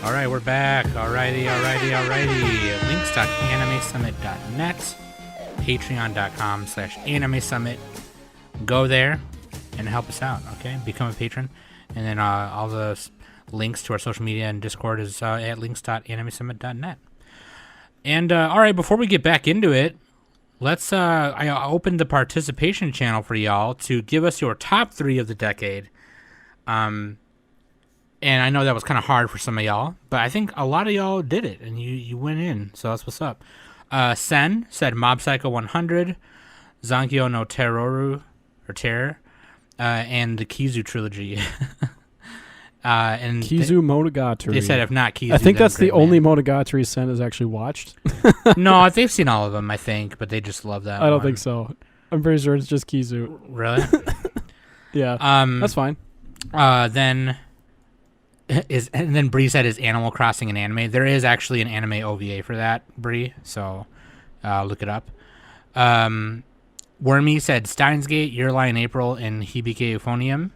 All right, we're back. Alrighty. Links.animesummit.net, patreon.com/animesummit. Go there and help us out, okay? Become a patron. And then all the links to our social media and Discord is at links.animesummit.net. And, all right, before we get back into it, let's, I opened the participation channel for y'all to give us your top 3 of the decade. And I know that was kind of hard for some of y'all, but I think a lot of y'all did it, and you went in, so that's what's up. Sen said Mob Psycho 100, Zankyo no Terror, and the Kizu trilogy. And Kizu Monogatari. They said if not Kizu, I think that's the only Man. Monogatari Sen has actually watched. No, they've seen all of them, I think, but they just love that I don't one. think so. I'm pretty sure it's just Kizu. Really? Yeah, that's fine. Then Bree said, is Animal Crossing an anime? There is actually an anime OVA for that, Bree, so look it up. Wormy said Steins Gate, Your Lie in April, and Hibike Euphonium.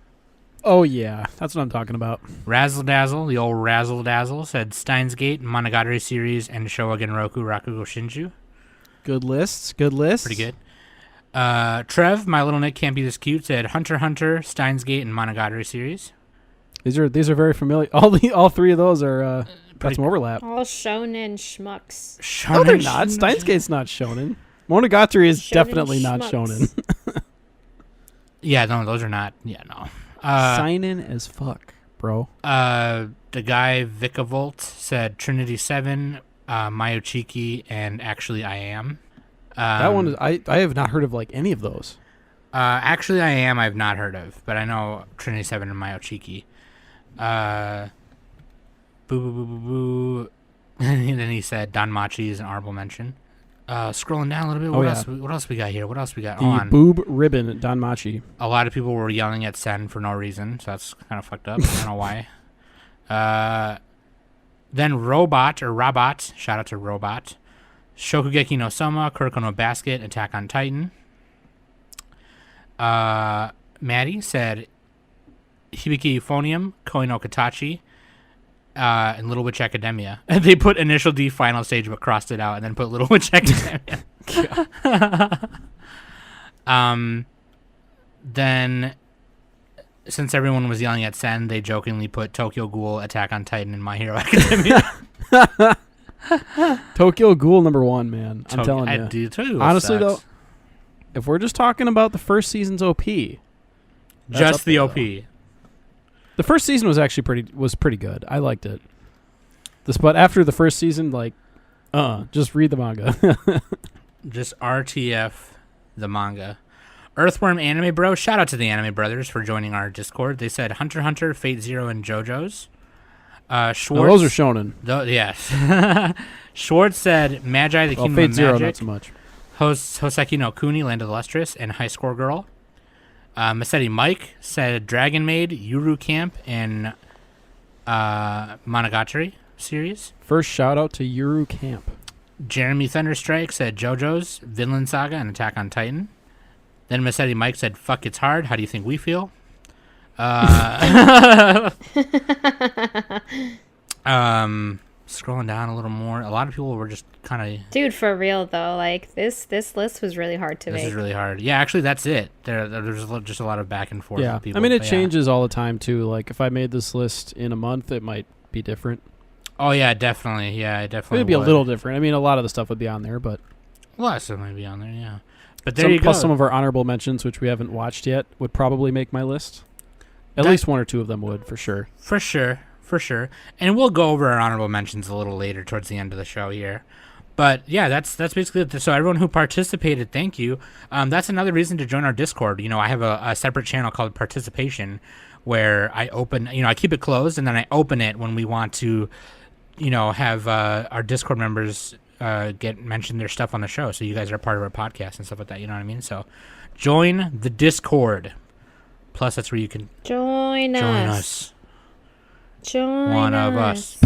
Oh, yeah. That's what I'm talking about. Razzle Dazzle, the old Razzle Dazzle, said Steins Gate, Monogatari series, and Showa Genroku Rakugo Shinju. Good lists. Good lists. Pretty good. Trev, My Little Nick Can't Be This Cute, said Hunter x Hunter, Steins Gate, and Monogatari series. These are very familiar. All 3 of those are got some overlap. All shonen schmucks. No, they're not. Steins Gate's not shonen. Monogatari is Shonen definitely not schmucks. shonen. Yeah, no, those are not. Yeah, no. Seinen as fuck, bro. The guy Vicavolt said Trinity 7, Mayochiki, and Actually I Am. That one is, I have not heard of like any of those. Actually I Am I've not heard of, but I know Trinity 7 and Mayochiki. Boo boo boo boo boo. And then he said Don Machi is an honorable mention. Scrolling down a little bit, what else we got here? What else we got the boob ribbon Don Machi. A lot of people were yelling at Sen for no reason, so that's kind of fucked up. I don't know why. Then Robot, shout out to Robot. Shokugeki no Soma, Kuroko no Basket, Attack on Titan. Maddie said Hibiki Euphonium, Koi no Katachi, and Little Witch Academia. And they put Initial D Final Stage but crossed it out and then put Little Witch Academia. Then, since everyone was yelling at Sen, they jokingly put Tokyo Ghoul, Attack on Titan, and My Hero Academia. Tokyo Ghoul #1, man. I'm telling you. Honestly, sucks. though, if we're just talking about the first season's OP, just the OP. Though. The first season was actually pretty good. I liked it. But after the first season, like, just read the manga. Just RTF the manga. Earthworm Anime Bro, shout out to the Anime Brothers for joining our Discord. They said Hunter x Hunter, Fate Zero, and JoJo's. Schwartz, those are shonen. Yes. Schwartz said Magi, the Kingdom Fate of Zero, Magic. not so much. Hoseki no Kuni, Land of the Lustrous, and High Score Girl. Masetti Mike said Dragon Maid, Yuru Camp, and Monogatari series. First shout out to Yuru Camp. Jeremy Thunderstrike said JoJo's, Vinland Saga, and Attack on Titan. Then Masetti Mike said, fuck, it's hard. How do you think we feel? Scrolling down a little more, a lot of people were just kind of... Dude, for real, though, like, this list was really hard to make. This is really hard. Yeah, actually, that's it. There's just a lot of back and forth Yeah, with people. I mean, it changes all the time, too. Like, if I made this list in a month, it might be different. Oh, yeah, definitely. Yeah, it definitely It'd be a little different. I mean, a lot of the stuff would be on there, but... A lot of stuff might be on there, yeah. But there you go. Plus some of our honorable mentions, which we haven't watched yet, would probably make my list. At least 1 or 2 of them would, for sure. For sure. And we'll go over our honorable mentions a little later towards the end of the show here. But yeah, that's basically it. So everyone who participated, thank you. That's another reason to join our Discord. You know, I have a separate channel called Participation where I open, I keep it closed and then I open it when we want to, have our Discord members get mentioned their stuff on the show. So you guys are part of our podcast and stuff like that. You know what I mean? So join the Discord. Plus, that's where you can join us. One of us.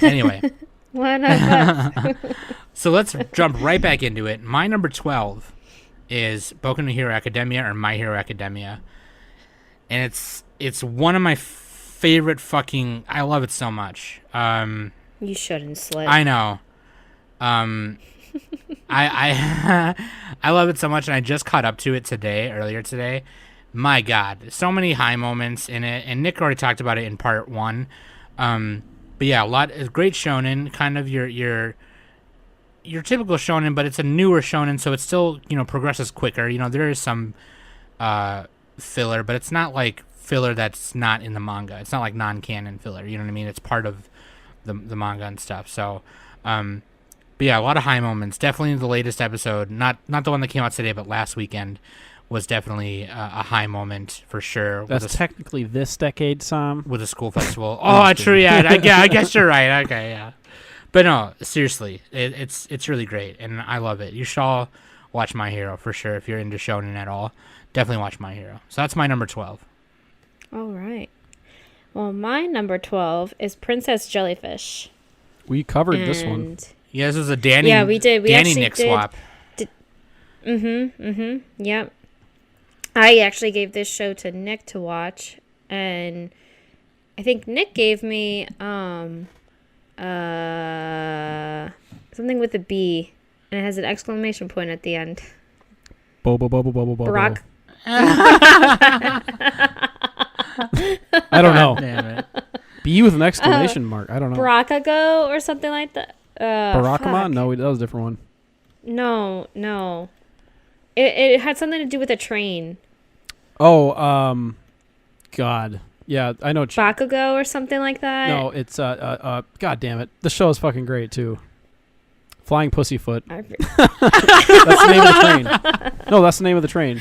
Anyway. One of us. So let's jump right back into it. My number 12 is Boku no Hero Academia or My Hero Academia. And it's one of my favorite fucking. I love it so much. You shouldn't slip. I know. I I love it so much, and I just caught up to it earlier today. My God, so many high moments in it, and Nick already talked about it in part 1. But yeah, a lot. It's great shonen, kind of your typical shonen, but it's a newer shonen, so it still progresses quicker. There is some filler, but it's not like filler that's not in the manga. It's not like non-canon filler. You know what I mean? It's part of the manga and stuff. So, but yeah, a lot of high moments. Definitely the latest episode, not the one that came out today, but last weekend was definitely a high moment for sure. That's technically this decade, Sam. With a school festival. Oh, true. Yeah, I guess you're right. Okay, yeah. But no, seriously, it's really great, and I love it. You should all watch My Hero for sure if you're into shonen at all. Definitely watch My Hero. So that's my number 12. All right. Well, my number 12 is Princess Jellyfish. We covered this one. Yeah, this was a Danny. Yeah, we did. We Danny actually Nick did. swap. Yep. I actually gave this show to Nick to watch, and I think Nick gave me something with a B, and it has an exclamation point at the end. Bobo. Barack. I don't know. Damn it. B with an exclamation mark. I don't know. Barakago or something like that. Barakama? Fuck. No, that was a different one. No. It had something to do with a train. Oh, God. Yeah, I know. Bakugo or something like that. No, it's God damn it. The show is fucking great too. Flying Pussyfoot. That's the name of the train. No, that's the name of the train.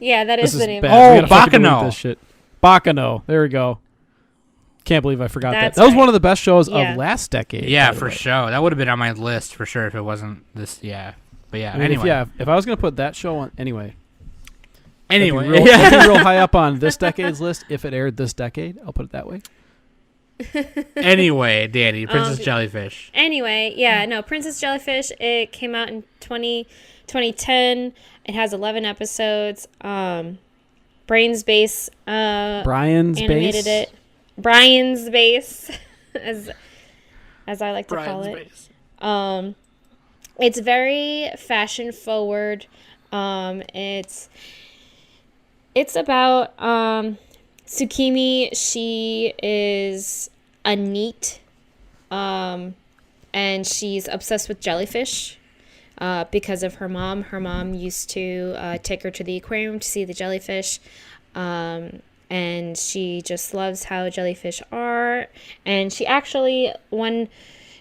Yeah, that is the name. Bad. Oh, We gotta fucking delete Bakano. this shit. Bakano. There we go. Can't believe I forgot that. That's That was right. one of the best shows Yeah. of last decade. Yeah, by the for way. sure. That would have been on my list for sure if it wasn't this. Yeah, but yeah. I mean, anyway, if I was gonna put that show on anyway. anyway, It'd be real high up on this decade's list if it aired this decade. I'll put it that way. anyway, Danny, Princess Jellyfish. Anyway, Princess Jellyfish. It came out in 2010. It has 11 episodes. Brian's Base animated Base? it. Brian's Base, as I like to call it. It's very fashion forward. It's about Tsukimi. She is a NEET, and she's obsessed with jellyfish because of her mom. Her mom used to take her to the aquarium to see the jellyfish, and she just loves how jellyfish are. And she actually, when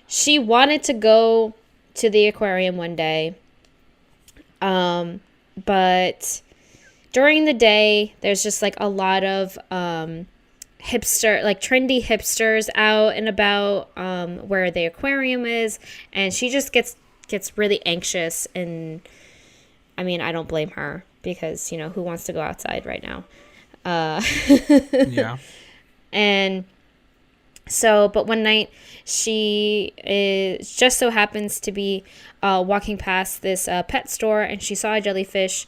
she wanted to go to the aquarium one day, but during the day, there's just like a lot of trendy hipsters out and about where the aquarium is, and she just gets really anxious. And I mean, I don't blame her because who wants to go outside right now? Yeah. And so, but one night she just so happens to be walking past this pet store, and she saw a jellyfish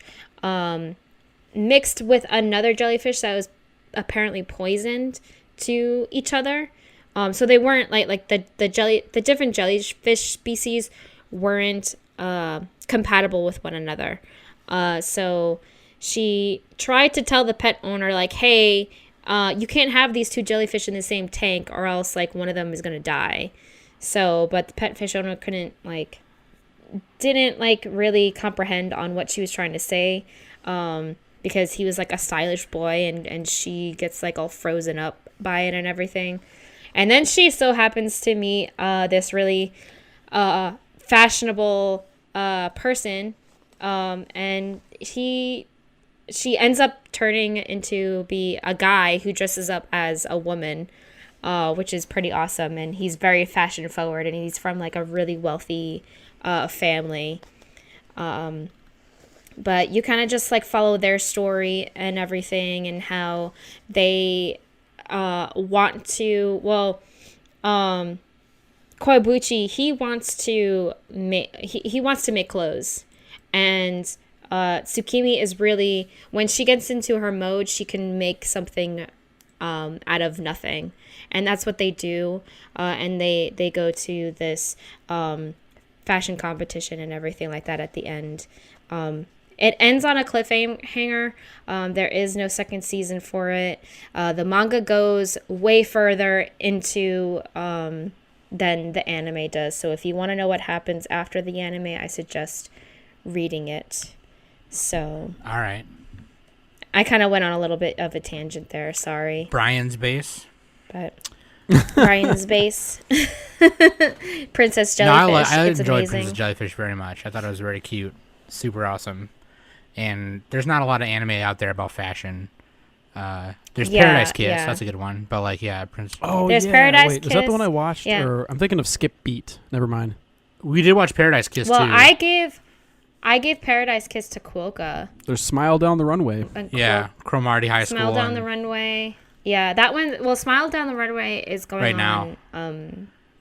mixed with another jellyfish that was apparently poisoned to each other. So they weren't like the different jellyfish species weren't compatible with one another. So she tried to tell the pet owner, like, hey, you can't have these two jellyfish in the same tank or else like one of them is going to die. So, but the pet fish owner didn't really comprehend on what she was trying to say. Because he was like a stylish boy, and she gets like all frozen up by it and everything. And then she so happens to meet this really fashionable person, and she ends up turning into be a guy who dresses up as a woman, which is pretty awesome. And he's very fashion forward, and he's from like a really wealthy family. But you kind of just like follow their story and everything, and how they want to. Well, Koibuchi, he wants to make clothes, and Tsukimi is really, when she gets into her mode, she can make something out of nothing. And that's what they do. And they go to this fashion competition and everything like that at the end. It ends on a cliffhanger. There is no second season for it. The manga goes way further into than the anime does. So if you want to know what happens after the anime, I suggest reading it. So. All right. I kind of went on a little bit of a tangent there. Sorry. Brian's base. But Brian's base. Princess Jellyfish. I it's enjoyed amazing. Princess Jellyfish very much. I thought it was very cute. Super awesome. And there's not a lot of anime out there about fashion. There's Paradise Kiss. Yeah. That's a good one. But like, yeah, Princess. Oh, There's yeah. Paradise Wait, is that the Kiss. one I watched? Yeah. Or I'm thinking of Skip Beat. Never mind. We did watch Paradise Kiss Well, too. I gave Paradise Kiss to Quokka. There's Smile Down the Runway. And Yeah, Cromartie High School. Smile Down and the Runway. Yeah, that one. Well, Smile Down the Runway is going Right on now.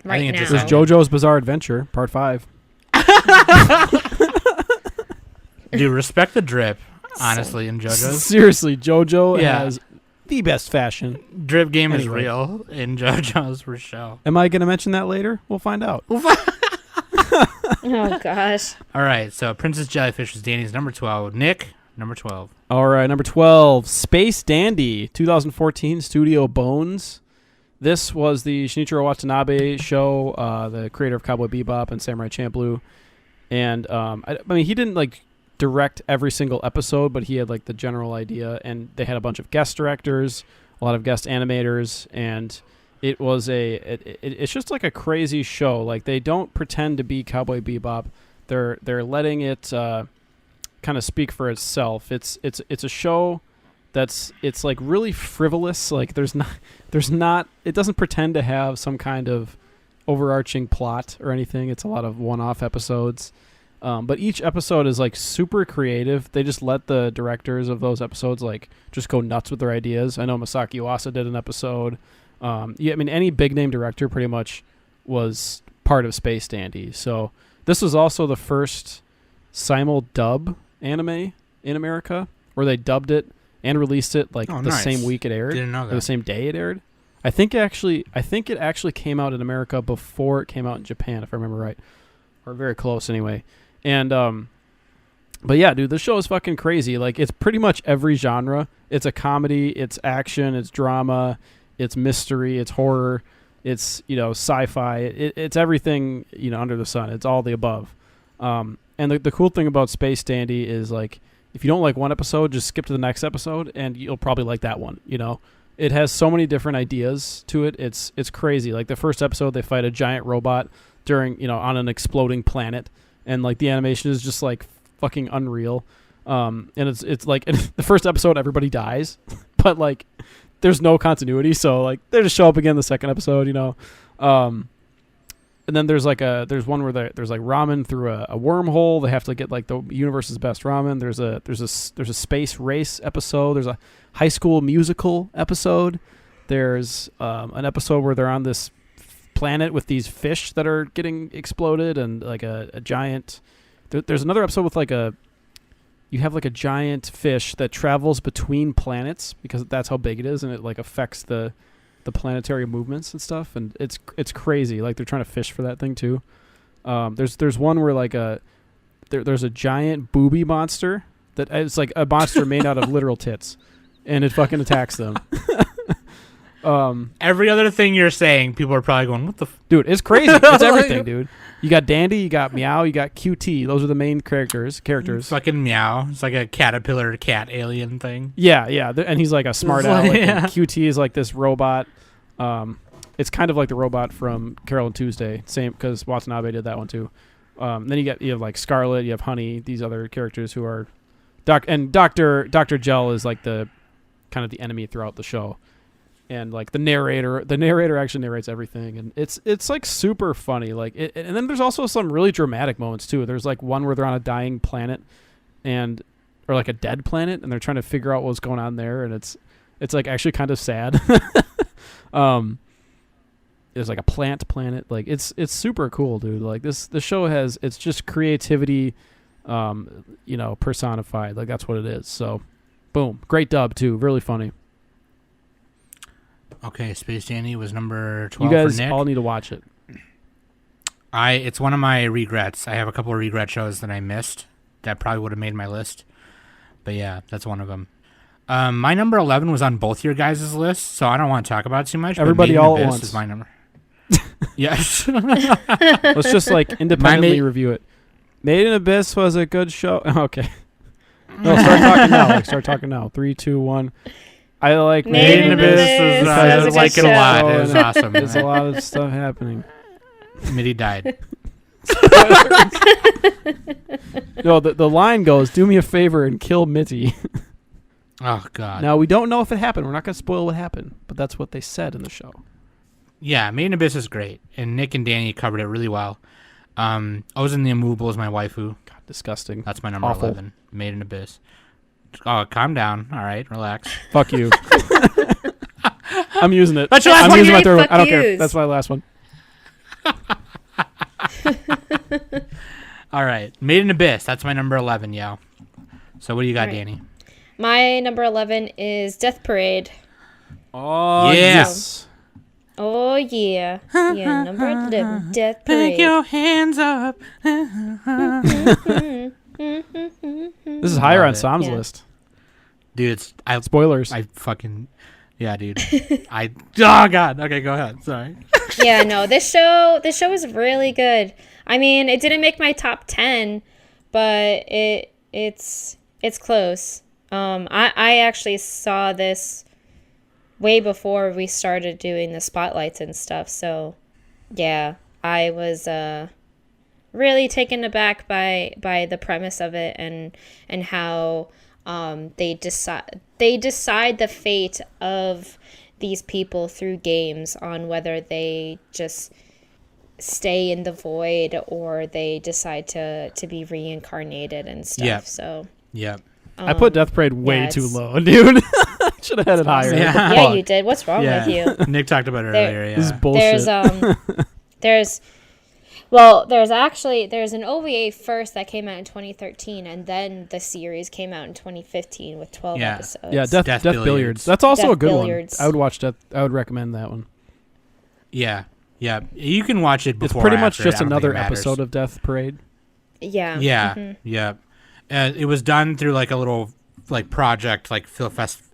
Right think it now. just There's JoJo's Bizarre Adventure, Part 5. Dude, respect the drip. Honestly, in JoJo's Seriously, JoJo Yeah. has the best fashion. drip game is Anyway. real in JoJo's for show. Am I going to mention that later? We'll find out. Oh gosh. All right, so Princess Jellyfish was Danny's number 12. Nick, number 12. All right, number 12, Space Dandy, 2014, Studio Bones. This was the Shinichiro Watanabe show, the creator of Cowboy Bebop and Samurai Champloo. And I mean, he didn't like direct every single episode, but he had like the general idea. And they had a bunch of guest directors, a lot of guest animators, and it was it's just like a crazy show. Like they don't pretend to be Cowboy Bebop. They're letting it kind of speak for itself. It's a show it's like really frivolous. Like there's not it doesn't pretend to have some kind of overarching plot or anything. It's a lot of one-off episodes. But each episode is like super creative. They just let the directors of those episodes like just go nuts with their ideas. I know Masaki Uasa did an episode. I mean any big name director pretty much was part of Space Dandy. So this was also the first simul dub anime in America where they dubbed it and released it like the nice. same week it aired. Didn't know Or that. the same day it aired. I think it actually came out in America before it came out in Japan, if I remember right. Or very close anyway. And but yeah, dude, this show is fucking crazy. Like it's pretty much every genre. It's a comedy, it's action, it's drama, it's mystery, it's horror, it's, sci-fi. It's everything, under the sun. It's all the above. And the cool thing about Space Dandy is like if you don't like one episode, just skip to the next episode and you'll probably like that one, It has so many different ideas to it. It's crazy. Like the first episode they fight a giant robot during, on an exploding planet, and like the animation is just like fucking unreal. And it's like in the first episode everybody dies, but like there's no continuity, so like they just show up again in the second episode, and then there's one where there's like ramen through a wormhole. They have to get like the universe's best ramen. There's a space race episode. There's a High School Musical episode. There's an episode where they're on this planet with these fish that are getting exploded and like a giant. There's another episode with you have like a giant fish that travels between planets because that's how big it is, and it like affects the planetary movements and stuff, and it's crazy. Like they're trying to fish for that thing too. There's one where like there's a giant booby monster that it's like a monster made out of literal tits, and it fucking attacks them. Every other thing you're saying, people are probably going, "What the?" Dude, it's crazy. It's everything, dude. You got Dandy, you got Meow, you got QT. Those are the main characters. Fucking Meow. It's like a caterpillar cat alien thing. Yeah. And he's like a smart aleck. Yeah. And QT is like this robot. It's kind of like the robot from Carol and Tuesday. Same, because Watanabe did that one too. Then you have like Scarlet, you have Honey, these other characters who are Dr. Gel is like the kind of the enemy throughout the show. And like the narrator actually narrates everything, and it's like super funny. Like and then there's also some really dramatic moments too. There's like one where they're on a dying planet, or like a dead planet, and they're trying to figure out what's going on there, and it's like actually kind of sad. There's like a plant planet. Like it's super cool, dude. Like this show it's just creativity, personified. Like that's what it is. So, boom, great dub too, really funny. Okay, Space Dandy was number You 12 guys for Nick. all need to watch it. It's one of my regrets. I have a couple of regret shows that I missed that probably would have made my list. But yeah, that's one of them. My number 11 was on both your guys' lists, so I don't want to talk about it too much. Everybody but Made in all at Abyss once. is my number. Yes. Let's just like independently Ma- review it. Made in Abyss was a good show. Okay. No, start talking now. Start talking now. 3, 2, 1. I like Made in Abyss was, was I a like good it a lot. show. It was awesome. There's a lot of stuff happening. Mitty died. No, the line goes, "Do me a favor and kill Mitty." Oh, God. Now, we don't know if it happened. We're not going to spoil what happened, but that's what they said in the show. Yeah, Made in Abyss is great. And Nick and Danny covered it really well. Oz and the Immovable is my waifu. God, disgusting. That's my number Awful. 11. Made in Abyss. Oh, calm down. All right, relax. Fuck you. I'm using it. That's your last I'm one. using my Yay, third one. fuck I don't care. yous. That's my last one. All right, Made in Abyss. That's my number 11, yo. So what do you got, All right. Danny? My number 11 is Death Parade. Oh, Yeah. yes. Oh, yeah. Yeah, number 11, Death Parade. Pick your hands up. This is higher Love on it. Sam's Yeah. list. Dude, Spoilers. I fucking, yeah, dude. Oh, God. Okay, go ahead. Sorry. Yeah, no, this show is really good. I mean, it didn't make my top 10, but it's close. I actually saw this way before we started doing the spotlights and stuff. So, yeah, I was really taken aback by the premise of it and how they decide the fate of these people through games on whether they just stay in the void or they decide to be reincarnated and stuff. Yep. So Yep. I put Death Parade way yeah, too it's- low, dude. Should have had it higher. Yeah. What the yeah, fuck? you did. What's wrong with you? Nick talked about it There- earlier, This is yeah. bullshit. There's an OVA first that came out in 2013, and then the series came out in 2015 with 12 Yeah. episodes. Yeah, Death Billiards. Billiards. That's also Death a good Billiards. one. I would watch that. I would recommend that one. Yeah. Yeah. You can watch it It's before pretty or much after. just I don't think another it matters. episode of Death Parade. Yeah. Yeah. Mhm. Yeah. It was done through like a little like project, like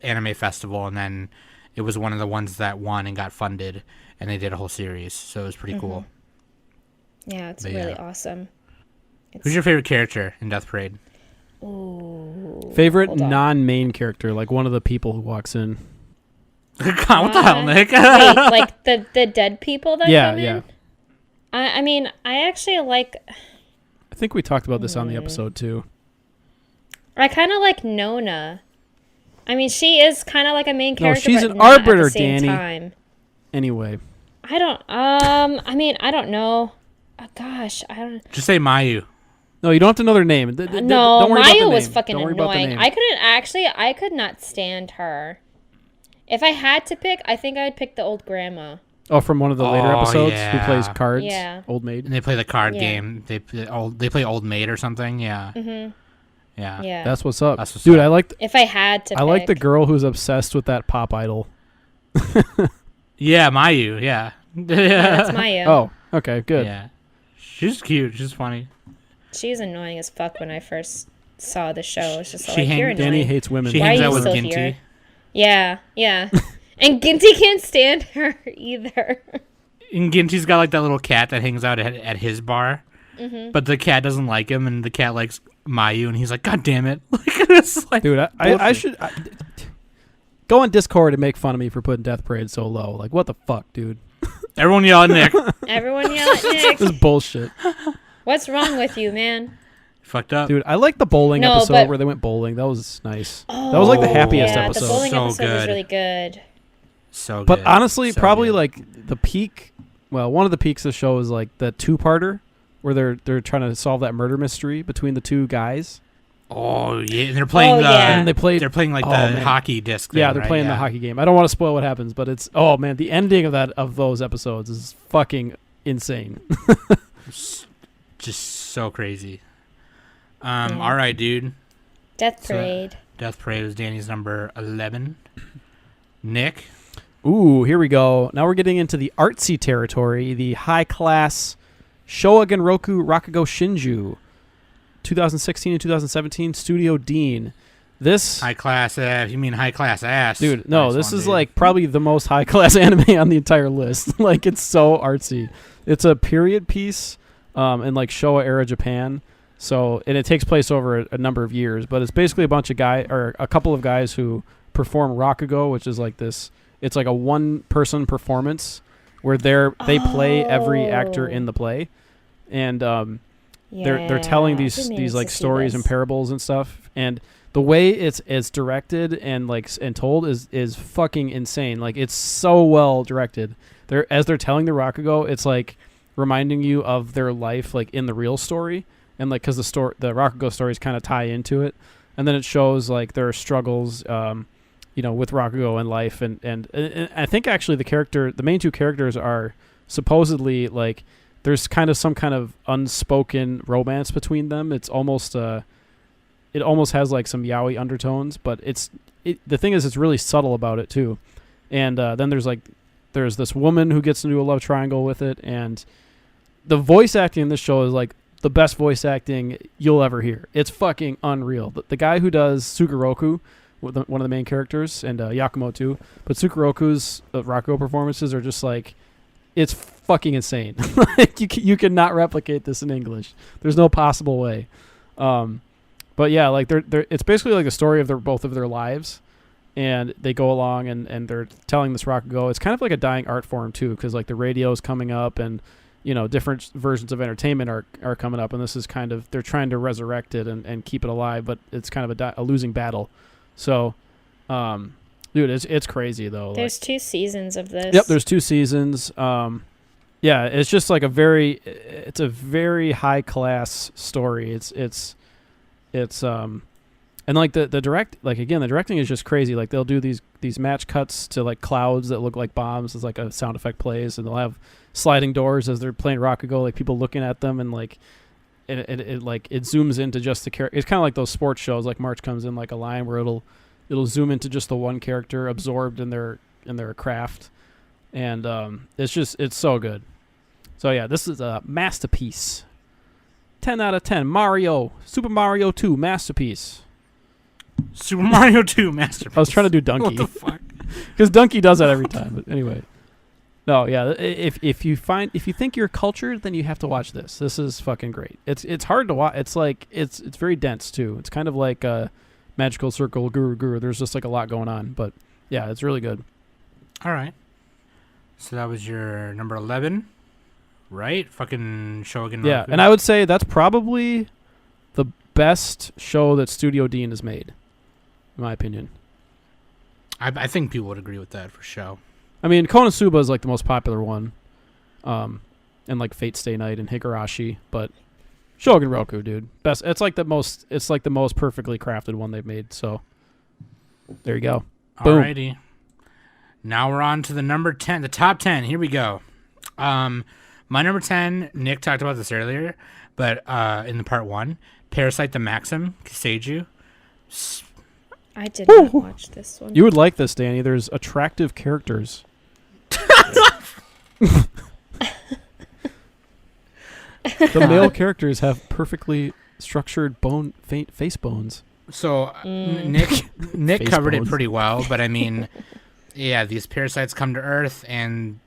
anime festival, and then it was one of the ones that won and got funded, and they did a whole series. So it was pretty cool. Yeah, it's But really yeah. awesome. Who's your favorite character in Death Parade? Ooh. Favorite Hold on. non-main character, like one of the people who walks in. God, what the hell, Nick? Wait, like the dead people that Yeah, come yeah. in? I mean, I actually like... I think we talked about this on the episode too. I kind of like Nona. I mean, she is kind of like a main character, she's but an not arbiter, at the same Danny. time. Anyway, I don't... I mean, I don't know. Gosh, I don't... Just say Mayu. no, you don't have to know their name. No, Don't worry about the Maya was name. fucking Don't worry about the annoying. name. I could not stand her. If I had to pick, I think I would pick the old grandma. Oh, from one of the later Oh, episodes, yeah. who plays cards? Yeah. Old maid. And they play the card Yeah. game. They play Old Maid or something. Yeah. Mhm. Yeah. Yeah. That's what's up, That's what's dude. up. I like. If I had to I like the pick. girl who's obsessed with that pop idol. Yeah, Mayu. Yeah. Yeah, that's Maya. Oh, okay, good. Yeah. She's cute. She's funny. She was annoying as fuck when I first saw the show. It's just She like, you're hang- annoying. Danny hates women. She Why hangs are out you with still Ginty. here? Yeah, yeah. And Ginty can't stand her either. And Ginty's got like that little cat that hangs out at his bar, Mm-hmm. but the cat doesn't like him, and the cat likes Mayu, and he's like, "God damn it!" Like it's like, Dude, I bullshit. should go on Discord and make fun of me for putting Death Parade so low. Like, what the fuck, dude? Everyone yell at Nick. Everyone yell at Nick. This is bullshit, What's wrong with you, man? Fucked up. dude. I like the bowling No, episode but- where they went bowling. That was nice. That was like the Oh, happiest yeah, episode. the bowling So episode was good. really good. So But good. honestly, So probably good. like the peak. Well, one of the peaks of the show is like the two-parter where they're trying to solve that murder mystery between the two guys. Oh yeah, and they're playing Oh, the. yeah. And they played. They're playing like Oh, the man. hockey disc. Yeah, thing, they're right? playing the Yeah. hockey game. I don't want to spoil what happens, but it's man, the ending of those episodes is fucking insane. Just so crazy. Yeah. All right, dude. Death So- Parade. Death Parade was Danny's number 11. Nick. Ooh, here we go. Now we're getting into the artsy territory, the high-class Shogun Roku Rakugo Shinju, 2016 and 2017, Studio Dean. This High class, you mean high class ass. dude, no, Nice this one, is dude. like probably the most high-class anime on the entire list. Like, it's so artsy. It's a period piece in like Showa era Japan. So, and it takes place over a number of years, but it's basically a couple of guys who perform Rakugo, which is like this. It's like a one-person performance where they play every actor in the play, and they're telling these like stories and parables and stuff. And the way it's directed and told is fucking insane. Like, it's so well directed. As they're telling the Rakugo, it's like reminding you of their life, like in the real story, and like because the Rakugo stories kind of tie into it, and then it shows like their struggles, with Rakugo and life, and I think actually the main two characters are supposedly like there's kind of some kind of unspoken romance between them. It's almost it almost has like some yaoi undertones, but the thing is it's really subtle about it too. And then there's this woman who gets into a love triangle with it, and the voice acting in this show is like the best voice acting you'll ever hear. It's fucking unreal. The guy who does Sugaroku, one of the main characters, and Yakumo too, but Sugaroku's Rakugo performances are just like, it's fucking insane. Like you cannot replicate this in English. There's no possible way. But yeah, like it's basically like the story of both of their lives, and they go along and they're telling this Rakugo. It's kind of like a dying art form too, because like the radio is coming up, and different versions of entertainment are coming up, and this is kind of, they're trying to resurrect it and keep it alive, but it's kind of a losing battle. So, dude, it's crazy though. There's 2 seasons of this. Yep, there's 2 seasons. Yeah, it's just like it's a very high class story. It's and like the directing is just crazy. Like, they'll do these match cuts to like clouds that look like bombs as like a sound effect plays, and they'll have sliding doors as they're playing Rakugo, like people looking at them, and like it zooms into just the character. It's kind of like those sports shows, like March Comes In Like a Lion, where it'll zoom into just the one character absorbed in their craft, and it's so good. So yeah, this is a masterpiece. 10 out of 10. Super Mario 2 masterpiece. Super Mario 2 masterpiece. I was trying to do Donkey. What the fuck? Because Donkey does that every time. But anyway, no, yeah. If you think you're cultured, then you have to watch this. This is fucking great. It's hard to watch. It's like it's very dense too. It's kind of like Magical Circle, Guru. There's just like a lot going on. But yeah, it's really good. All right. So that was your number 11, right? Fucking Shogun. Yeah, Roku. and I would say that's probably the best show that Studio Dean has made, in my opinion. I think people would agree with that for sure. I mean, Konosuba is like the most popular one, and like Fate Stay Night and Higurashi, but Shogun Roku, dude, best. It's like the most perfectly crafted one they've made. So there you go. Boom. Alrighty. Now we're on to the number 10, the top 10. Here we go. My number 10, Nick talked about this earlier, but in the part 1, Parasite the Maxim, Kiseiju. I did not watch this one. You would like this, Danny. There's attractive characters. The male characters have perfectly structured face bones. So Nick Face covered bones. it pretty well, but I mean, yeah, these parasites come to Earth, and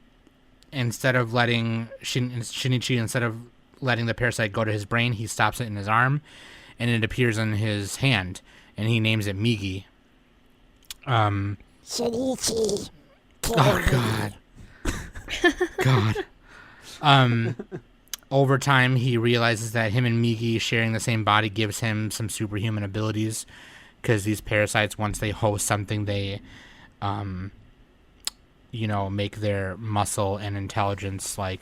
instead of letting Shinichi, instead of letting the parasite go to his brain, he stops it in his arm, and it appears in his hand, and he names it Migi. Shinichi. Oh God. Over time, he realizes that him and Migi sharing the same body gives him some superhuman abilities, because these parasites, once they host something, they, make their muscle and intelligence like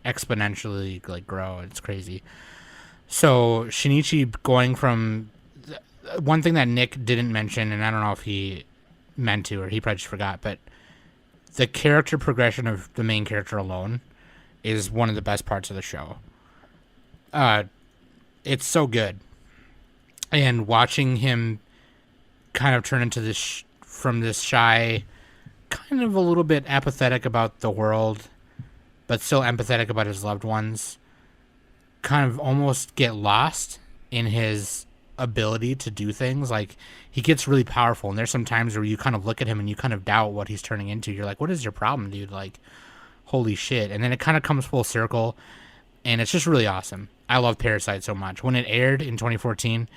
exponentially like grow. It's crazy. So Shinichi going from one thing that Nick didn't mention, and I don't know if he meant to or he probably just forgot, but the character progression of the main character alone is one of the best parts of the show. It's so good, and watching him kind of turn into this from this shy, kind of a little bit apathetic about the world, but still empathetic about his loved ones, kind of almost get lost in his ability to do things. Like, he gets really powerful, and there's some times where you kind of look at him and you kind of doubt what he's turning into. You're like, what is your problem, dude? Like, holy shit. And then it kind of comes full circle, and it's just really awesome. I love Parasite so much. When it aired in 2014,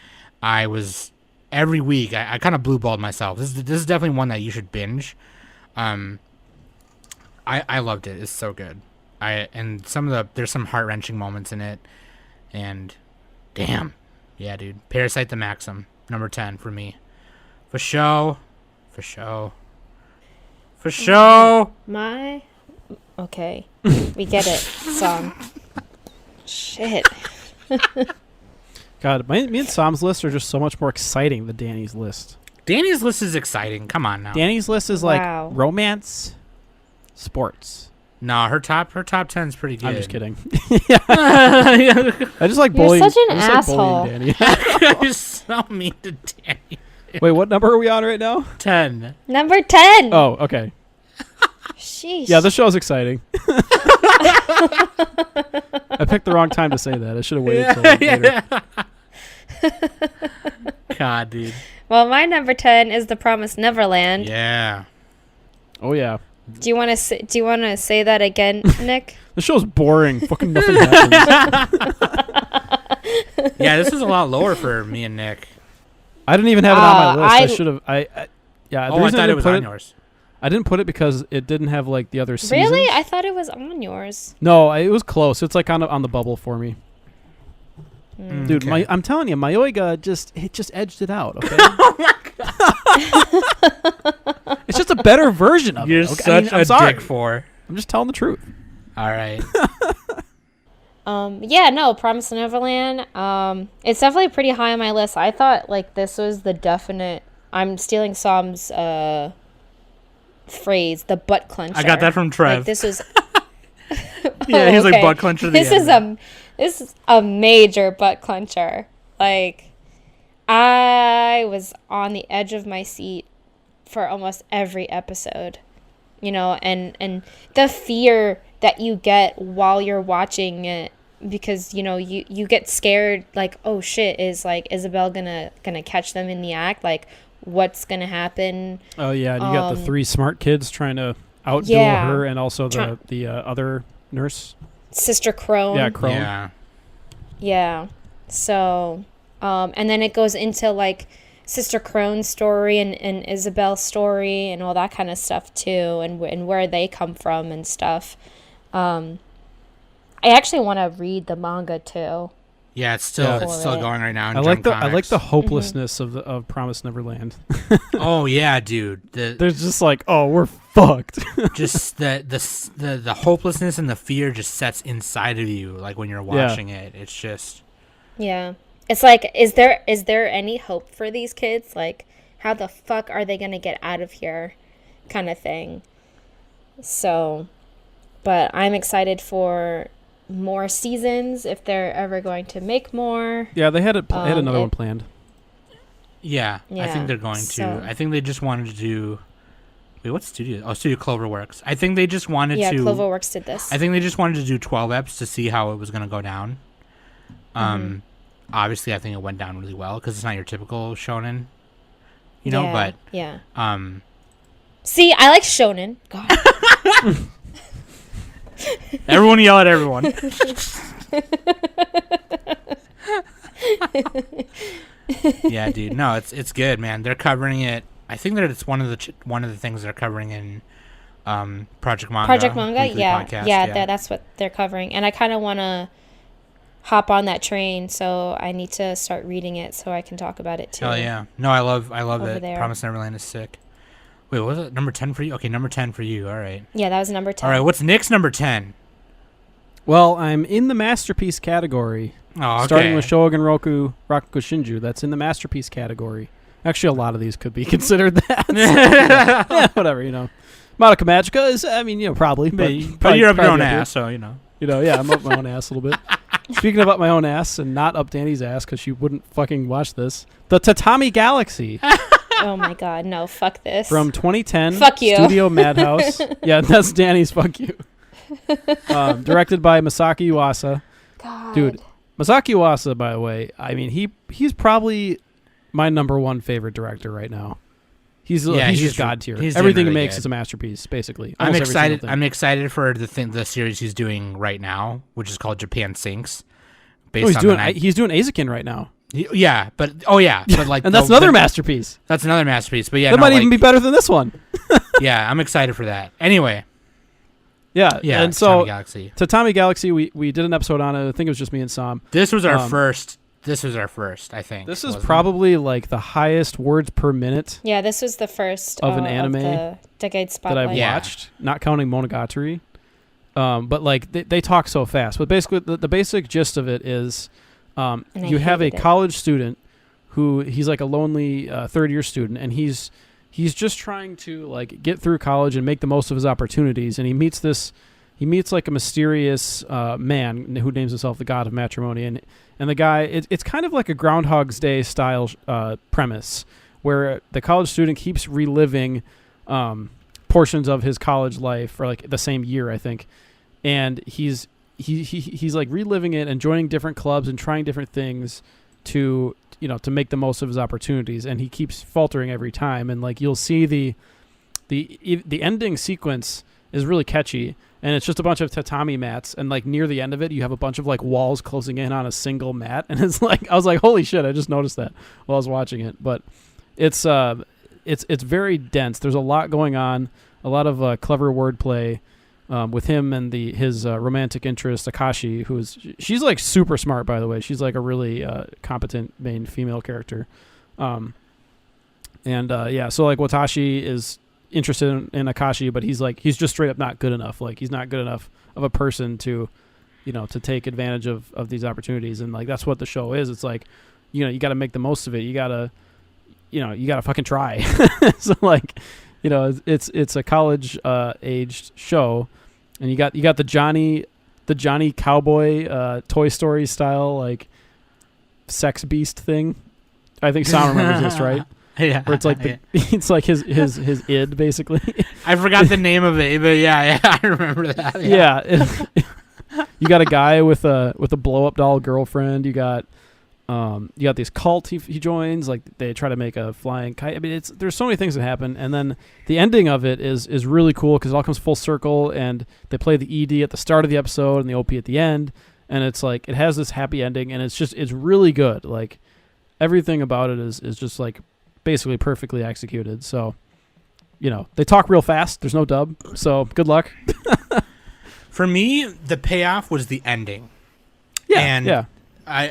I was every week I kind of blue balled myself. This is definitely one that you should binge. I loved it. It's so good. And there's some heart-wrenching moments in it, and damn, yeah, dude. Parasite the Maxim, number 10 for me. For show. Okay, we get it. Song. Shit. God, me and Sam's list are just so much more exciting than Danny's list. Danny's list is exciting. Come on now. Danny's list is Wow. like romance, sports. No, her top 10 is pretty good. I'm just kidding. I just like You're bullying. such an I just like asshole. bullying Danny. You're so mean to Danny. Wait, what number are we on right now? 10. Number 10. Oh, okay. Sheesh. Yeah, this show's exciting. I picked the wrong time to say that. I should have waited till later. God, dude. Well, my number 10 is The Promised Neverland. Yeah. Oh yeah. Do you want to say that again, Nick? This show's boring. Fucking nothing happens. Yeah, this is a lot lower for me and Nick. I didn't even have it on my list. I should have. Yeah. The Oh, I reason thought it didn't was put on yours. I didn't put it because it didn't have like the other seasons. Really? I thought it was on yours. No, it was close. It's like on the bubble for me. Dude, Okay. I'm telling you, Mayoiga just edged it out. Okay. It's just a better version of You're it. Okay? such I'm a sorry. dick for. I'm just telling the truth. All right. Yeah, no, Promised Neverland. It's definitely pretty high on my list. I thought like this was the definite. I'm stealing Sam's phrase, the butt clencher. I got that from Trev. Like, this was. Yeah, he's like okay. butt clencher. This is a major butt clencher. Like, I was on the edge of my seat for almost every episode, and the fear that you get while you're watching it, because you get scared, like, oh shit, is like Isabel gonna catch them in the act, like what's gonna happen. Oh yeah, and you got the three smart kids trying to outdo Yeah. her, and also the other nurse. Sister Crone. Yeah, Crone. Yeah. Yeah. So, and then it goes into like Sister Crone's story and Isabel's story and all that kind of stuff too, and where they come from and stuff. I actually want to read the manga too. Yeah, it's still For it. going right now. In I like Jump the Comics. hopelessness of Promised Neverland. Oh yeah, dude. There's just like, oh, we're fucked. Just the hopelessness and the fear just sets inside of you, like when you're watching it. It's just. Yeah. It's like, is there any hope for these kids? Like, how the fuck are they gonna get out of here, kind of thing. So, but I'm excited for more seasons if they're ever going to make more. Yeah, they had another one planned. Yeah, I Yeah, think they're going to. so- I think they just wanted to do. Wait, what studio? Oh, Studio Cloverworks. I think they just wanted Yeah, to. Cloverworks did this. I think they just wanted to do 12 eps to see how it was going to go down. Obviously, I think it went down really well because it's not your typical shonen, Yeah, But yeah. See, I like shonen. God. everyone yell at everyone. Yeah, dude. No, it's good, man. They're covering it. I think that it's one of the things they're covering in Project Manga. Project Manga, weekly yeah, podcast, that's what they're covering, and I kind of want to hop on that train, so I need to start reading it so I can talk about it too. Hell yeah! No, I love Over it. there. Promise Neverland is sick. Wait, what was it? Number 10 for you? Okay, number 10 for you. All right. Yeah, that was number 10. All right. What's Nick's number 10? Well, I'm in the masterpiece category. Oh, okay. Starting with Shogun Rakugo Shinju. That's in the masterpiece category. Actually, a lot of these could be considered that. Yeah, whatever, Madoka Magica is, probably. But you're up your own probably ass, so yeah, I'm up my own ass a little bit. Speaking of up my own ass and not up Danny's ass because she wouldn't fucking watch this, the Tatami Galaxy. Oh my god, no, fuck this. From 2010, Fuck you. Studio Madhouse. Yeah, that's Danny's fuck you. Directed by Masaki Yuasa. God. Dude, Masaki Yuasa, by the way, I mean, he's probably my number one favorite director right now. He's just god tier. Everything he makes is a masterpiece, basically. I'm Almost every single excited. thing. I'm excited for the series he's doing right now, which is called Japan Sinks. He's doing Aizakin right now. but like, and that's another masterpiece. That's another masterpiece. But yeah, that might even be better than this one. Yeah, I'm excited for that. Anyway. Yeah. And so Galaxy. Tatami Galaxy, we did an episode on it. I think it was just me and Sam. This was our first. This was our first, I think. This is probably like the highest words per minute. Yeah, this was the first of an anime of the Decade Spotlight that I've watched, not counting Monogatari. But like they talk so fast. But basically, the basic gist of it is, you have a college student who he's like a lonely third year student, and he's just trying to like get through college and make the most of his opportunities. And he meets like a mysterious man who names himself the God of Matrimony, and the guy, it's kind of like a Groundhog's Day style premise, where the college student keeps reliving portions of his college life for like the same year, I think, and he's like reliving it and joining different clubs and trying different things to make the most of his opportunities, and he keeps faltering every time. And like you'll see the ending sequence is really catchy, and it's just a bunch of tatami mats, and like near the end of it you have a bunch of like walls closing in on a single mat, and it's like I was like, holy shit, I just noticed that while I was watching it. But it's very dense. There's a lot going on, a lot of clever wordplay with him and his romantic interest Akashi, she's like super smart, by the way. She's like a really competent main female character. So like Watashi is interested in Akashi, but he's just straight up not good enough. Like he's not good enough of a person to take advantage of these opportunities. And like that's what the show is. It's like, you got to make the most of it. You gotta fucking try. So like, it's a college aged show, and you got the Johnny Cowboy Toy Story style like sex beast thing. I think Sam remembers this, right? Yeah, where it's like it's like his id basically. I forgot the name of it, but yeah, I remember that. Yeah, you got a guy with a blow up doll girlfriend. You got this cult he joins. Like they try to make a flying kite. I mean, there's so many things that happen, and then the ending of it is really cool because it all comes full circle, and they play the ED at the start of the episode and the OP at the end, and it's like it has this happy ending, and it's really good. Like everything about it is just like basically perfectly executed. So, they talk real fast. There's no dub. So good luck. For me, the payoff was the ending. Yeah. And yeah.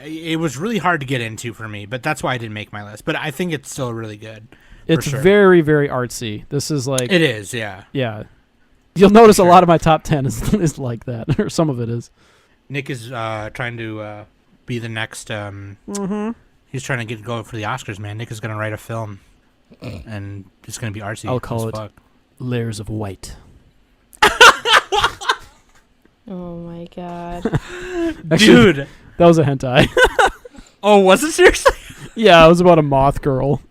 It was really hard to get into for me, but that's why I didn't make my list. But I think it's still really good. It's very, very artsy. This is like... It is, yeah. Yeah. You'll notice a lot of my top 10 is like that, or some of it is. Nick is trying to be the next... He's trying to go for the Oscars, man. Nick is going to write a film, and it's going to be artsy. I'll call it Layers of White. Oh my god. Actually, dude, that was a hentai. Oh, was it seriously? Yeah, it was about a moth girl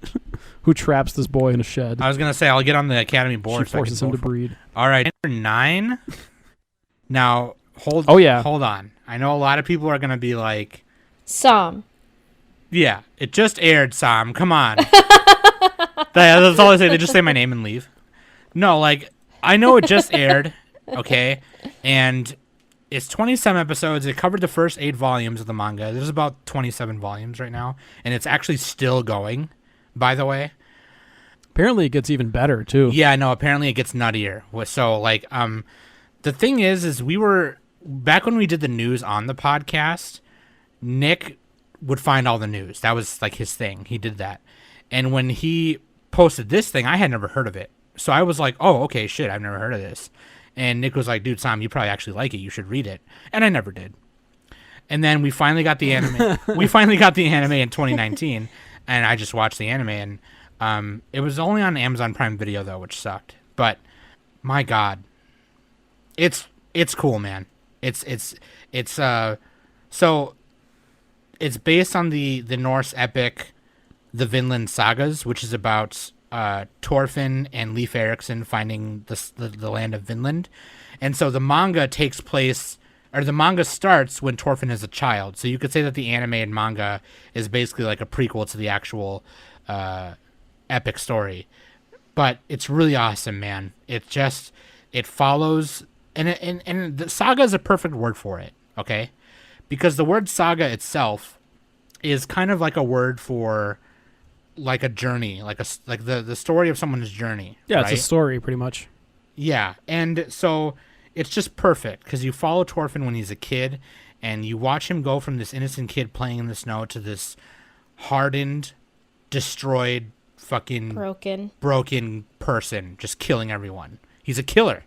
who traps this boy in a shed. I was going to say, I'll get on the Academy board. She forces him to breed. All right, number 9. Now, hold on. I know a lot of people are going to be like... Sam. Yeah, it just aired, Sam. Come on. That's all I say. They just say my name and leave. No, like, I know it just aired, okay? And it's 27 episodes. It covered the first 8 volumes of the manga. There's about 27 volumes right now, and it's actually still going, by the way. Apparently it gets even better, too. Yeah, no, apparently it gets nuttier. So, like, the thing is we were... Back when we did the news on the podcast, Nick would find all the news. That was like his thing. He did that. And when he posted this thing, I had never heard of it. So I was like, oh, okay, shit, I've never heard of this. And Nick was like, dude, Sam, you probably actually like it. You should read it. And I never did. And then we finally got the anime. We finally got the anime in 2019. And I just watched the anime. And it was only on Amazon Prime Video, though, which sucked. But my God, it's cool, man. So it's based on the Norse epic, the Vinland Sagas, which is about Thorfinn and Leif Erikson finding the land of Vinland. And so the manga takes place, or the manga starts when Thorfinn is a child. So you could say that the animated manga is basically like a prequel to the actual epic story. But it's really awesome, man. It follows, and the saga is a perfect word for it, okay? Because the word saga itself is kind of like a word for like a journey, like the story of someone's journey. Yeah, right? it's a story pretty much. Yeah, and so it's just perfect because you follow Thorfinn when he's a kid, and you watch him go from this innocent kid playing in the snow to this hardened, destroyed, fucking broken person, just killing everyone. He's a killer,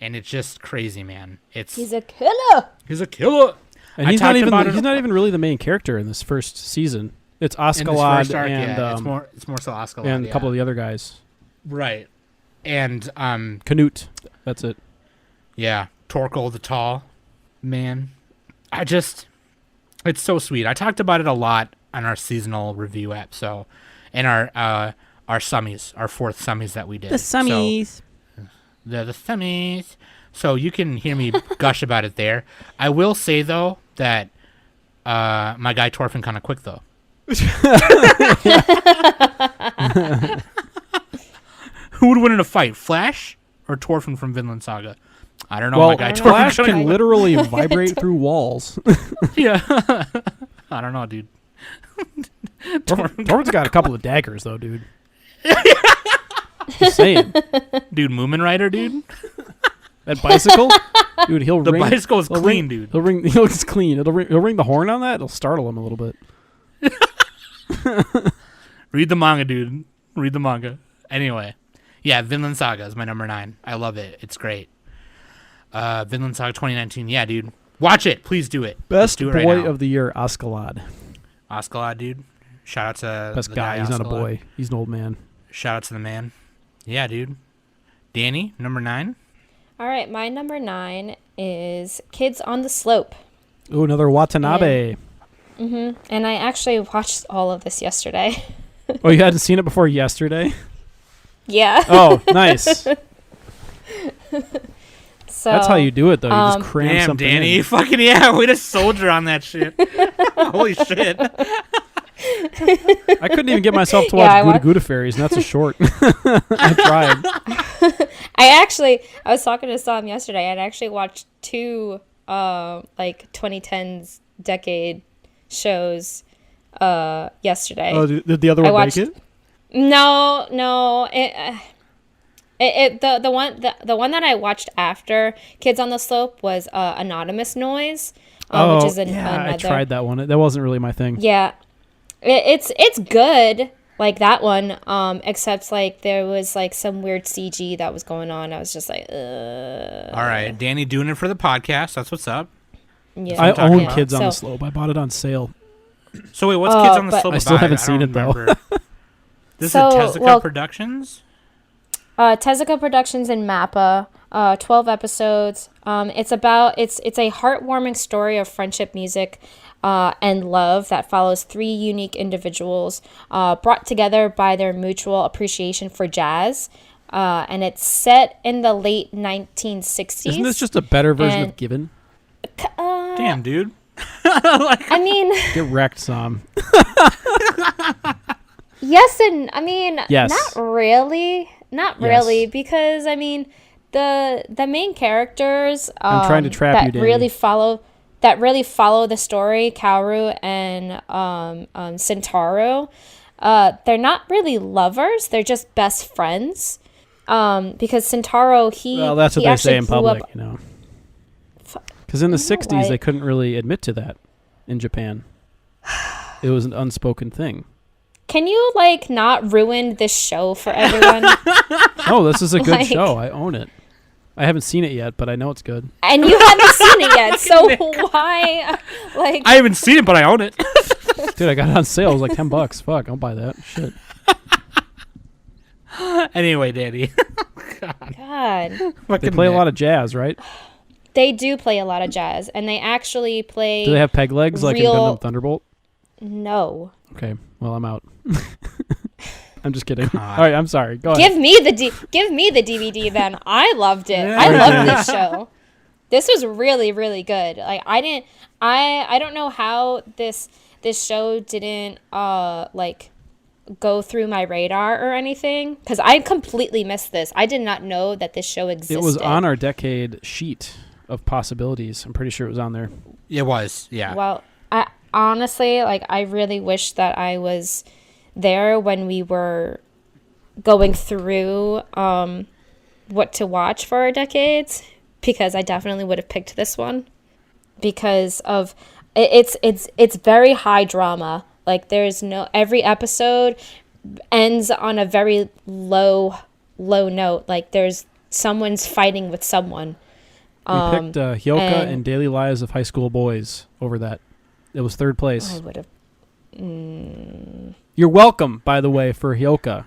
and it's just crazy, man. He's a killer. He's a killer. And he's not even really the main character in this first season. It's Askeladd and it's more so Askeladd and a couple of the other guys. Right. And Canute. That's it. Yeah, Torkel the Tall Man. It's so sweet. I talked about it a lot on our seasonal review app, so and our summies, our fourth summies that we did. The summies. So, the summies. So you can hear me gush about it there. I will say though that my guy Thorfinn kind of quick though. Who would win in a fight, Flash or Thorfinn from Vinland Saga? I don't know. Well, my guy Flash can literally vibrate through walls. Yeah. I don't know, dude. Thorfinn's got a couple of daggers, though, dude. Just saying. Dude, Moomin Rider, dude. That bicycle? Dude, the bicycle is clean, dude. It's clean. He'll ring the horn on that. It'll startle him a little bit. Read the manga, dude. Read the manga. Anyway. Yeah, Vinland Saga is my number 9. I love it. It's great. Vinland Saga 2019. Yeah, dude. Watch it. Please do it. Best do it boy right now. of the year, Askeladd. Askeladd, dude. Shout out to best the guy. He's Askeladd. not a boy. He's an old man. Shout out to the man. Yeah, dude. Danny, number 9. All right, my number 9 is Kids on the Slope. Ooh, another Watanabe. And I actually watched all of this yesterday. Oh, you hadn't seen it before yesterday? Yeah. Oh, nice. So that's how you do it, though. You just cram Damn, something Danny. in. Fucking yeah. Way to soldier on that shit. Holy shit. I couldn't even get myself to watch Gouda Gouda Fairies, and that's a short. I tried. I was talking to Sam yesterday, and I actually watched 2 like 2010s decade shows yesterday. Oh, did the other one make it? No. The one that I watched after Kids on the Slope was Anonymous Noise, which is another. I tried that one. That wasn't really my thing. Yeah, it's good like that one. Except like there was like some weird CG that was going on. I was just like, ugh. All right, Danny doing it for the podcast. That's what's up. Yeah, I own Kids on the Slope. I bought it on sale. So wait, what's Kids on the Slope? I still haven't seen it though. This is Tezuka Productions. Tezuka Productions and Mappa, 12 episodes. It's a heartwarming story of friendship, music, and love that follows 3 unique individuals brought together by their mutual appreciation for jazz. And it's set in the late 1960s. Isn't this just a better version of Given? Damn, dude. I mean, get wrecked, Sam. Yes, and I mean, yes. Not really, because I mean, the main characters I'm trying to trap you, Danny. really follow the story, Kaoru and Sentaro. They're not really lovers; they're just best friends. Because Sentaro, that's what they say in public, up, you know. Because in the 60s, they couldn't really admit to that in Japan. It was an unspoken thing. Can you, not ruin this show for everyone? Oh, this is a good show. I own it. I haven't seen it yet, but I know it's good. And you haven't seen it yet, so why, I haven't seen it, but I own it. Dude, I got it on sale. It was like $10. Fuck, I'll buy that. Shit. Anyway, Danny. God. They play a lot of jazz, right? They do play a lot of jazz, and they actually play... Do they have peg legs like in Gundam Thunderbolt? No. Okay, well, I'm out. I'm just kidding. God. All right, I'm sorry. Go ahead. Give me the DVD then. I loved it. I loved this show. This was really, really good. Like I don't know how this show didn't like go through my radar or anything, because I completely missed this. I did not know that this show existed. It was on our decade sheet of possibilities. I'm pretty sure it was on there. It was, yeah. Well, I honestly, like, I really wish that I was there when we were going through what to watch for our decades, because I definitely would have picked this one because of it's very high drama. Like, there's no, every episode ends on a very low note. Like, there's someone's fighting with someone. We picked Hyoka and Daily Lives of High School Boys over that. It was third place. I would have. You're welcome, by the way, for Hyoka.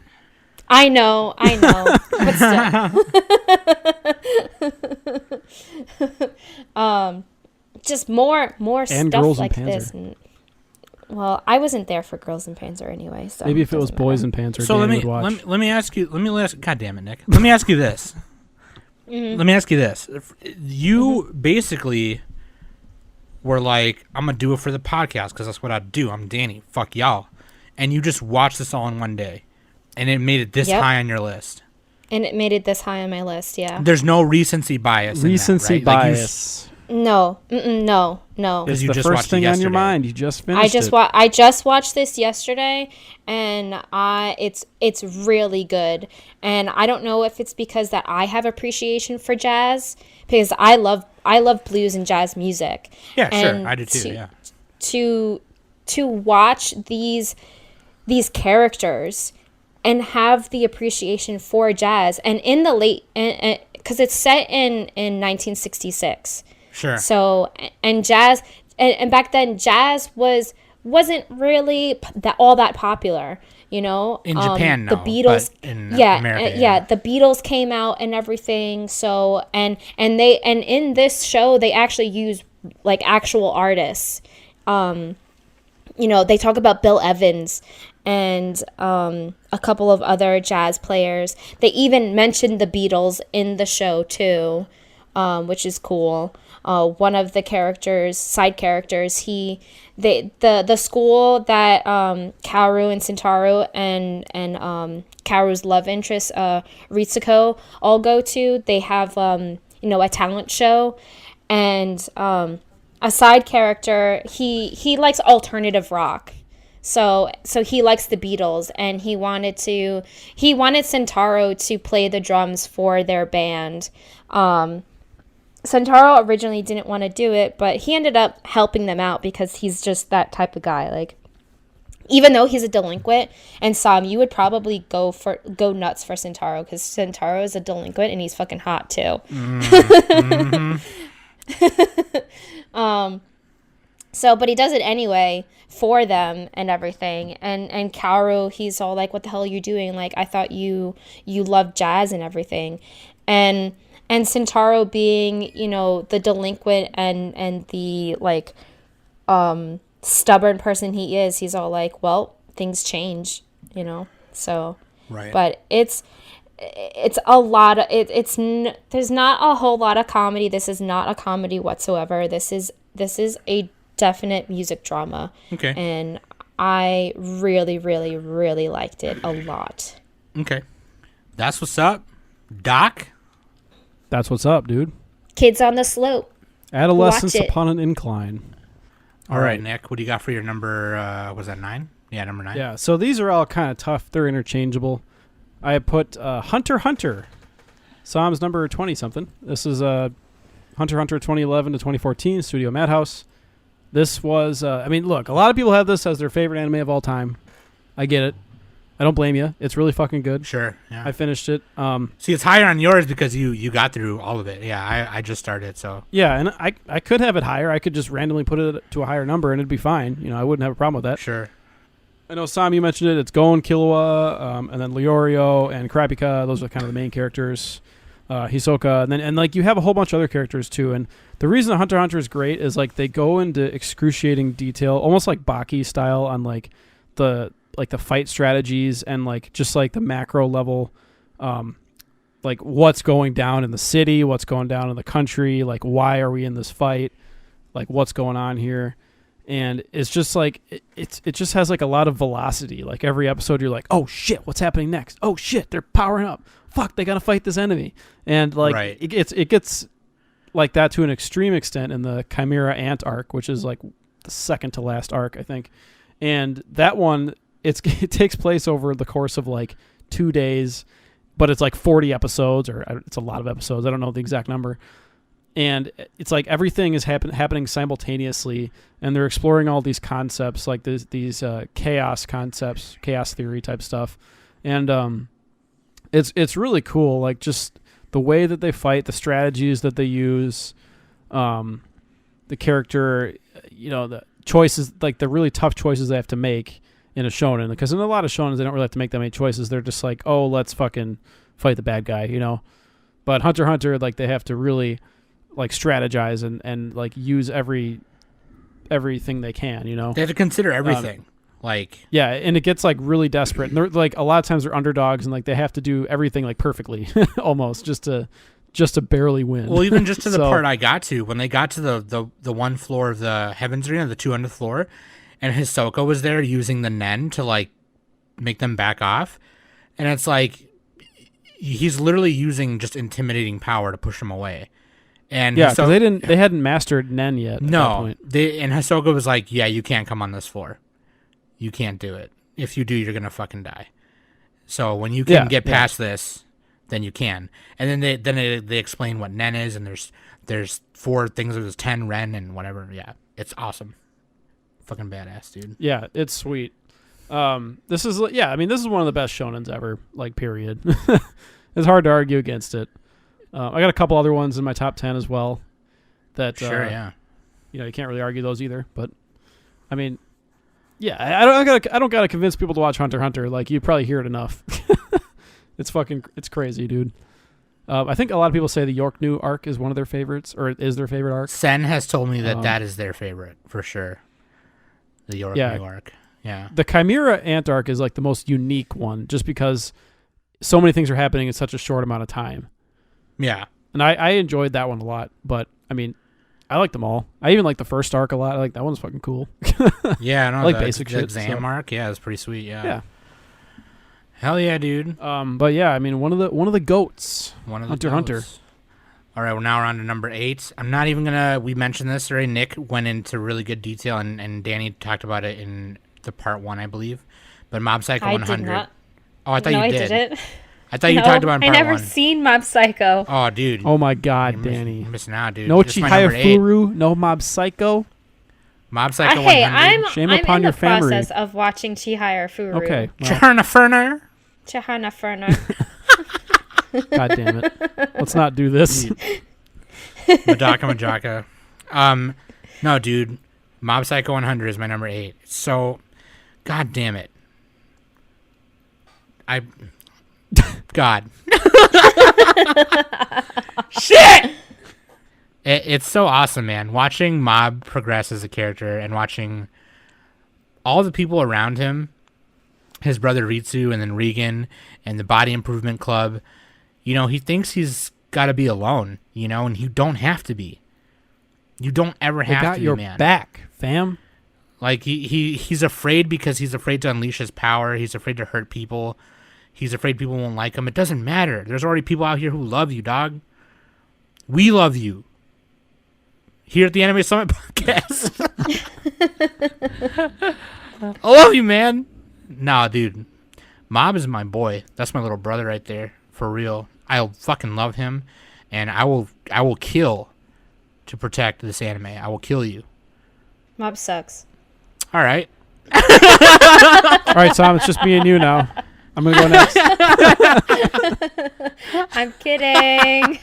I know, but still. Just more And stuff Girls like in this. Panzer. Well, I wasn't there for Girls in Panzer anyway, so Maybe if it was doesn't Boys matter. in Panzer, So Danny would watch. let me ask you. God damn it, Nick. Let me ask you this. Let me ask you this. You basically were like, I'm gonna do it for the podcast because that's what I do. I'm Danny. Fuck y'all. And you just watched this all in one day, and it made it this Yep. high on your list. And it made it this high on my list, yeah. There's no recency bias. Recency in that, right? bias. No. No. Because It's you the just first watched it thing on your yesterday. mind. You just finished it. I just watched this yesterday, and it's really good. And I don't know if it's because that I have appreciation for jazz, because I love blues and jazz music. Yeah, sure. And I do too. Yeah. To watch these characters and have the appreciation for jazz, and in the late, because it's set in 1966. Sure. So, and jazz, and back then jazz wasn't really all that popular, you know. In Japan, the no, Beatles, but in yeah, America, yeah, the Beatles came out and everything. So, and in this show they actually use like actual artists. You know, they talk about Bill Evans and a couple of other jazz players. They even mentioned the Beatles in the show too, which is cool. One of the side characters, the school that Kaoru and Sentaro and Kaoru's love interest, Ritsuko, all go to, they have a talent show, and a side character, he likes alternative rock. So he likes the Beatles, and he wanted Sentaro to play the drums for their band. Sentaro originally didn't want to do it, but he ended up helping them out because he's just that type of guy. Like, even though he's a delinquent, and Sam, you would probably go nuts for Sentaro, because Sentaro is a delinquent and he's fucking hot too. So, but he does it anyway for them and everything. And Kaoru, he's all like, "What the hell are you doing? Like, I thought you loved jazz and everything." And Sentaro, being, you know, the delinquent and the like stubborn person he is, he's all like, "Well, things change, you know." So, Right. but it's a lot of there's not a whole lot of comedy. This is not a comedy whatsoever. This is a definite music drama. Okay. And I really, really, really liked it a lot. Okay. That's what's up, Doc. That's what's up, dude. Kids on the Slope. Adolescence Watch it. upon an incline. All right, Nick. What do you got for your number? Was that 9? Yeah, number 9. Yeah, so these are all kind of tough. They're interchangeable. I put Hunter x Hunter. Psalms number 20-something. This is Hunter x Hunter 2011 to 2014, Studio Madhouse. This was, I mean, look, a lot of people have this as their favorite anime of all time. I get it. I don't blame you. It's really fucking good. Sure. Yeah. I finished it. See, it's higher on yours because you got through all of it. Yeah, I just started, so. Yeah, and I could have it higher. I could just randomly put it to a higher number and it'd be fine. You know, I wouldn't have a problem with that. Sure. I know, Sam, you mentioned it. It's Gon, Killua, and then Leorio and Kurapika. Those are kind of the main characters. Hisoka, and like you have a whole bunch of other characters too. And the reason Hunter x Hunter is great is like they go into excruciating detail, almost like Baki style, on like the like the fight strategies and like just like the macro level, like what's going down in the city, what's going down in the country, like why are we in this fight, like what's going on here. And it's just like it just has like a lot of velocity. Like every episode you're like, oh shit, what's happening next? Oh shit, they're powering up. Fuck, they gotta fight this enemy. And like Right. it gets like that to an extreme extent in the Chimera Ant arc, which is like the second to last arc, I think. And that one, it takes place over the course of like 2 days, but it's like 40 episodes, or it's a lot of episodes. I don't know the exact number. And it's like everything is happening simultaneously, and they're exploring all these concepts, like these chaos concepts, chaos theory type stuff. And it's really cool, like just the way that they fight, the strategies that they use, the character, the choices, like the really tough choices they have to make in a shonen. Because in a lot of shonens, they don't really have to make that many choices. They're just like, oh, let's fucking fight the bad guy, But Hunter x Hunter, like they have to really like strategize and like use everything they can, They have to consider everything. Yeah, and it gets like really desperate. And they're like a lot of times they're underdogs and like they have to do everything like perfectly almost just to barely win. Well, even just to the part I got to, when they got to the one floor of the Heavens Arena, the 200th floor, and Hisoka was there using the Nen to like make them back off, and it's like he's literally using just intimidating power to push them away. And yeah, because they hadn't mastered Nen yet. At that point. And Hisoka was like, "Yeah, you can't come on this floor. You can't do it. If you do, you're gonna fucking die. So when you can get past this, then you can." And then they explain what Nen is, and there's 4 things. There's 10 Ren and whatever. Yeah, it's awesome. Fucking badass, dude. Yeah, it's sweet. This is one of the best shonens ever. Like, period. It's hard to argue against it. I got a couple other ones in my top 10 as well. That sure, yeah. You can't really argue those either. But I mean, yeah, I don't gotta convince people to watch Hunter x Hunter. Like, you probably hear it enough. It's crazy, dude. I think a lot of people say the York New arc is one of their favorites, or is their favorite arc. Sen has told me that is their favorite for sure. The York New arc. Yeah. The Chimera Ant arc is like the most unique one, just because so many things are happening in such a short amount of time. Yeah. And I enjoyed that one a lot, but I mean, I like them all. I even like the first arc a lot. I like that one's fucking cool. Yeah, no, I like basic the shit. exam arc, yeah, it's pretty sweet. Yeah. Hell yeah, dude. But yeah, I mean, one of the goats. Hunter x Hunter. All right, well, now we're on to number 8. I'm not even gonna. We mentioned this already. Nick went into really good detail, and Danny talked about it in the part 1, I believe. But Mob Psycho 100. Did not. Oh, I thought you did. I didn't. I thought you talked about it in part 1. I never seen Mob Psycho. Oh, dude. Oh my God, Danny. You're missing out, dude. No It's my number 8. Chihaya no Mob Psycho. Mob Psycho 100. Hey, I'm Shame in upon the your family. process of watching Chihaya Furu. Okay. Well, Chihana Furner. Chihana Furner. God damn it. Let's not do this. Madaka. No, dude. Mob Psycho 100 is my number 8. So, God damn it. God. Shit! It's so awesome, man. Watching Mob progress as a character and watching all the people around him, his brother Ritsu and then Regan and the Body Improvement Club, he thinks he's got to be alone, and you don't have to be. You don't ever have to be, man. They got your back, fam. Like, he's afraid because he's afraid to unleash his power. He's afraid to hurt people. He's afraid people won't like him. It doesn't matter. There's already people out here who love you, dog. We love you. Here at the Anime Summit Podcast. I love you, man. Nah, dude. Mob is my boy. That's my little brother right there. For real. I fucking love him. And I will kill to protect this anime. I will kill you. Mob sucks. All right. All right, Tom, it's just me and you now. I'm going to go next. I'm kidding.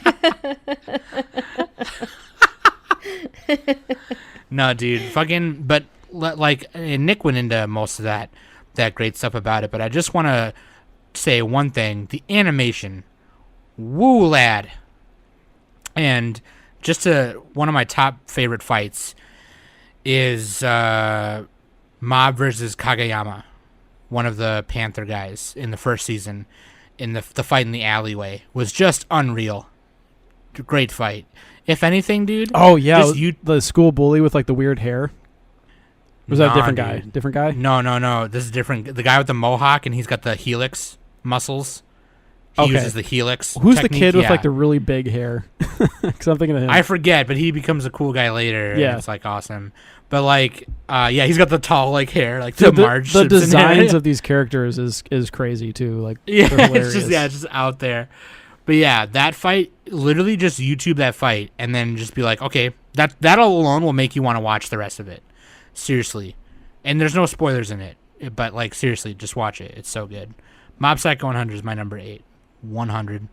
No, dude. Fucking, but like, and Nick went into most of that great stuff about it, but I just want to say one thing. The animation. Woo, lad. And just one of my top favorite fights is Mob versus Kageyama one of the Panther guys in the first season, in the fight in the alleyway, was just unreal. Great fight. If anything, dude. Oh yeah, just the school bully with like the weird hair. Was that a different dude. guy? Different guy? No. This is different. The guy with the mohawk and he's got the helix muscles. He uses the helix. Who's technique? the kid with like the really big hair? Because I'm thinking of him. I forget, but he becomes a cool guy later. Yeah, and it's like awesome. But like, he's got the tall like hair, like the Marge. The Simpson designs hair. of these characters is crazy too. Like yeah, they're hilarious. it's just out there. But yeah, that fight, literally just YouTube that fight and then just be like, okay, that alone will make you want to watch the rest of it. Seriously. And there's no spoilers in it. But like, seriously, just watch it. It's so good. Mob Psycho 100 is my number 8. 100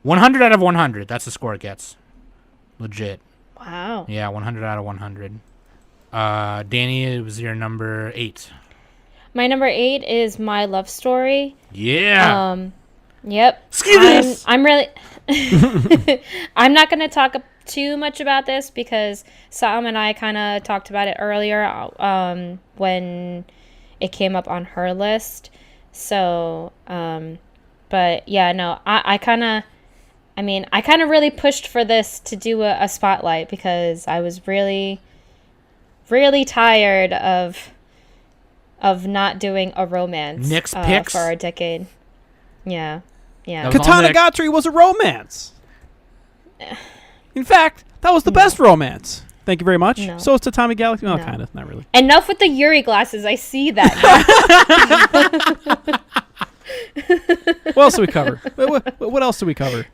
out of 100. That's the score it gets. Legit. Wow. Yeah, 100 out of 100. Danny, it was your number 8. My number 8 is My Love Story. Yeah. Yep. I'm really I'm not going to talk too much about this because Sam and I kind of talked about it earlier when it came up on her list. So, but yeah, no, I kind of really pushed for this to do a spotlight because I was really, really tired of not doing a romance Nick's picks for a decade. Yeah. Katana Gatri was a romance. In fact, that was the best romance. Thank you very much. No. So it's Tatami Galaxy. No, No. kind of, not really. Enough with the Yuri glasses. I see that. What else do we cover? What else do we cover?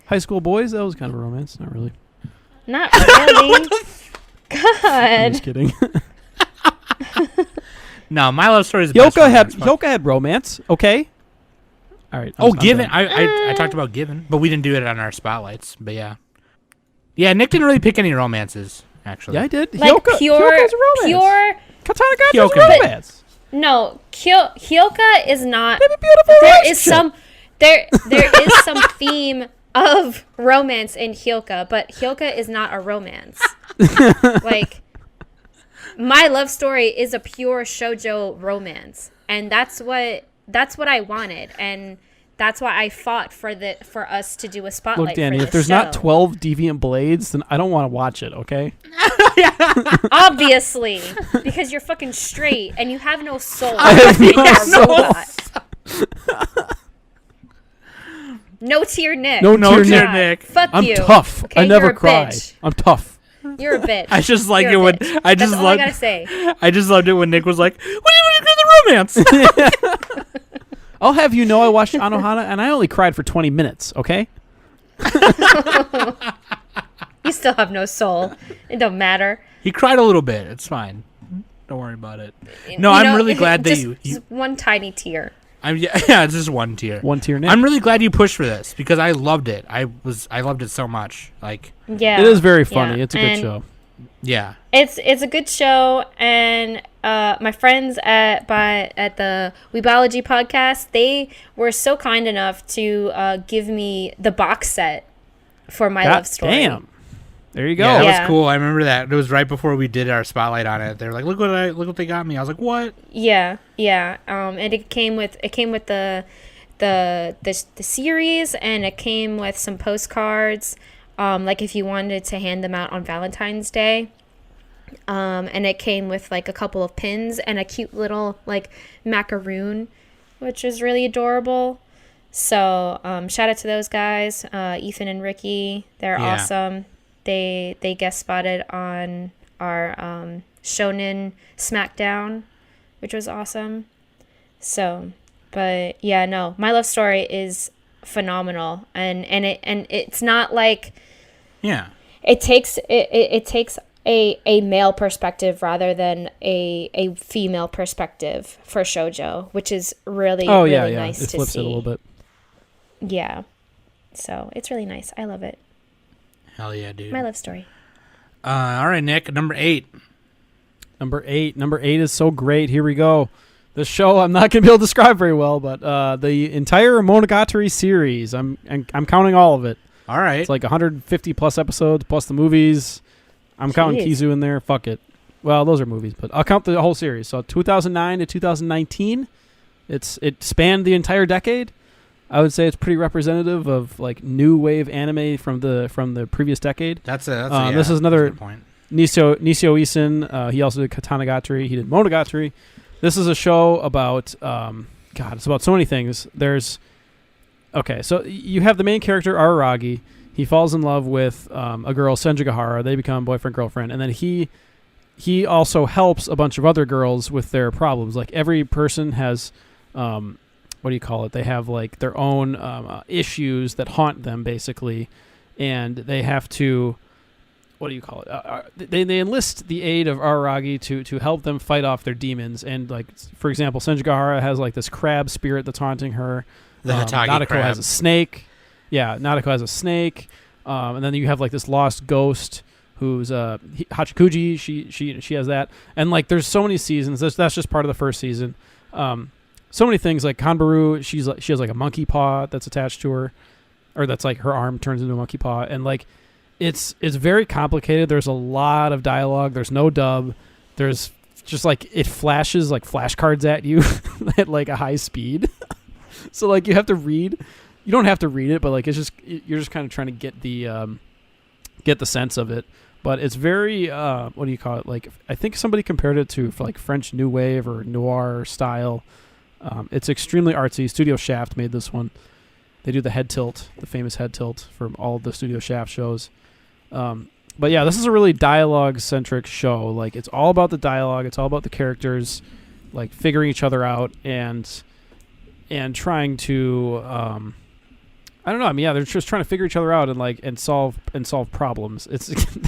High School Boys? That was kind of a romance. Not really. Not really. I'm God. just kidding. No, My Love Story is the best Yoka had romance. Okay. All right. I'm Given. done. I talked about Given, but we didn't do it on our spotlights. But yeah. Yeah, Nick didn't really pick any romances, actually. Yeah, I did. Like Hyoka's a romance. Katana Gatri is a Hyoka. romance. No, Hyoka is not. Baby beautiful There is relationship. there is some theme of romance in Hyoka, but Hyoka is not a romance. Like, My Love Story is a pure shoujo romance, and that's what I wanted, and that's why I fought for us to do a spotlight. Look, Danny, for if there's show. not 12 deviant blades, then I don't want to watch it, okay? Obviously, because you're fucking straight and you have no soul. I have and no you're a soul. robot. No tear Nick. No No tear tear Nick. Nick. Fuck I'm you. tough. Okay, I never you're a cry. bitch. I'm tough. You're a bitch. I just like You're it a when bitch. I just That's all I loved. gotta say. I just loved it when Nick was like, "What do you want to do the romance?" I'll have you know I watched Anohana and I only cried for 20 minutes, okay? You still have no soul. It don't matter. He cried a little bit. It's fine. Don't worry about it. No, You I'm know, really glad that just, you just one tiny tear. yeah, it's just one tear. One tear Nick. I'm really glad you pushed for this because I loved it. I loved it so much. Like, Yeah. It is very funny. Yeah. It's a good And show. yeah. It's a good show, and my friends at the Weebology podcast, they were so kind enough to give me the box set for My Love Story. Damn. There you go. Yeah, that Yeah. was cool. I remember that. It was right before we did our spotlight on it. They were like, "Look what they got me." I was like, "What?" Yeah. And it came with the series, and it came with some postcards, like if you wanted to hand them out on Valentine's Day. And it came with like a couple of pins and a cute little like macaroon, which is really adorable. So shout out to those guys, Ethan and Ricky. They're Yeah. awesome. They guest spotted on our Shonen Smackdown, which was awesome. So, but yeah, no, My Love Story is phenomenal, and it's not like Yeah. it takes a male perspective rather than a female perspective for shoujo, which is really really nice it to flips see. it a little bit. Yeah, so it's really nice. I love it. Hell yeah, dude. My Love Story. All right, Nick, number 8. Number eight is so great. Here we go. This show I'm not gonna be able to describe very well, but the entire Monogatari series. I'm counting all of it. All right. It's like 150 plus episodes plus the movies. I'm counting Jeez. Kizu in there. Fuck it. Well, those are movies, but I'll count the whole series. So 2009 to 2019, it spanned the entire decade. I would say it's pretty representative of like new wave anime from the previous decade. This is This is another point. Nisio Isin. He also did Katanagatari. He did Monogatari. This is a show about it's about so many things. So you have the main character Araragi. He falls in love with a girl, Senjigahara. They become boyfriend girlfriend, and then he also helps a bunch of other girls with their problems. Like every person has what do you call it? They have like their own issues that haunt them, basically, and they have to, what do you call it? They enlist the aid of Araragi to help them fight off their demons. And like, for example, Senjigahara has like this crab spirit that's haunting her. The Hatagi Nadeko crab. has a snake. Yeah, Nadeko has a snake. And then you have like this lost ghost who's Hachikuji. She has that. And like, there's so many seasons. That's just part of the first season. So many things like Kanbaru, she has like a monkey paw that's attached to her, or that's like her arm turns into a monkey paw, and like it's very complicated. There's a lot of dialogue. There's no dub. There's just like it flashes like flashcards at you at like a high speed. So like you have to read. You don't have to read it, but like you're just kind of trying to get the sense of it. But it's very what do you call it? Like I think somebody compared it to like French New Wave or noir style. It's extremely artsy. Studio Shaft made this one. They do the head tilt, the famous head tilt from all of the Studio Shaft shows. But yeah, this is a really dialogue-centric show. Like, it's all about the dialogue. It's all about the characters, like, figuring each other out and trying to, I don't know. I mean, yeah, they're just trying to figure each other out and solve problems. It's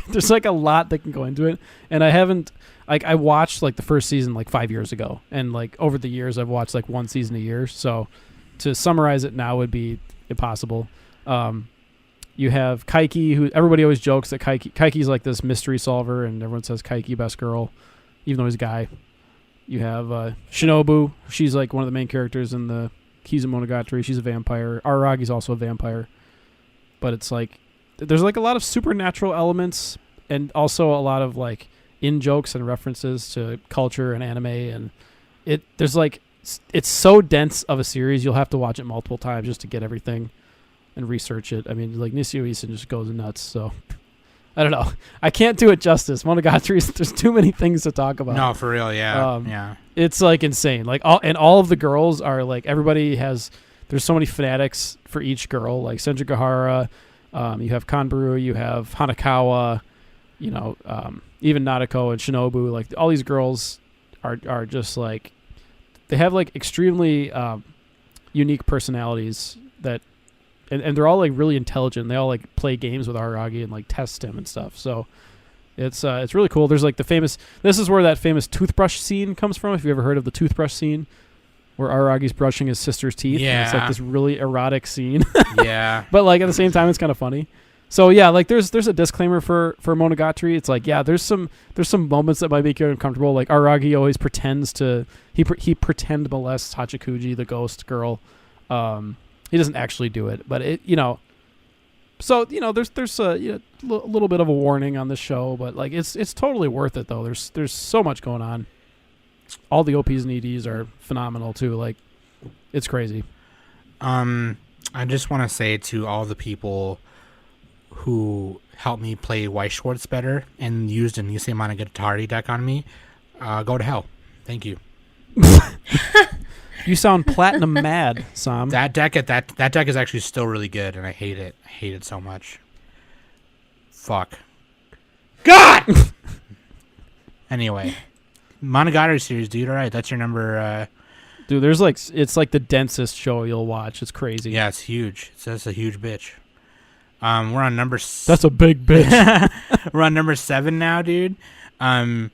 there's like a lot that can go into it, and I watched like the first season like 5 years ago, and like over the years I've watched like one season a year. So to summarize it now would be impossible. You have Kaiki, who everybody always jokes that Kaiki's like this mystery solver, and everyone says Kaiki best girl, even though he's a guy. You have Shinobu. She's like one of the main characters in the Kizumonogatari. She's a vampire. Araragi's also a vampire. But it's like there's like a lot of supernatural elements, and also a lot of like in jokes and references to culture and anime, and there's like it's so dense of a series you'll have to watch it multiple times just to get everything and research it. I mean, like Nisio Isin just goes nuts, so I don't know. I can't do it justice. Monogatari, there's too many things to talk about. No, for real, yeah. Yeah. It's like insane. Like all of the girls are like, everybody has, there's so many fanatics for each girl, like Senjigahara, you have Kanbaru, you have Hanakawa, even Nadeko and Shinobu. Like all these girls are just like, they have like extremely unique personalities that, and they're all like really intelligent. They all like play games with Araragi and like test him and stuff. So it's really cool. There's like this is where that famous toothbrush scene comes from. If you ever heard of the toothbrush scene, where Aragi's brushing his sister's teeth. Yeah. And it's like this really erotic scene. Yeah. But like at the same time, it's kind of funny. So yeah, like there's a disclaimer for Monogatari. It's like, yeah, there's some moments that might make you uncomfortable. Like Aragi always pretends to he pretend molests Hachikuji, the ghost girl. He doesn't actually do it, but so there's a little bit of a warning on this show, but like it's totally worth it though. There's so much going on. All the OPs and EDs are phenomenal too. Like it's crazy. I just want to say to all the people who helped me play White Schwartz better and used a Nisei Monogatari deck on me, go to hell. Thank you. You sound platinum mad, Sam. That deck is actually still really good, and I hate it. I hate it so much. Fuck. God! Anyway. Monogatari series, dude. All right, that's your number. Dude, it's like the densest show you'll watch. It's crazy. Yeah, it's huge. That's a huge bitch. We're on number... That's a big bitch. We're on number 7 now, dude. Danny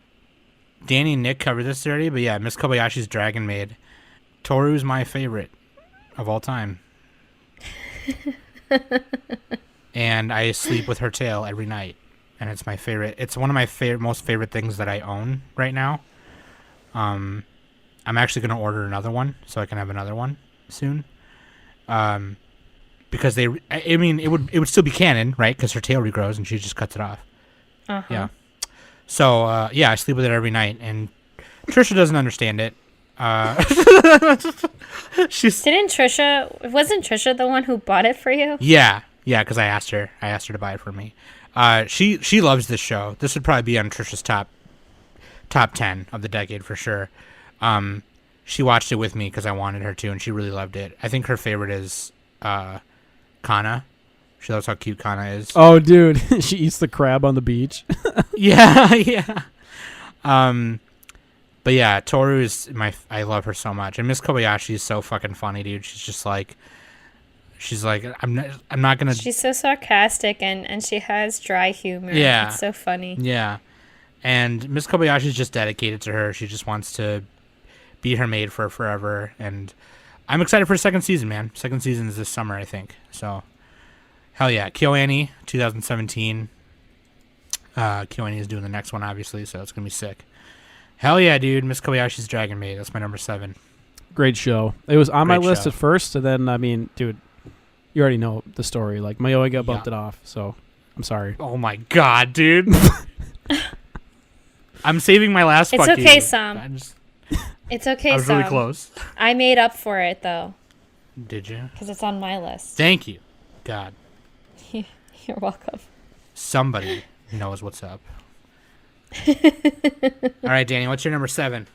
and Nick covered this already, but yeah, Miss Kobayashi's Dragon Maid. Toru's my favorite of all time. And I sleep with her tail every night. And it's my favorite. It's one of my most favorite things that I own right now. I'm actually going to order another one so I can have another one soon. Because it would still be canon, right? Because her tail regrows and she just cuts it off. Uh-huh. Yeah. So yeah, I sleep with it every night, and Trisha doesn't understand it. Wasn't Trisha the one who bought it for you? Yeah, because I asked her to buy it for me. She loves this show. This would probably be on Trisha's top 10 of the decade for sure. She watched it with me because I wanted her to, and she really loved it. I think her favorite is Kana. She loves how cute Kana is. Oh, dude, she eats the crab on the beach. Yeah. But yeah, Toru is I love her so much, and Miss Kobayashi is so fucking funny, dude. She's like, I'm not gonna. She's so sarcastic and she has dry humor. Yeah, it's so funny. Yeah, and Miss Kobayashi is just dedicated to her. She just wants to be her maid for forever, and I'm excited for the second season, man. Second season is this summer, I think. So, hell yeah, KyoAni 2017. KyoAni is doing the next one, obviously, so it's gonna be sick. Hell yeah, dude. Miss Kobayashi's Dragon Maid. That's my number 7. Great show. It was on my Great list show. at first, and then, I mean, dude, you already know the story. Like, Mayoiga bumped it off, so I'm sorry. Oh my god, dude. I'm saving my last It's fuck okay, you. Sam. It's okay, I was Sam. really close. I made up for it, though. Did you? Because it's on my list. Thank you. God. You're welcome. Somebody knows what's up. All right, Danny, what's your number 7?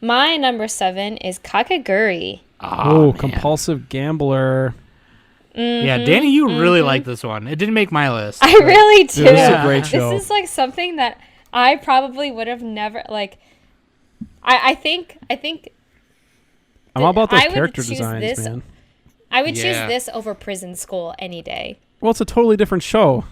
My number 7 is Kakaguri. Oh, man. compulsive gambler. Yeah, Danny, you really like this one. It didn't make my list. I really do. Dude, this is a great show. This is like something that I probably would have never like. I think I'm all about those I would character choose designs, this- man. I would choose Yeah. this over Prison School any day. Well, it's a totally different show.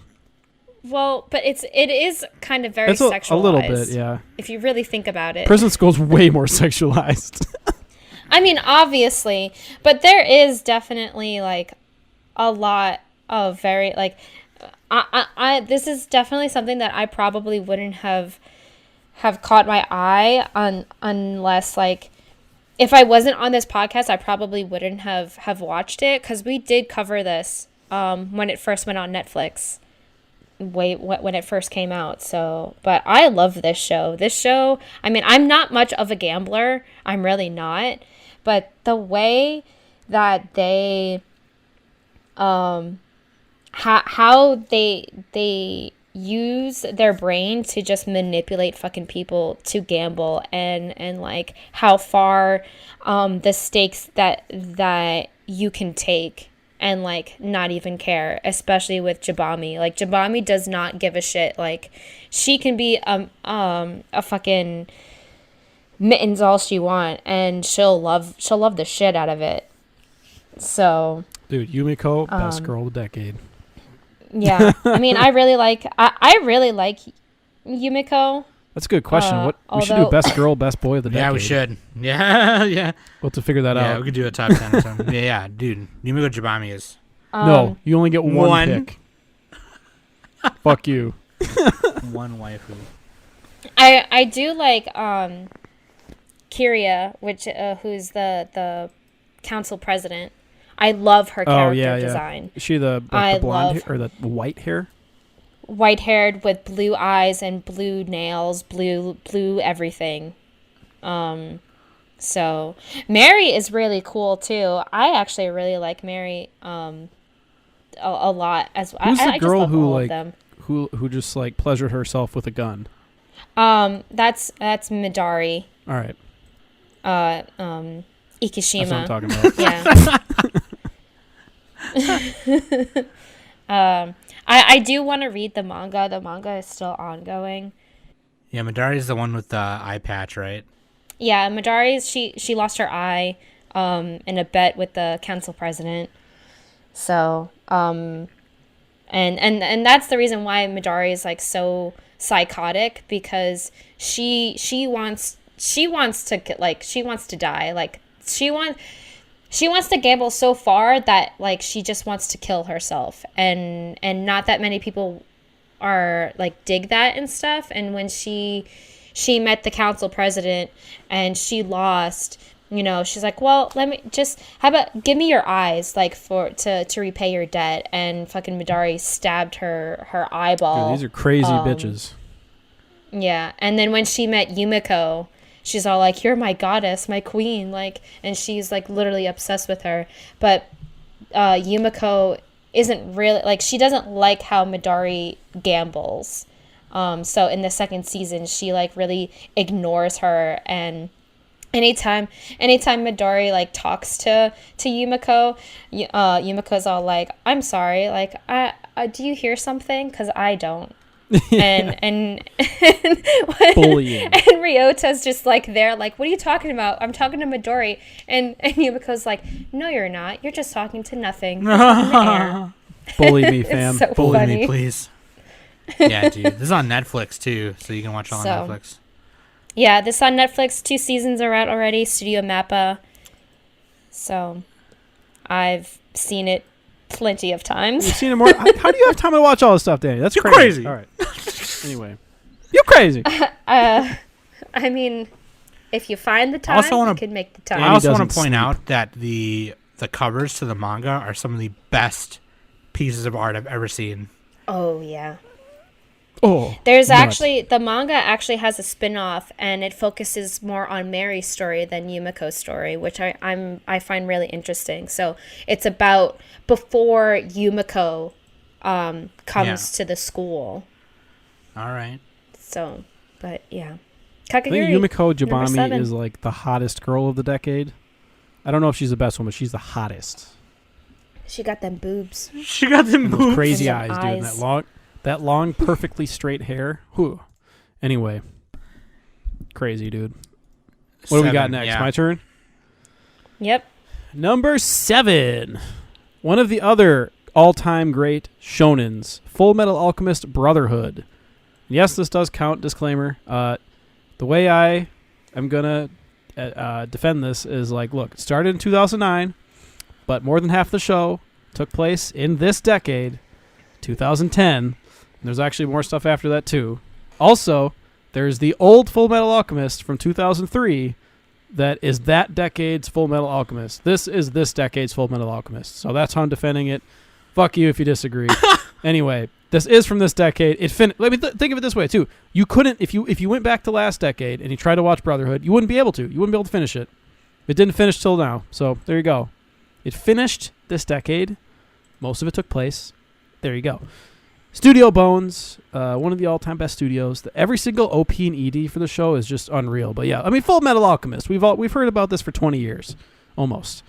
Well, but it is kind of very It's sexualized. a little bit, yeah. If you really think about it. Prison School's way more sexualized. I mean, obviously, but there is definitely like a lot of very like I this is definitely something that I probably wouldn't have caught my eye on unless like if I wasn't on this podcast, I probably wouldn't have watched it because we did cover this when it first went on Netflix. When it first came out. So, but I love this show. This show, I mean, I'm not much of a gambler. I'm really not. But the way that they how they use their brain to just manipulate fucking people to gamble and like how far the stakes that you can take and like not even care, especially with Jabami. Like Jabami does not give a shit. Like she can be a fucking mittens all she want and she'll love the shit out of it. So Dude, Yumiko, best girl of the decade. yeah. I mean, I really like Yumiko. That's a good question. We should do although- best girl, best boy of the decade. Yeah, we should. Yeah. We'll have to figure that Yeah, out. we could do a top 10 or something. Yeah, dude. Yumiko Jabami is No, you only get one one. pick. Fuck you. one waifu. I do like Kiria, which who's the council president. I love her character design. Is she the I blonde love- or the white hair? White haired with blue eyes and blue nails, blue everything. So Mary is really cool too. I actually really like Mary a lot as well. Who's the I girl just love who all like of them. who just like pleasured herself with a gun? That's Midari. All right. Ikishima. That's what I'm talking about. Yeah. I do want to read the manga. The manga is still ongoing. Yeah, Midori's the one with the eye patch, right? Yeah, Midari's she lost her eye in a bet with the council president. So, and that's the reason why Midari is like so psychotic because she wants to die. Like she wants to gamble so far that like she just wants to kill herself and not that many people are like dig that and stuff. And when she met the council president and she lost, you know, she's like, well, how about give me your eyes like to repay your debt. And fucking Midari stabbed her eyeball. Dude, these are crazy bitches. Yeah, and then when she met Yumiko, she's all like, "You're my goddess, my queen," like, and she's like literally obsessed with her. But Yumiko isn't really like she doesn't like how Midori gambles. So in the second season, she like really ignores her, and anytime Midori like talks to Yumiko, Yumiko's all like, "I'm sorry, like I do you hear something? 'Cause I don't." And Bullying. and Ryota's just like there, like, "What are you talking about? I'm talking to Midori." And Yumiko's like, "No, you're not. You're just talking to nothing. You're talking to air." Bully me, fam. It's so Bully funny. me, please. Yeah, dude. This is on Netflix too, so you can watch it on So, Netflix. Yeah, this on Netflix. 2 seasons are out already. Studio Mappa. So, I've seen it plenty of times. You've seen it more. How do you have time to watch all this stuff, Danny? That's You're crazy. crazy. All right. Anyway, you're crazy. I mean, if you find the time, Also wanna- you can make the I time. Annie also want doesn't to point sleep. out that the covers to the manga are some of the best pieces of art I've ever seen. Oh yeah. Oh, There's nuts. actually the manga actually has a spin-off, and it focuses more on Mary's story than Yumiko's story, which I find really interesting. So it's about before Yumiko comes to the school. All right. So, but yeah, I think Kakaguri, Yumiko number Jabami 7. is like the hottest girl of the decade. I don't know if she's the best one, but she's the hottest. She got them boobs. She got them And those boobs. crazy And eyes, them dude. And eyes. that long, perfectly straight hair. Whew. Anyway, crazy, dude. What do we got 7, next? yeah. My turn. Yep. Number 7. One of the other all-time great shonens, Full Metal Alchemist Brotherhood. Yes, this does count. Disclaimer. The way I am gonna defend this is like, look, it started in 2009, but more than half the show took place in this decade, 2010. And there's actually more stuff after that too. Also, there's the old Full Metal Alchemist from 2003 that is that decade's Full Metal Alchemist. This is this decade's Full Metal Alchemist. So that's how I'm defending it. Fuck you if you disagree. Anyway, this is from this decade. Let me think of it this way too. You couldn't if you went back to last decade and you tried to watch Brotherhood, you wouldn't be able to. You wouldn't be able to finish it. It didn't finish till now. So there you go. It finished this decade. Most of it took place. There you go. Studio Bones, one of the all-time best studios. Every single OP and ED for the show is just unreal. But yeah, I mean, Full Metal Alchemist. We've heard about this for 20 years, almost.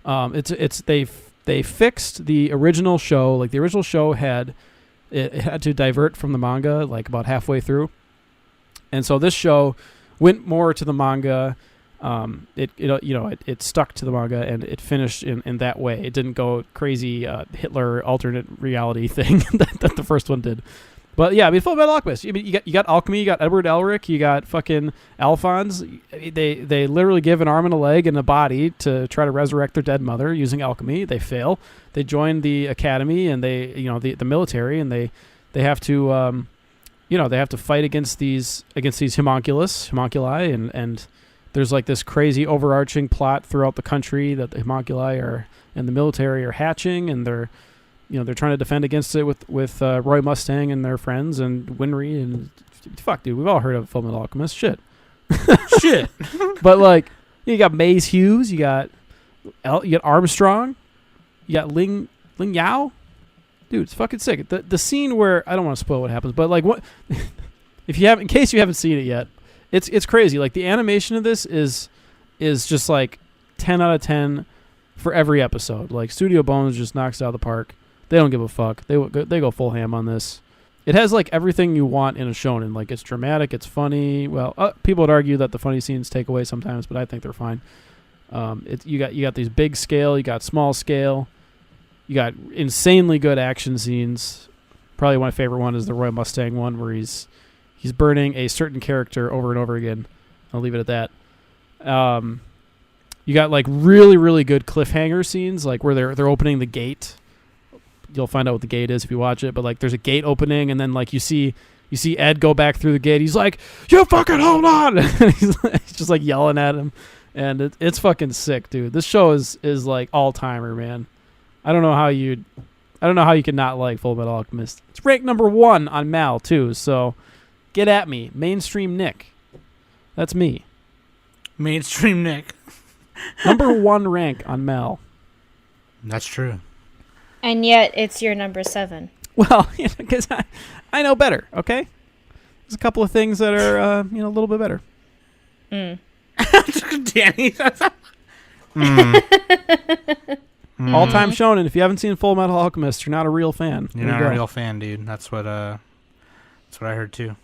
They fixed the original show. Like the original show had to divert from the manga like about halfway through, and so this show went more to the manga. It stuck to the manga and it finished in that way. It didn't go crazy Hitler alternate reality thing that the first one did. But yeah, I mean, Full Metal Alchemist. I mean, you got Alchemy, you got Edward Elric, you got fucking Alphonse. They literally give an arm and a leg and a body to try to resurrect their dead mother using alchemy. They fail. They join the academy and the military, and they have to they have to fight against these homunculi, and there's like this crazy overarching plot throughout the country that the homunculi and the military are hatching, and they're trying to defend against it with Roy Mustang and their friends and Winry and fuck, dude, we've all heard of Full Metal Alchemist. Shit. But like, you got Maze Hughes, you got Armstrong, you got Ling Yao. Dude, it's fucking sick. The scene where I don't want to spoil what happens, but like what in case you haven't seen it yet. It's crazy. Like the animation of this is just like 10 out of 10 for every episode. Like Studio Bones just knocks it out of the park. They don't give a fuck. They go full ham on this. It has like everything you want in a shonen. Like it's dramatic, it's funny. Well, people would argue that the funny scenes take away sometimes, but I think they're fine. You got these big scale, you got small scale, you got insanely good action scenes. Probably my favorite one is the Roy Mustang one where he's burning a certain character over and over again. I'll leave it at that. You got like really, really good cliffhanger scenes, like where they're opening the gate. You'll find out what the gate is if you watch it, but like there's a gate opening, and then like you see Ed go back through the gate. He's like, "You fucking hold on!" And he's just like yelling at him, and it's fucking sick, dude. This show is like all timer, man. I don't know how you could not like Full Metal Alchemist. It's ranked number 1 on Mal too, so Get at me. Mainstream Nick. That's me. Mainstream Nick. Number 1 rank on Mel. That's true. And yet it's your number 7. Well, because I know better, okay? There's a couple of things that are, a little bit better. Mm. Danny. All-time shonen. If you haven't seen Full Metal Alchemist, you're not a real fan. You're not a real fan, dude. That's what I heard too.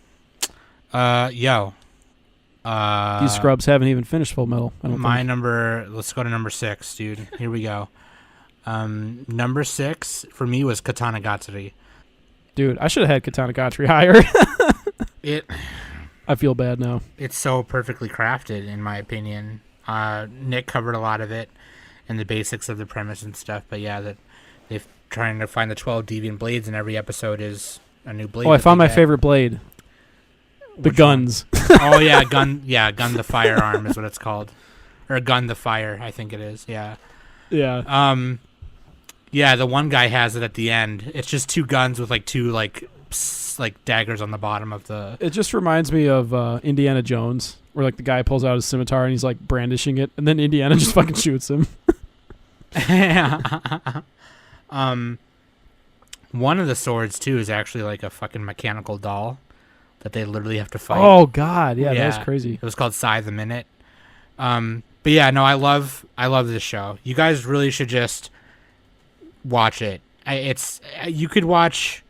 These scrubs haven't even finished Full Metal. I don't think. Let's go to number 6, dude. Here we go. Number 6 for me was Katana Gatsuri. Dude, I should have had Katana Gatri higher. It I feel bad now. It's so perfectly crafted, in my opinion. Nick covered a lot of it and the basics of the premise and stuff. But yeah, that they're trying to find the 12 deviant blades, and every episode is a new blade. Oh, I found my favorite blade. The Which guns. Oh yeah, gun the firearm is what it's called, or gun the fire, I think it is. Yeah. Yeah. Yeah, the one guy has it at the end. It's just 2 guns with like 2 daggers on the bottom of the. It just reminds me of Indiana Jones, where like the guy pulls out his scimitar and he's like brandishing it, and then Indiana just fucking shoots him. One of the swords too is actually like a fucking mechanical doll that they literally have to fight. Oh God, yeah, that was crazy. It was called Scythe the Minute. But yeah, no, I love this show. You guys really should just watch it. You could watch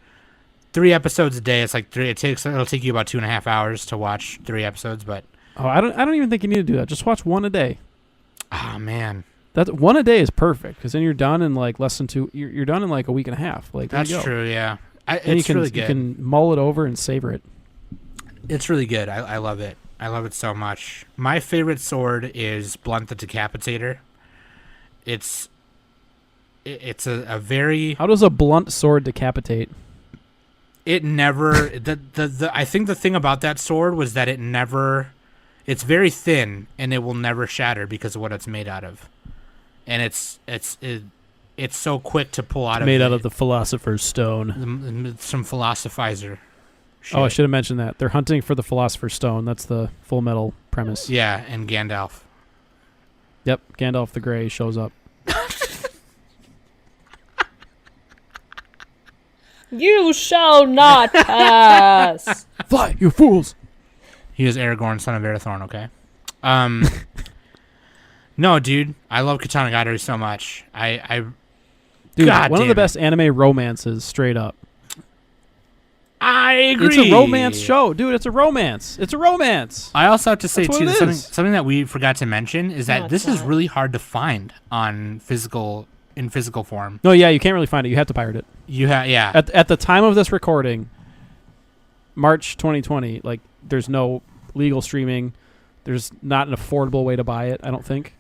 3 episodes a day. It's like it'll take you about 2.5 hours to watch 3 episodes, but I don't even think you need to do that. Just watch 1 a day. Oh man, that 1 a day is perfect, because then you're done in like less than 2. You're done in like a week and a half. Like that's true. Yeah, it's really good. You can mull it over and savor it. It's really good. I love it. I love it so much. My favorite sword is Blunt the Decapitator. It's a very. How does a blunt sword decapitate? It never. I think the thing about that sword was that it's very thin and it will never shatter because of what it's made out of, and it's so quick to pull out. Made out of the Philosopher's Stone. Some philosophizer. Shit. Oh, I should have mentioned that. They're hunting for the Philosopher's Stone. That's the Full Metal premise. Yeah, and Gandalf. Yep, Gandalf the Grey shows up. You shall not pass. Fly, you fools! He is Aragorn, son of Arathorn, okay? No, dude. I love Katana Gatari so much. Dude, God one of damn the best anime romances, straight up. I agree. It's a romance show. Dude, it's a romance. It's a romance. I also have to say, That's too, what it is. something that we forgot to mention is that No, this it's is not. really hard to find in physical form. No, yeah, you can't really find it. You have to pirate it. Yeah. At the time of this recording, March 2020, like, there's no legal streaming. There's not an affordable way to buy it, I don't think.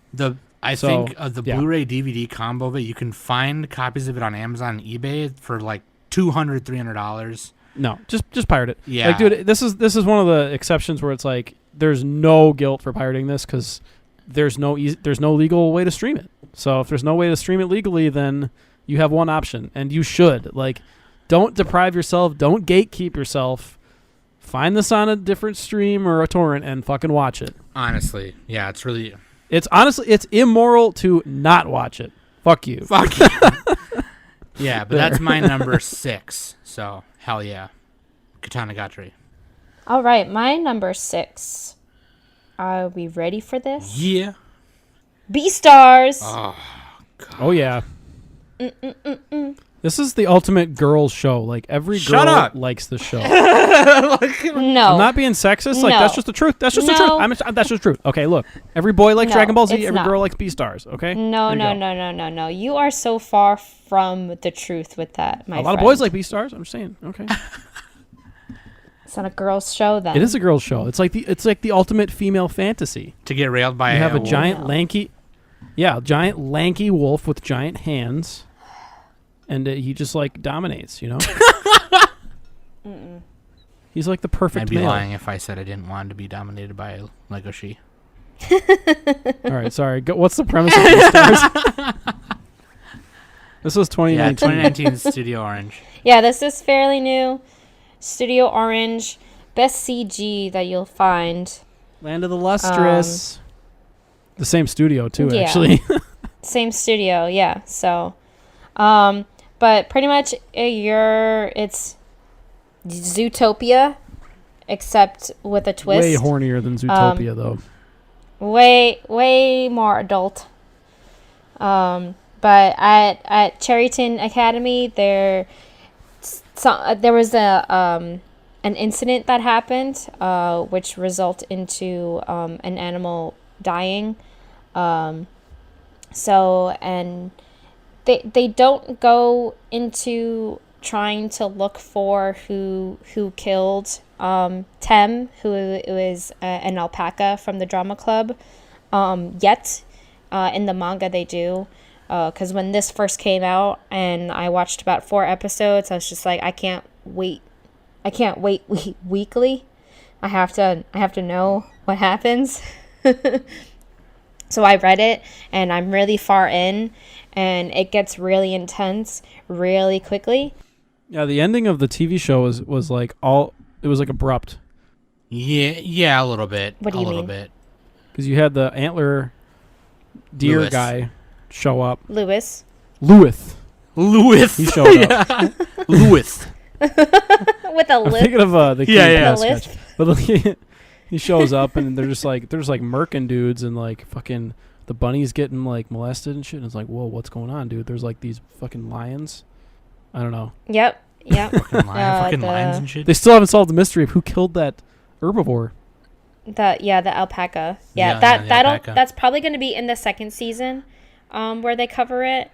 I think the Blu-ray DVD combo of it, you can find copies of it on Amazon and eBay for like $200, $300. No, just pirate it. Yeah. Like, dude, this is one of the exceptions where it's like there's no guilt for pirating this, because there's no legal way to stream it. So if there's no way to stream it legally, then you have one option, and you should. Like, don't deprive yourself. Don't gatekeep yourself. Find this on a different stream or a torrent and fucking watch it. Honestly, yeah, it's really... It's immoral to not watch it. Fuck you. Fuck you. Yeah, but that's my number 6. So, hell yeah. Katana Gatari. All right, my number 6. Are we ready for this? Yeah. Beastars. Oh yeah. This is the ultimate girls show. Like, every Shut girl up. likes the show. No. I'm not being sexist. Like, No. that's just the truth. That's just the No. truth. That's just the truth. Okay, look. Every boy likes No, Dragon Ball Z. it's Every not. girl likes Beastars. Okay. No, There you no, go. no, no, no, no. You are so far from the truth with that, my A lot of friend. boys like Beastars. I'm just saying. Okay. It's not a girl's show then. It is a girls' show. It's like the ultimate female fantasy. To get railed by You have a wolf. giant lanky wolf with giant hands, and he just like dominates. You know. He's like the perfect I'd be male. lying if I said I didn't want to be dominated by a Lego She. All right, sorry. What's the premise of Beastars? This was 2019. Yeah, 2019 Studio Orange. Yeah, this is fairly new. Studio Orange best CG that you'll find. Land of the Lustrous. The same studio too, Yeah. actually. Same studio, yeah. So, but pretty much it's Zootopia, except with a twist. Way hornier than Zootopia, though. Way more adult. But at Cherryton Academy, there was an incident that happened, which resulted into an animal dying. And they don't go into trying to look for who killed Tem, who is an alpaca from the drama club. Yet, in the manga they do, because when this first came out and I watched about 4 episodes, I was just like, I can't wait weekly. I have to know what happens. So I read it, and I'm really far in, and it gets really intense really quickly. Yeah, the ending of the TV show was like it was like abrupt. Yeah, a little bit. What do you a little mean? bit. Because you had the antler deer Lewis. guy show up. Lewis. Lewis. He showed up. Lewis. With a I'm lip. thinking of the Key Yeah, and yeah. Peele The sketch. But like, he shows up and they're just like murking dudes, and like fucking the bunny's getting like molested and shit. And it's like, whoa, what's going on, dude? There's like these fucking lions. I don't know. Yep. Fucking lions and shit. They still haven't solved the mystery of who killed that herbivore. The alpaca. Yeah, the alpaca. That's probably going to be in the second season, where they cover it.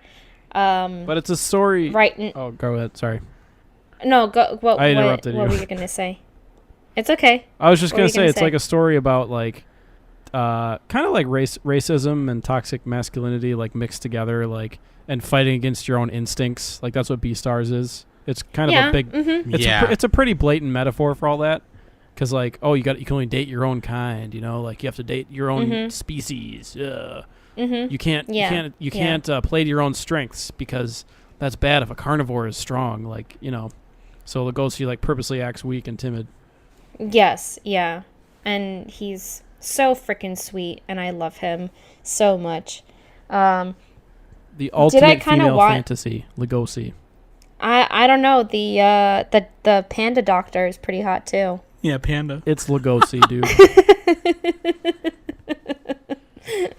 But it's a story. Right. Oh, go ahead. Sorry. No, go. I interrupted what you. were you going to say? It's okay. I was just What gonna were you say gonna it's say? like a story about like, kind of like racism and toxic masculinity like mixed together, like, and fighting against your own instincts. Like that's what Beastars is. It's kind of a big. Mm-hmm. It's a pretty blatant metaphor for all that, because like, oh, you can only date your own kind. You know, like you have to date your own species. You can't. You can't play to your own strengths, because that's bad if a carnivore is strong. Like, you know, so Lugosi like purposely acts weak and timid. Yes, yeah. And he's so freaking sweet, and I love him so much. The ultimate kinda female want- fantasy, Lugosi. I don't know, the panda doctor is pretty hot too. Yeah, panda. It's Lugosi, dude.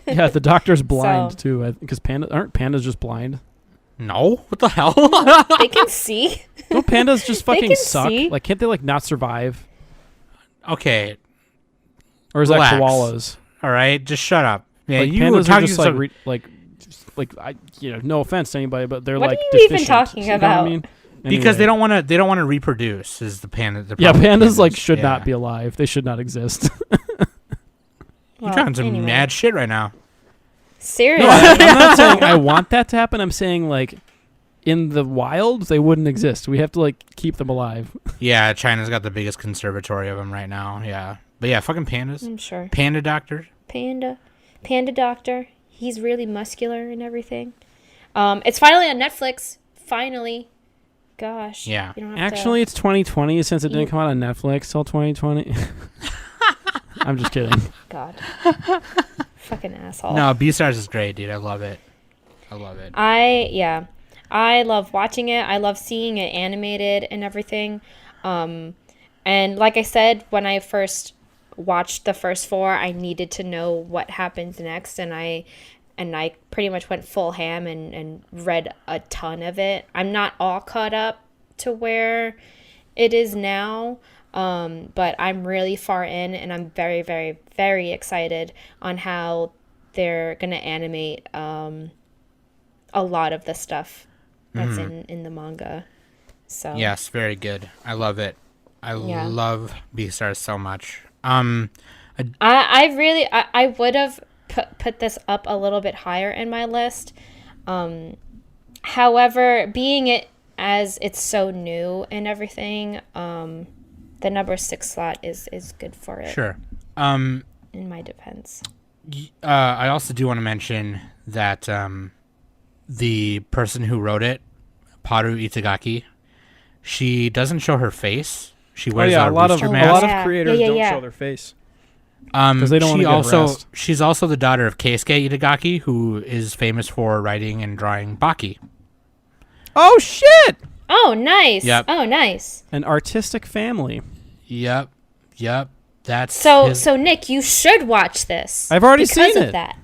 Yeah, the doctor's blind too, because aren't pandas just blind? No, what the hell? They can see. Don't pandas just They fucking can suck? see. Like, can't they like not survive? Okay, Or is Relax. that koalas? all right, just shut up. Yeah, Like you were pandas are talking just some- no offense to anybody, but they're What like are you even deficient. talking You know what I about? mean? because they Anyway. don't want to reproduce. Is the panda? The Yeah, problem with pandas like should Yeah. not be alive. They should not exist. You're talking some anyway. mad shit right now. Seriously. No, I'm not saying I want that to happen. I'm saying like in the wild they wouldn't exist. We have to like keep them alive. Yeah, China's got the biggest conservatory of them right now. Yeah, but yeah, fucking pandas. I'm sure. Panda doctor. Panda doctor. He's really muscular and everything. It's finally on Netflix. Finally. Gosh. Yeah. You don't have Actually, it's 2020 since it didn't You- come out on Netflix till 2020. I'm just kidding. God. Fucking asshole. No, Beastars is great, dude. I love it. I love it. I love watching it. I love seeing it animated and everything. And like I said, when I first watched the first 4, I needed to know what happens next, and I pretty much went full ham and read a ton of it. I'm not all caught up to where it is now, but I'm really far in, and I'm very, very, very excited on how they're going to animate a lot of the stuff that's in the manga. So Yes, very good. I love it. I Yeah. love Beastars so much. I would have put this up a little bit higher in my list. However, being it as it's so new and everything, the number 6 slot is good for it. Sure. In my defense. I also do want to mention that the person who wrote it, Paru Itagaki, she doesn't show her face. She Oh wears yeah, a a lot rooster of mask. creators Yeah, don't yeah. show their face. They don't she wanna get harassed. she's also the daughter of Keisuke Itagaki, who is famous for writing and drawing Baki. Oh shit! Oh, nice. Yep. Oh, nice. An artistic family. Yep. That's So Nick, you should watch this. I've already because seen of it. that.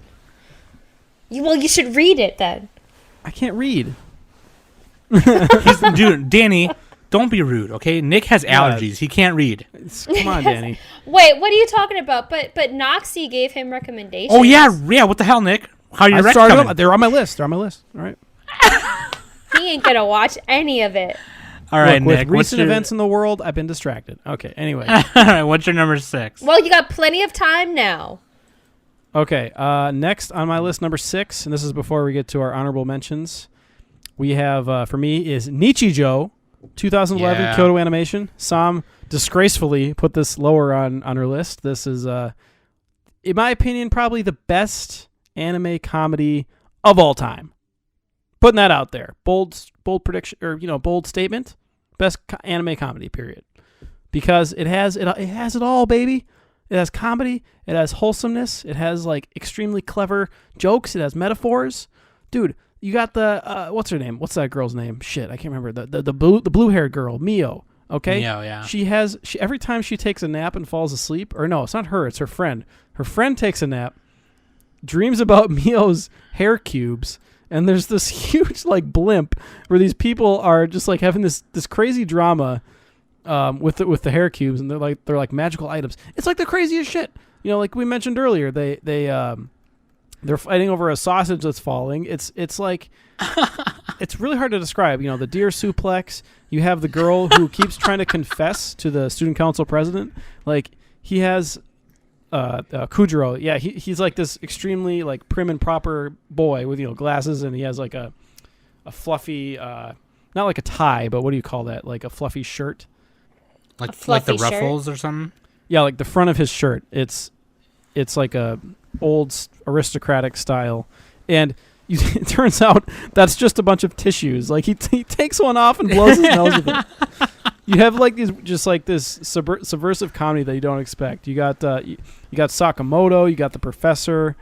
You should read it then. I can't read. Dude, Danny, don't be rude, okay? Nick has allergies. He can't read. Come on, Danny. Wait, what are you talking about? But Noxie gave him recommendations. Oh yeah. What the hell, Nick? How are your I recs started coming? them. They're on my list. All right. He ain't gonna watch any of it. All right, Look, Nick. with What's recent your events in the world, I've been distracted. Okay. Anyway. All right, what's your number 6? Well, you got plenty of time now. Okay. Next on my list, number 6, and this is before we get to our honorable mentions. We have for me is Nichijou, 2011 Yeah. Kyoto Animation. Sam disgracefully put this lower on her list. This is, in my opinion, probably the best anime comedy of all time. Putting that out there, bold prediction, or bold statement. Best anime comedy, period. Because it has it all, baby. It has comedy. It has wholesomeness. It has like extremely clever jokes. It has metaphors, dude. You got the what's her name? What's that girl's name? Shit, I can't remember. The blue haired girl, Mio. Okay. Mio, yeah. She every time she takes a nap and falls asleep, or no, it's not her. It's her friend. Her friend takes a nap, dreams about Mio's hair cubes. And there's this huge like blimp where these people are just like having this crazy drama with the hair cubes, and they're like magical items. It's like the craziest shit. Like we mentioned earlier, they're fighting over a sausage that's falling. It's like it's really hard to describe. The deer suplex. You have the girl who keeps trying to confess to the student council president. Like he has Kujiro, yeah, he's like this extremely like prim and proper boy with glasses, and he has like a fluffy, not like a tie, but what do you call that? Like a fluffy shirt. Like fluffy the ruffles or something. Yeah, like the front of his shirt. It's like a old aristocratic style, and it turns out that's just a bunch of tissues. Like he takes one off and blows his nose with it. You have like these, just like this subversive comedy that you don't expect. You got Sakamoto, you got the professor.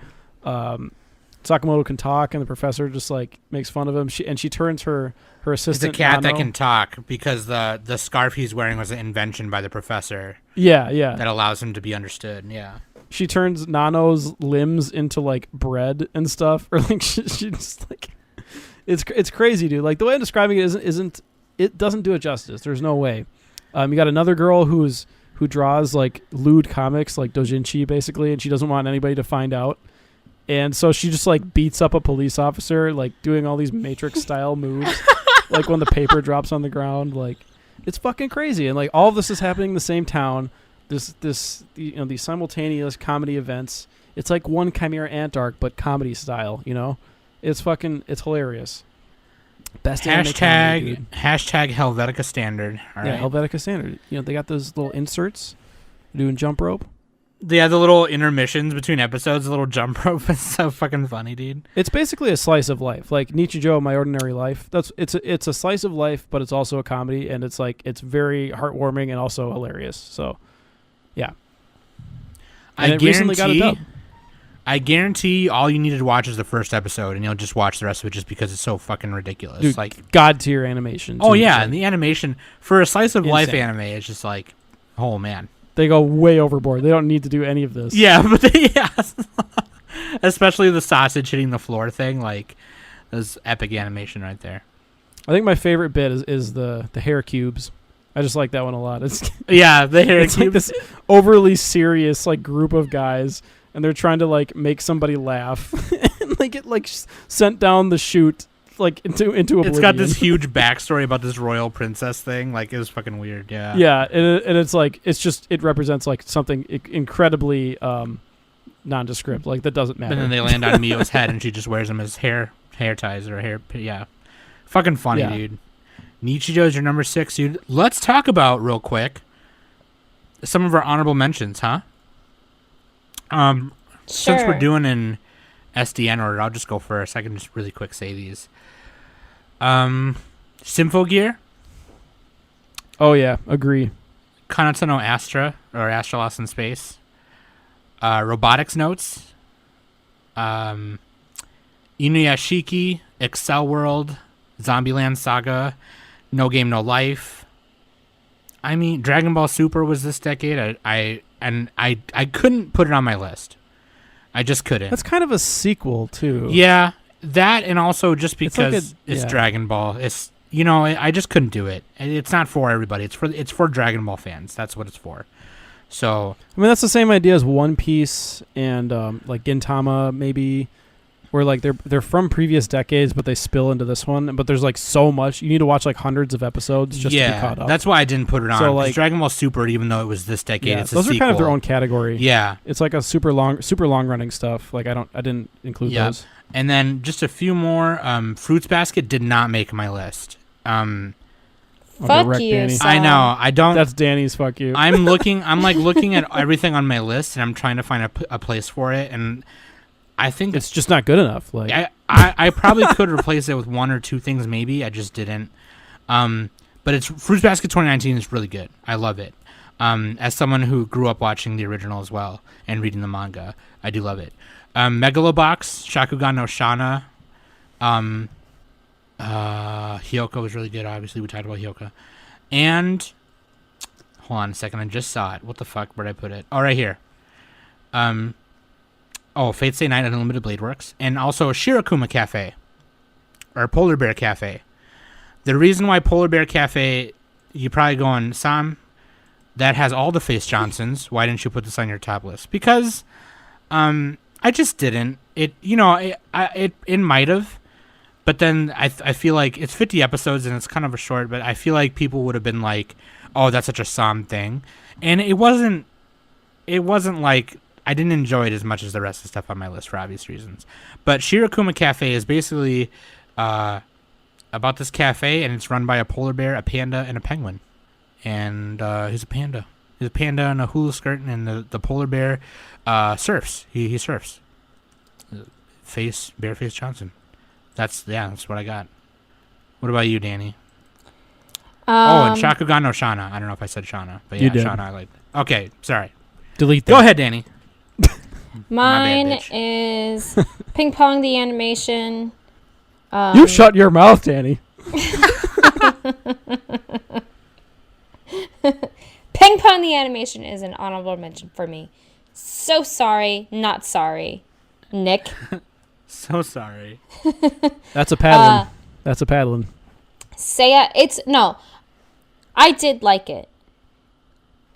Sakamoto can talk, and the professor just like makes fun of him. She turns her It's assistant. a cat that Nano. can talk because the scarf he's wearing was an invention by the professor Yeah. that allows him to be understood. Yeah. She turns Nano's limbs into like bread and stuff, or like she just like it's crazy, dude. Like the way I'm describing it isn't it doesn't do it justice. There's no way. You got another girl who draws like lewd comics, like doujinshi basically, and she doesn't want anybody to find out. And so she just like beats up a police officer, like doing all these Matrix style moves, like when the paper drops on the ground. Like it's fucking crazy, and like all of this is happening in the same town. These simultaneous comedy events. It's like one Chimera Ant arc, but comedy style. It's hilarious. Best anime comedy, dude. Hashtag Helvetica Standard. All right. Yeah, Helvetica Standard. They got those little inserts doing jump rope. Yeah, the little intermissions between episodes, the little jump rope is so fucking funny, dude. It's basically a slice of life, like Nichijou, My Ordinary Life. It's a slice of life, but it's also a comedy, and it's very heartwarming and also hilarious. So, yeah. And it recently got a dub. I guarantee all you needed to watch is the first episode, and you'll just watch the rest of it just because it's so fucking ridiculous. Dude, like god tier animation. Oh too. yeah, and the animation for a slice of life Insane. anime is just like, oh man. They go way overboard. They don't need to do any of this. Yeah, but especially the sausage hitting the floor thing, like that's epic animation right there. I think my favorite bit is the hair cubes. I just like that one a lot. It's Yeah, the hair it's like cubes. this overly serious like group of guys, and they're trying to like make somebody laugh, and they get like sent down the chute like into oblivion. It's got this huge backstory about this royal princess thing. Like it was fucking weird. Yeah. Yeah, and it's like it represents like something incredibly nondescript, like that doesn't matter. And then they land on Mio's head, and she just wears them as hair ties or hair. Yeah, fucking funny, Yeah. dude. Nichijou's your number 6, dude. Let's talk about real quick some of our honorable mentions, huh? Since we're doing in SDN order, I'll just go first. I can just really quick say these. Symphogear. Oh yeah, agree. Kanata no Astra, or Astra Lost in Space. Robotics Notes. Inuyashiki, Excel World, Zombieland Saga, No Game No Life. I mean, Dragon Ball Super was this decade. I couldn't put it on my list. I just couldn't. That's kind of a sequel too. Yeah, that, and also just because it's yeah. Dragon Ball. It's, I just couldn't do it. It's not for everybody. It's for Dragon Ball fans. That's what it's for. So I mean, that's the same idea as One Piece and like Gintama, maybe, where like they're from previous decades, but they spill into this one. But there's like so much you need to watch, like hundreds of episodes just to be caught up. That's why I didn't put it on. So, 'cause like, Dragon Ball Super, even though it was this decade, it's a those sequel. are kind of their own category. Yeah, it's like a super long running stuff. Like I didn't include those. And then just a few more. Fruits Basket did not make my list. Fuck you, Danny. Sam. I know. I don't. That's Danny's fuck you. I'm looking at everything on my list, and I'm trying to find a place for it, and I think it's just not good enough. Like I probably could replace it with one or two things, maybe. I just didn't. But it's Fruits Basket 2019 is really good. I love it. As someone who grew up watching the original as well and reading the manga, I do love it. Megalobox, Shakugan no Shana. Hyoka was really good. Obviously, we talked about Hyoka. And hold on a second, I just saw it. What the fuck? Where'd I put it? Oh, right here. Fate Stay Night Unlimited Blade Works, and also Shirakuma Cafe, or Polar Bear Cafe. The reason why Polar Bear Cafe, you're probably going, Sam, that has all the Face Johnsons. Why didn't you put this on your top list? Because I just didn't. It might have, but then I feel like it's 50 episodes and it's kind of a short, but I feel like people would have been like, oh, that's such a Sam thing. And it wasn't like, I didn't enjoy it as much as the rest of the stuff on my list for obvious reasons. But Shirakuma Cafe is basically about this cafe, and it's run by a polar bear, a panda, and a penguin. And he's a panda. He's a panda in a hula skirt, and the polar bear surfs. He surfs. Bareface Johnson. That's what I got. What about you, Danny? And Shakugan no Shana. I don't know if I said Shana, but yeah, Shana I liked. Okay, sorry. Delete that. Go ahead, Danny. Mine bad, is Ping Pong the animation. You shut your mouth, Danny. Ping Pong the animation is an honorable mention for me. So sorry, not sorry, Nick. So sorry. That's a paddling. That's a paddling. I did like it.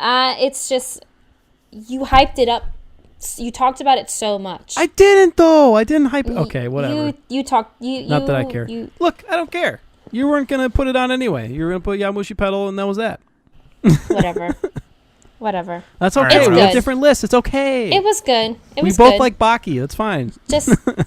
It's just you hyped it up. You talked about it so much. I didn't though. I didn't hype. Okay, whatever. You talked. Not that I care. Look, I don't care. You weren't gonna put it on anyway. You were gonna put Yamushi Pedal, and that was that. Whatever. That's okay. It's We have good. different lists. It's okay. It was good. We both like Baki. That's fine. Just What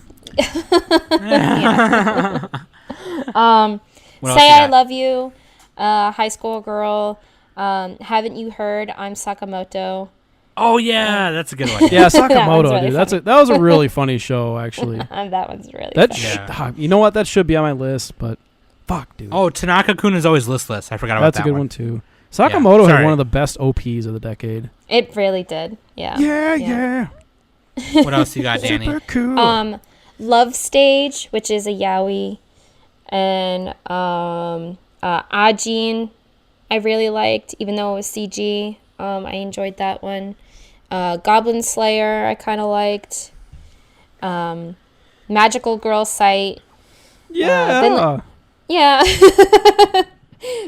Say else you I got? Love You, High School Girl. Haven't You Heard? I'm Sakamoto. Oh yeah, that's a good one. Yeah, That one's Sakamoto, really dude. funny. That was a really funny show, actually. That one's really That funny. you know what? That should be on my list, but fuck, dude. Oh, Tanaka-kun is always listless. I forgot about That's that a good one. one too. Sakamoto had sorry. one of the best OPs of the decade. It really did. Yeah. Yeah. What else you got, Danny? Super cool. Love Stage, which is a yaoi, and Ajin, I really liked, even though it was CG. I enjoyed that one. Goblin Slayer, I kind of liked. Magical Girl Sight. Yeah. Yeah.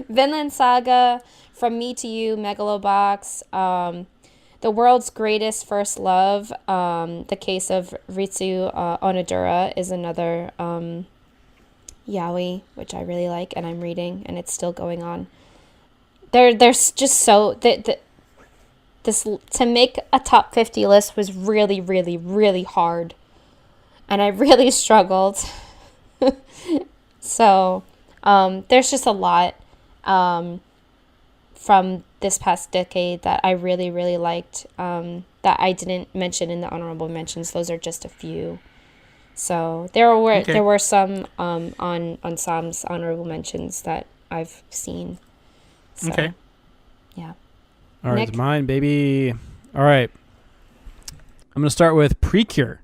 Vinland Saga, From Me to You, Megalobox, The World's Greatest First Love, The Case of Ritsu Onodura is another yaoi, which I really like, and I'm reading, and it's still going on. There's just so... This to make a top 50 list was really, really, really hard. And I really struggled. So, there's just a lot from this past decade that I really, really liked that I didn't mention in the honorable mentions. Those are just a few. So there were some on Sam's honorable mentions that I've seen. So, Okay. Yeah. All right, Nick? it's mine, baby. All right. I'm going to start with Precure,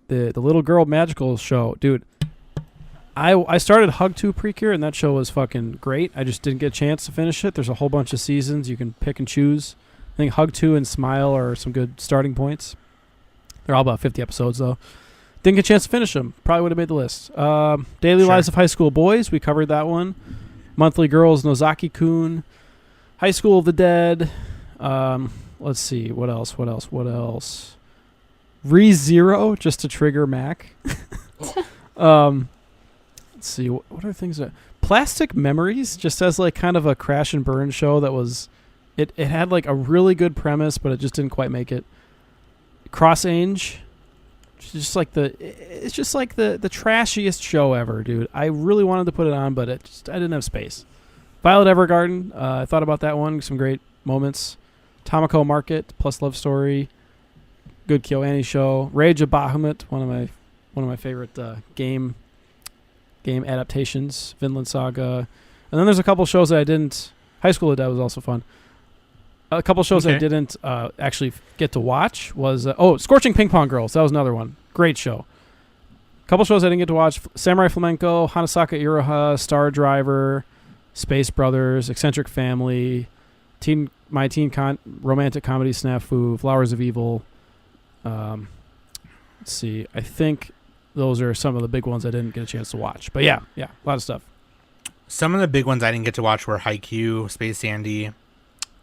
the little girl magical show. Dude, I started Hug 2 Precure, and that show was fucking great. I just didn't get a chance to finish it. There's a whole bunch of seasons. You can pick and choose. I think Hug 2 and Smile are some good starting points. They're all about 50 episodes, though. Didn't get a chance to finish them. Probably would have made the list. Daily Lives of High School Boys. We covered that one. Monthly Girls, Nozaki-kun. High School of the Dead. Let's see. What else? ReZero, just to trigger Mac. Let's see. What are things that... Plastic Memories, just as like kind of a crash and burn show that was... It had like a really good premise, but it just didn't quite make it. Cross Ange. It's just like the trashiest show ever, dude. I really wanted to put it on, but I didn't have space. Violet Evergarden. I thought about that one. Some great moments. Tamako Market plus Love Story. Good KyoAni show. Rage of Bahamut. One of my favorite game adaptations. Vinland Saga. And then there's a couple shows that I didn't. High School of the Dead was also fun. A couple shows I didn't actually get to watch was Scorching Ping Pong Girls. That was another one. Great show. A couple shows I didn't get to watch: Samurai Flamenco, Hanasaka Iroha, Star Driver, Space Brothers, Eccentric Family, Romantic Comedy Snafu, Flowers of Evil. Let's see. I think those are some of the big ones I didn't get a chance to watch. But yeah, a lot of stuff. Some of the big ones I didn't get to watch were Haikyuu, Space Dandy,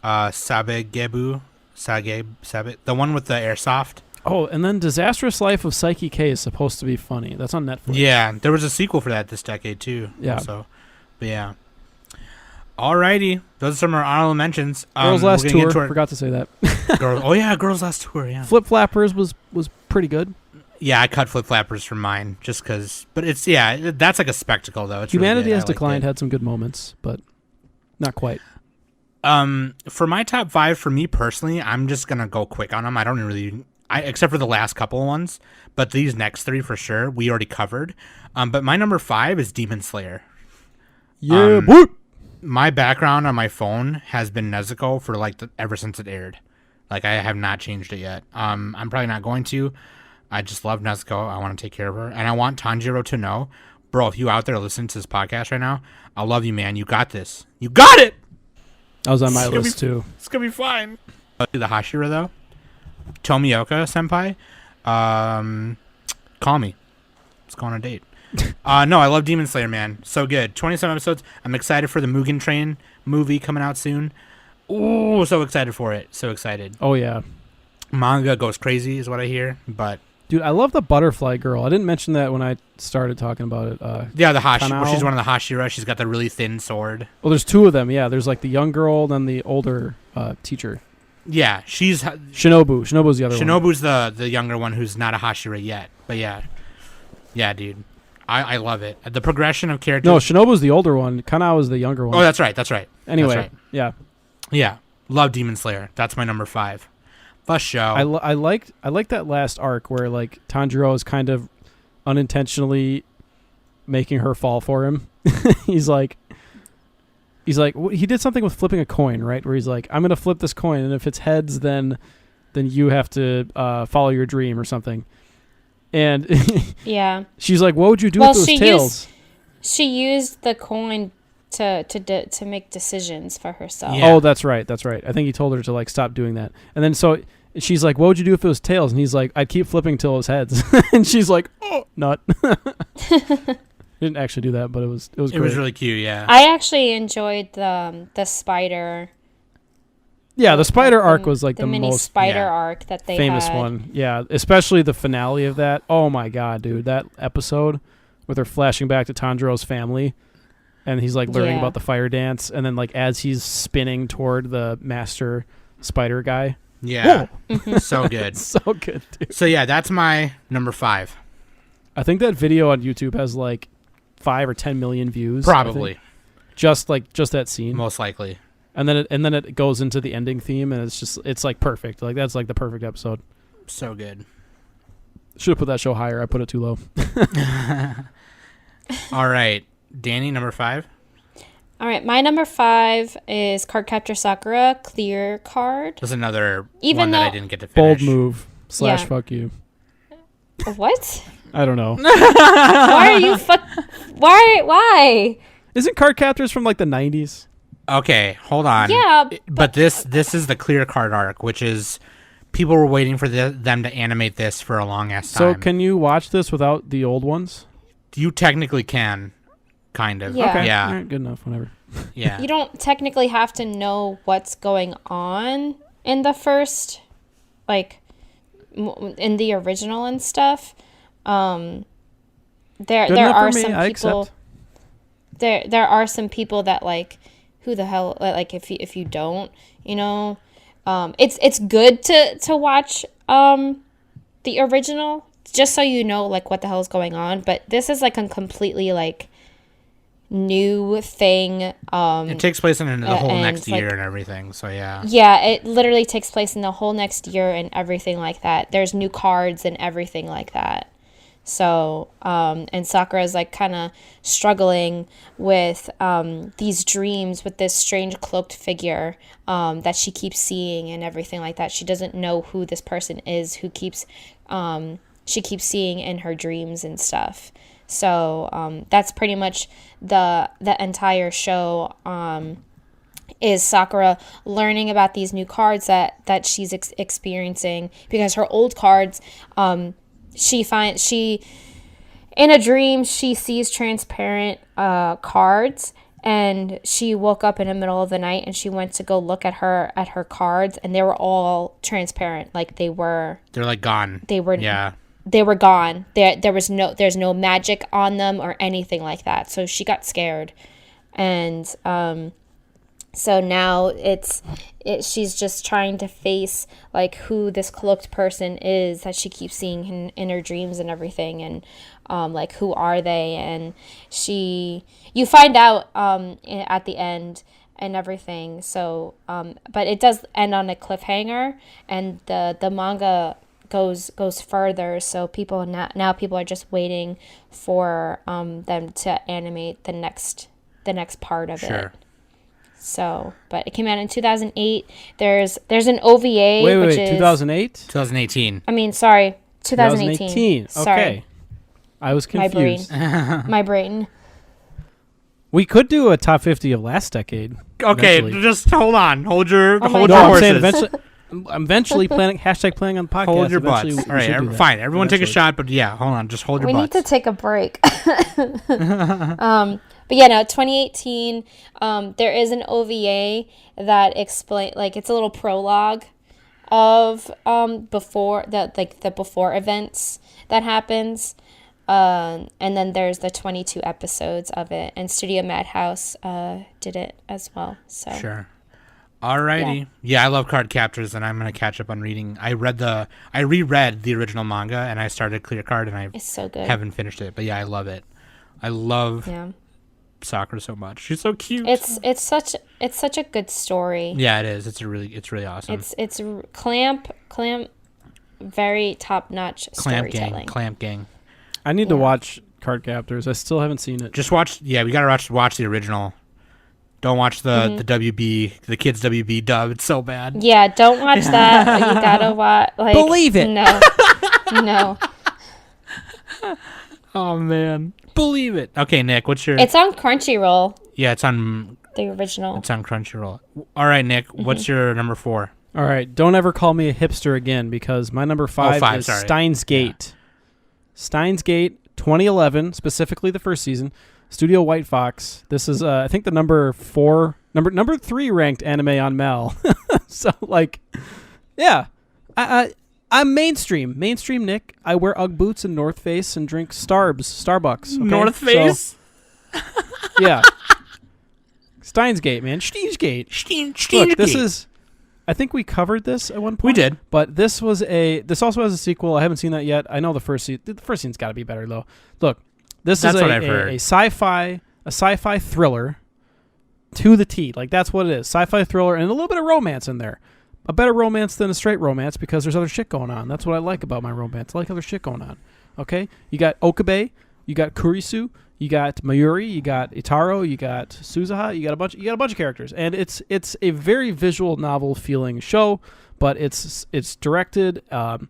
Sabe, the one with the airsoft. Oh, and then Disastrous Life of Psyche K is supposed to be funny. That's on Netflix. Yeah, there was a sequel for that this decade too. Yeah. Also. But yeah. Alrighty, those are some of our honorable mentions. Girls Last Tour. Forgot to say that. Girls Last Tour. Yeah. Flip Flappers was pretty good. Yeah, I cut Flip Flappers from mine just because. But it's that's like a spectacle though. It's Humanity really Has Declined had some good moments, but not quite. For my top 5, for me personally, I'm just gonna go quick on them. I don't really, except for the last couple of ones, but these next 3 for sure we already covered. But my number 5 is Demon Slayer. Yeah, boy. My background on my phone has been Nezuko for ever since it aired. Like I have not changed it yet. I'm probably not going to. I just love Nezuko. I want to take care of her, and I want Tanjiro to know, bro. If you out there listening to this podcast right now, I love you, man. You got this. You got it. I was on my list too. It's gonna be fine. The Hashira though, Tomioka senpai, call me. Let's go on a date. No, I love Demon Slayer, man. So good. 27 episodes. I'm excited for the Mugen Train movie coming out soon. Ooh, so excited for it. So excited. Oh yeah. Manga goes crazy is what I hear, but dude, I love the butterfly girl. I didn't mention that when I started talking about it. Yeah, the Hashira. She's one of the Hashira. She's got the really thin sword. Well, there's 2 of them. Yeah, there's like the young girl, then the older teacher. Yeah, she's Shinobu. Shinobu's the other one. Shinobu's the younger one who's not a Hashira yet. But yeah, dude, I love it. The progression of characters. No, Shinobu's the older one. Kanawa's the younger one. Oh, that's right. Anyway, that's right. Yeah. Love Demon Slayer. That's my number 5. Bus show. I liked that last arc where like Tanjiro is kind of unintentionally making her fall for him. he's like he did something with flipping a coin, right? Where he's like, I'm gonna flip this coin, and if it's heads, then you have to follow your dream or something. And yeah, she's like, what would you do if it was tails? She used the coin to make decisions for herself. Yeah. Oh, that's right. I think he told her to like stop doing that. And then so she's like, what would you do if it was tails? And he's like, I'd keep flipping till it was heads. And she's like, oh, nut. Didn't actually do that, but it was great. It was really cute, yeah. I actually enjoyed the spider. Yeah, the spider arc was like the mini most spider arc that they famous had. one. Yeah, especially the finale of that. Oh my god, dude, that episode with her flashing back to Tanjiro's family. And he's like learning about the fire dance, and then like as he's spinning toward the master spider guy. Yeah, so good, so good, dude. So yeah, that's my number 5. I think that video on YouTube has like 5 or 10 million views. Probably, just that scene, most likely. And then it goes into the ending theme, and it's like perfect. Like that's like the perfect episode. So good. Should have put that show higher. I put it too low. All right. Danny, number 5. All right, my number 5 is Cardcaptor Sakura Clear Card. There's another Even one that I though- didn't get to Bold finish. move / Yeah. fuck you. What? I don't know. Why are you Why? Isn't card captors from like the 90s? Okay, hold on. Yeah, but this is the clear card arc, which is people were waiting for them to animate this for a long ass So time. can you watch this without the old ones? You technically can, kind of. Yeah. Okay. Yeah. All right, good enough. Whatever. Yeah. You don't technically have to know what's going on in the first, like, in the original and stuff. There Good there enough are for me. some I people. accept. There are some people that like, who the hell, like, if you don't, it's good to watch the original just so you know like what the hell is going on. But this is like a completely like new thing. It takes place in the whole and, next like- year and everything. So yeah. Yeah, it literally takes place in the whole next year and everything like that. There's new cards and everything like that. So, and Sakura is like kind of struggling with these dreams with this strange cloaked figure that she keeps seeing and everything like that. She doesn't know who this person is who she keeps seeing in her dreams and stuff. So that's pretty much the entire show. Is Sakura learning about these new cards that she's experiencing, because her old cards, she in a dream she sees transparent cards, and she woke up in the middle of the night and she went to go look at her cards, and they were all transparent, like they're like gone. Yeah. They were gone. There's no magic on them or anything like that. So she got scared, and so now she's just trying to face like who this cloaked person is that she keeps seeing in her dreams and everything, and like who are they, and you find out at the end and everything. So but it does end on a cliffhanger, and the manga goes further, so people now people are just waiting for them to animate the next part of it. So, but it came out in 2008. There's an OVA. Wait, is 2008? 2018. I mean, sorry, 2018. Sorry. Okay. I was confused. My brain. We could do a top 50 of last decade. Okay, eventually. just hold on. Hold your Oh my hold God. your I'm horses. saying eventually. I'm eventually planning #planning on the podcast. Hold your butts. Eventually, All we should right, do that. fine. Everyone take a Eventually. shot, but yeah, hold on. Just hold your We butts. need to take a break. But yeah, no, 2018. There is an OVA that explain, like, it's a little prologue of before the before events that happens, and then there's the 22 episodes of it, and Studio Madhouse did it as well. So Sure. Alrighty. Yeah, I love card captors, and I'm gonna catch up on reading. I reread the original manga, and I started Clear Card, and I it's so good. haven't finished it. But yeah, I love it. I love Yeah, Sakura so much. She's so cute. it's such a good story. Yeah, it is. It's really awesome. It's clamp, very top notch storytelling. Clamp gang. I need to Yeah. watch Card Captors. I still haven't seen it. Just watch. Yeah, we gotta watch the original. Don't watch the WB, the kids WB dub. It's so bad. Yeah, don't watch that. You gotta watch. Like, Believe it. No, no. Oh man, believe it. Okay, Nick, what's your? It's on Crunchyroll, Yeah, it's on the original. Crunchyroll. All right, Nick, what's your number 4? All right, don't ever call me a hipster again, because my number 5 5, is sorry. Steins Gate. Steins Gate, 2011, specifically the first season. Studio White Fox. This is, I think, the number 3 ranked anime on Mel. So, like, yeah, I'm mainstream, Nick. I wear UGG boots and North Face and drink Starbucks. Okay? North Face. So, yeah. Steins Gate, man. Steins Gate. Look, this is. I think we covered this at one point. We did. But this also has a sequel. I haven't seen that yet. I know the first scene's got to be better though. Look, this That's is what I've heard. a sci-fi thriller to the T. Like, that's what it is. Sci-fi thriller and a little bit of romance in there. A better romance than a straight romance, because there's other shit going on. That's what I like about my romance. I like other shit going on. Okay? You got Okabe, you got Kurisu, You got Mayuri, you got Itaro, you got Suzuha, you got a bunch of characters, and it's a very visual novel feeling show, but it's directed and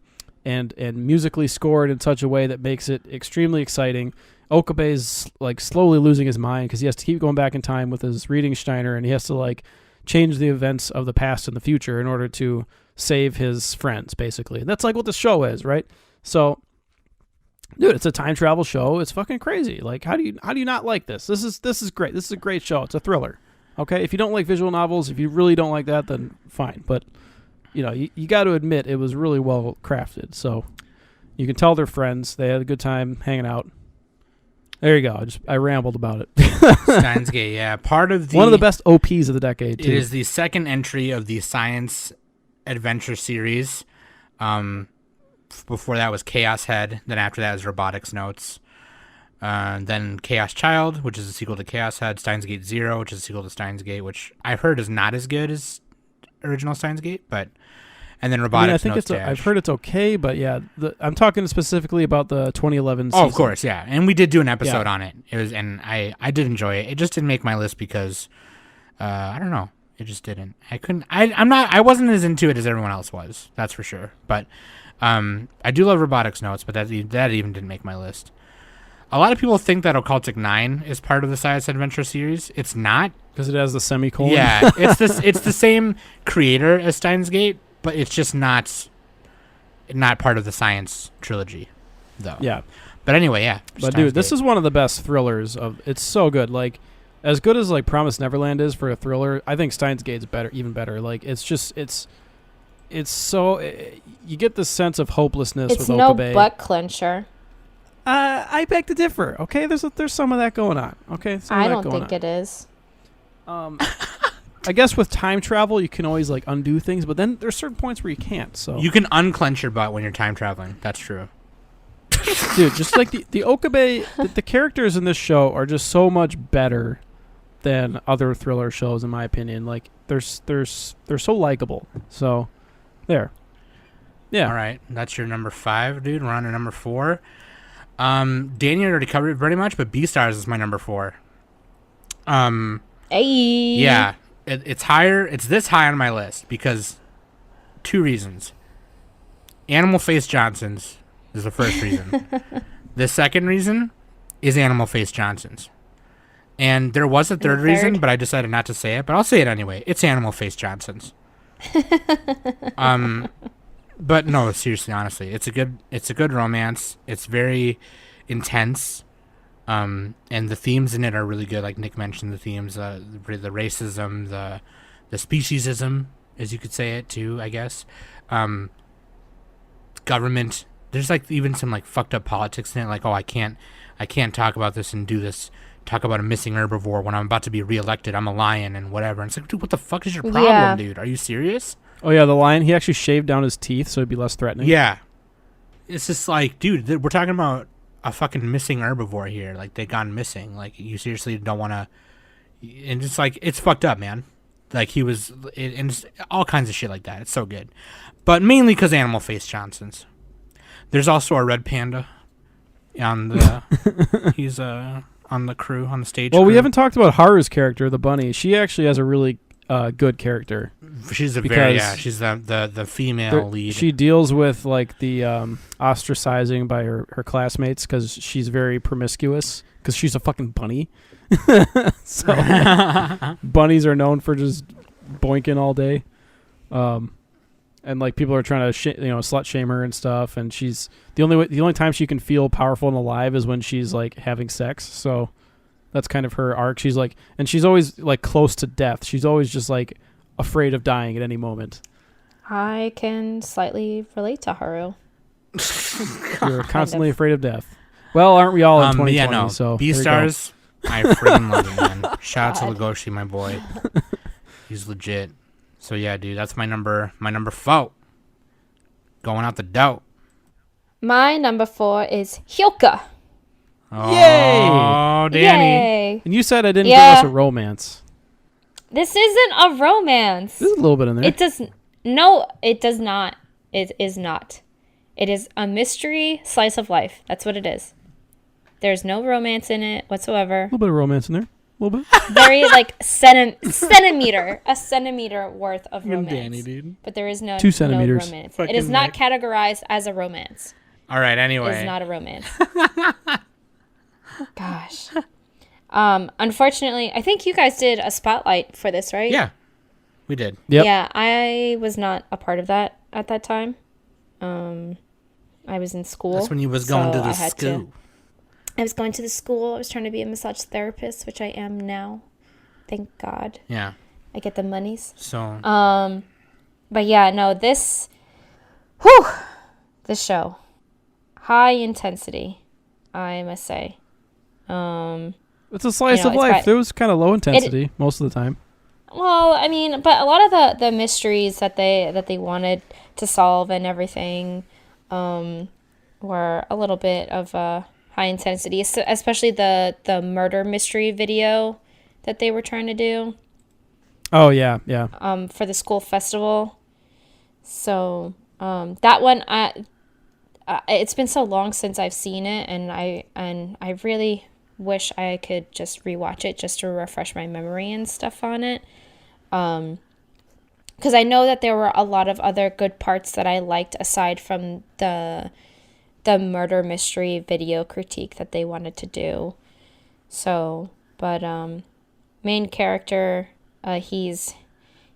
musically scored in such a way that makes it extremely exciting. Okabe's like slowly losing his mind because he has to keep going back in time with his reading Steiner, and he has to like change the events of the past and the future in order to save his friends, basically. And that's like what the show is, right? So, dude, it's a time travel show. It's fucking crazy. Like, how do you not like this? This is great. This is a great show. It's a thriller. Okay, if you don't like visual novels, if you really don't like that, then fine. But you got to admit it was really well crafted. So you can tell they're friends. They had a good time hanging out. There you go. I rambled about it. Steins Gate, yeah. Part of one of the best OPs of the decade, too. It is the second entry of the science adventure series. Before that was Chaos Head. Then after that was Robotics Notes. Then Chaos Child, which is a sequel to Chaos Head. Steins Gate Zero, which is a sequel to Steins Gate, which I've heard is not as good as original Steins Gate, but... And then Robotics Notes. I've heard it's okay, but yeah, I'm talking specifically about the 2011 season. Oh, of course, yeah. And we did do an episode on it. I did enjoy it. It just didn't make my list because I don't know. It just didn't. I wasn't as into it as everyone else was. That's for sure. But I do love Robotics Notes, but that even didn't make my list. A lot of people think that Occultic 9 is part of the Science Adventure series. It's not, because it has the semicolon. Yeah, it's the same creator as Steins Gate, but it's just not part of the Science trilogy, though. Yeah. But anyway, yeah. But dude, this is one of the best thrillers of. It's so good. Like, as good as like Promised Neverland is for a thriller, I think Steins Gate's even better. Like, it's so you get this sense of hopelessness with Okabe. It's no butt clencher. I beg to differ. Okay, there's some of that going on. Okay, I don't think it is. I guess with time travel, you can always like undo things, but then there's certain points where you can't. So you can unclench your butt when you're time traveling. That's true. Dude, just like the Okabe, the characters in this show are just so much better than other thriller shows, in my opinion. Like they're so likable. So there, yeah. All right, that's your number 5, dude. We're on to number 4. Daniel already covered it pretty much, but Beastars is my number 4. Hey. Yeah, it's higher. It's this high on my list because 2 reasons. Animal Face Johnson's is the first reason. The second reason is Animal Face Johnson's. And there was a third reason, but I decided not to say it, but I'll say it anyway. It's Animal Face Johnson's. But no, seriously, honestly, it's a good romance. It's very intense. And the themes in it are really good. Like Nick mentioned, the themes, the racism, the speciesism, as you could say it too, I guess. Government. There's like even some like fucked up politics in it. Like, oh, I can't talk about this and do this. Talk about a missing herbivore when I'm about to be reelected. I'm a lion and whatever. And it's like, dude, what the fuck is your problem, dude? Are you serious? Oh yeah, the lion. He actually shaved down his teeth so it'd be less threatening. Yeah, it's just like, dude, we're talking about a fucking missing herbivore here. Like, they gone missing. Like, you seriously don't want to. And it's like, it's fucked up, man. Like, he was, and it's all kinds of shit like that. It's so good, but mainly because Animal Face Johnson's. There's also a red panda on the. He's on the crew, on the stage. Well, crew. we haven't talked about Haru's character, the bunny. She actually has a really good character. She's she's the female lead. She deals with like the ostracizing by her classmates because she's very promiscuous because she's a fucking bunny. So bunnies are known for just boinking all day, and like people are trying to slut shame her and stuff. And she's the only time she can feel powerful and alive is when she's like having sex. So that's kind of her arc. She's like, and she's always like close to death. She's always just like afraid of dying at any moment. I can slightly relate to Haru. You're constantly afraid of death. Well, aren't we all in 2020? Yeah, no. So Beastars, I freaking love it, man. Shout out to Legoshi, my boy. He's legit. So yeah, dude, that's my number 4. Going out the dope. My number 4 is Hyoka. Oh, Yay! Danny. Yay! And you said I didn't give us a romance. This isn't a romance. There's a little bit in there. It does no, it does not. It is not. It is a mystery slice of life. That's what it is. There's no romance in it A whatsoever. little bit of romance in there. A little bit. Very like a centimeter worth of romance. Danny, dude. But there is no 2 centimeters. No romance. Fucking It is not Nick. categorized as a romance. All right. It Anyway. is not a romance. Gosh. Unfortunately, I think you guys did a spotlight for this, right? Yeah, we did. Yep. Yeah, I was not a part of that at that time. I was in school. That's when you was going to so the I had school. I was going to the school. I was trying to be a massage therapist, which I am now. Thank God. Yeah. I get the monies. So. But yeah, no, this show, high intensity, I must say. It's a slice You know, of it's life. got- There was kind of low intensity most of the time. Well, I mean, but a lot of the mysteries that they wanted to solve and everything, were a little bit of high intensity, especially the murder mystery video that they were trying to do. Oh yeah, yeah. For the school festival. So that one, it's been so long since I've seen it, and I really wish I could just rewatch it just to refresh my memory and stuff on it. Because I know that there were a lot of other good parts that I liked aside from the murder mystery video critique that they wanted to do. So, but main character, he's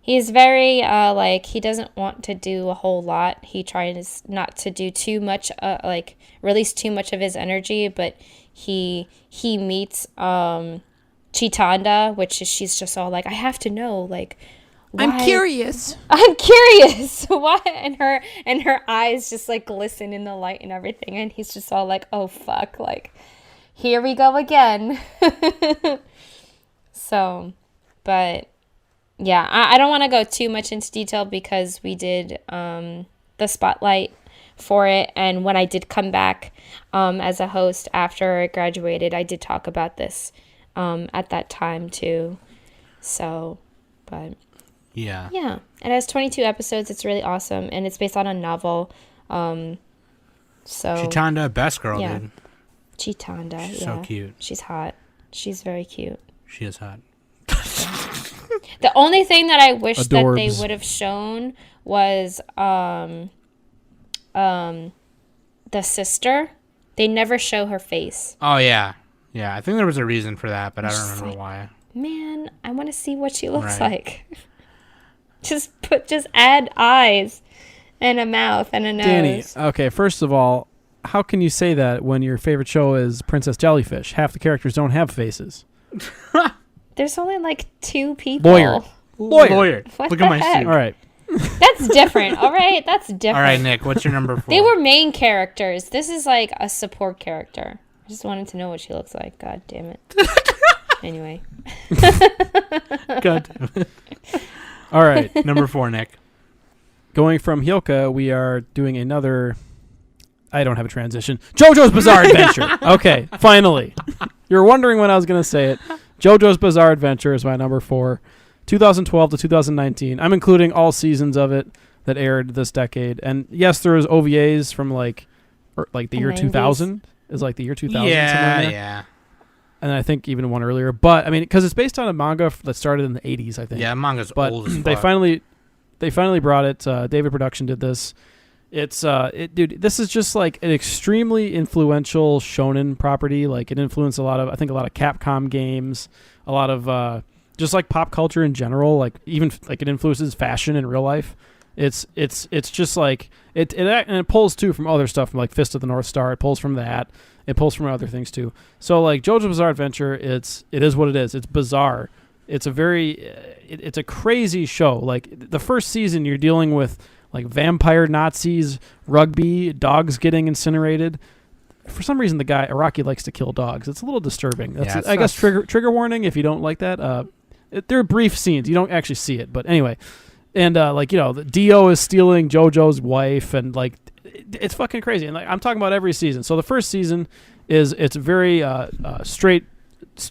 very like, he doesn't want to do a whole lot. He tries not to do too much, like release too much of his energy, but he meets Chitanda, which is, she's just all like, I have to know, like, why? I'm curious why, and her eyes just like glisten in the light and everything, and he's just all like, oh fuck, like, here we go again. So, but yeah, I don't want to go too much into detail because we did the spotlight for it, and when I did come back as a host after I graduated, I did talk about this at that time too. So, but Yeah. yeah, it has 22 episodes. It's really awesome, and it's based on a novel. So Chitanda, best girl, Yeah. dude. Chitanda, She's yeah, so cute. she's hot. She's very cute. She is hot. The only thing that I wish that they Adorbs. would have shown was the sister. They never show her face. Oh yeah, yeah. I think there was a reason for that, but I don't Just remember like- why. Man, I want to see what she looks Right. like. just add eyes and a mouth and a nose. Danny, okay, first of all, how can you say that when your favorite show is Princess Jellyfish? Half the characters don't have faces. There's only like 2 people. Lawyer. Lawyer. What Look the at my heck? suit. All right. That's different. All right, that's different. All right, Nick. What's your number 4? They were main characters. This is like a support character. I just wanted to know what she looks like. God damn it. Anyway. good. All right. Number 4, Nick. Going from Hyuka, we are doing another... I don't have a transition. JoJo's Bizarre Adventure. Okay, finally. You're wondering when I was going to say it. JoJo's Bizarre Adventure is my number 4. 2012 to 2019. I'm including all seasons of it that aired this decade. And yes, there was OVAs from like the The year 90s. 2000. Is like the year 2000. somewhere in Yeah, there. yeah. And I think even one earlier. But, I mean, because it's based on a manga that started in the 80s, I think. Yeah, manga's But old as fuck. they finally brought it. David Production did this. It's dude, this is just like an extremely influential shonen property. Like it influenced a lot of Capcom games, a lot of just like pop culture in general. Like even like it influences fashion in real life. It's just like and it pulls too from other stuff, from like Fist of the North Star. It pulls from that. It pulls from other things too. So like JoJo's Bizarre Adventure, it is what it is. It's bizarre. It's a very it's a crazy show. Like the first season, you're dealing with like vampire Nazis, rugby, dogs getting incinerated. For some reason, the guy Araki likes to kill dogs. It's a little disturbing. That's, I guess trigger warning if you don't like that. There are brief scenes. You don't actually see it, but anyway. And like the Dio is stealing JoJo's wife, and like it's fucking crazy. And like I'm talking about every season. So the first season it's very straight,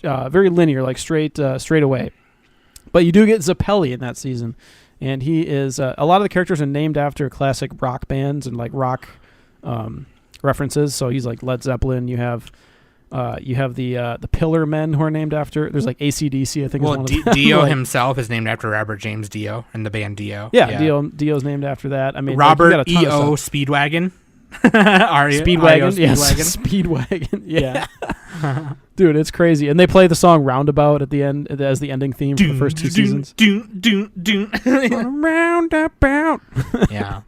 very linear, like straight away. But you do get Zappelli in that season. And he is a lot of the characters are named after classic rock bands and like rock references. So he's like Led Zeppelin. You have You have the Pillar Men who are named after. There's like AC/DC, I think. Well, is one of them. Dio Like, himself is named after Robert James Dio and the band Dio. yeah, Dio's named after that. I mean, Robert like, you got a ton E.O. of stuff. Speedwagon. Speedwagon, yes, Speedwagon. Speedwagon, yeah. Dude, it's crazy. And they play the song Roundabout at the end as the ending theme for the first two seasons. Roundabout. Yeah.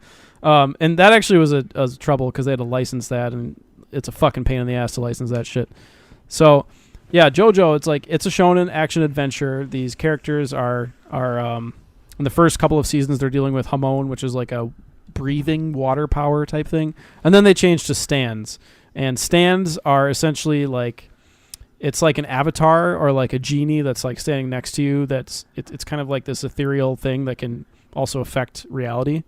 And that actually was a trouble because they had to license that, and it's a fucking pain in the ass to license that shit. So, yeah, JoJo, it's a shonen action adventure. These characters are in the first couple of seasons they're dealing with Hamon, which is like a breathing water power type thing, and then they changed to stands. And stands are essentially like, it's like an avatar or like a genie that's like standing next to you. It's kind of like this ethereal thing that can also affect reality.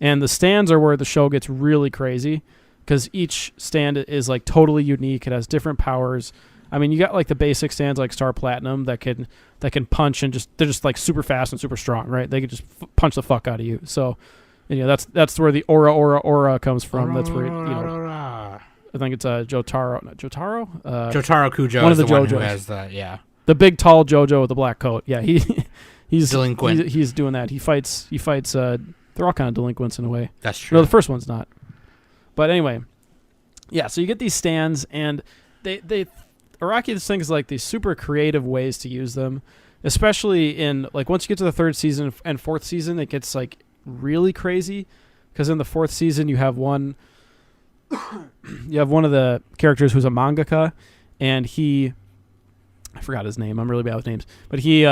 And the stands are where the show gets really crazy because each stand is like totally unique. It has different powers. I mean, you got like the basic stands like Star Platinum that can punch and they're just like super fast and super strong, right? They can just punch the fuck out of you. So, that's where the aura comes from. That's where I think it's Jotaro. Jotaro Kujo one is of the the one JoJos. who has The big tall JoJo with the black coat. Yeah, he's delinquent. He's doing that. He fights. They're all kind of delinquents in a way. That's true. No, the first one's not. But anyway, yeah. So you get these stands, and they Araki just thinks like these super creative ways to use them, especially in like once you get to the third season and fourth season, it gets like really crazy because in the fourth season you have one of the characters who's a mangaka, and I forgot his name. I'm really bad with names, but his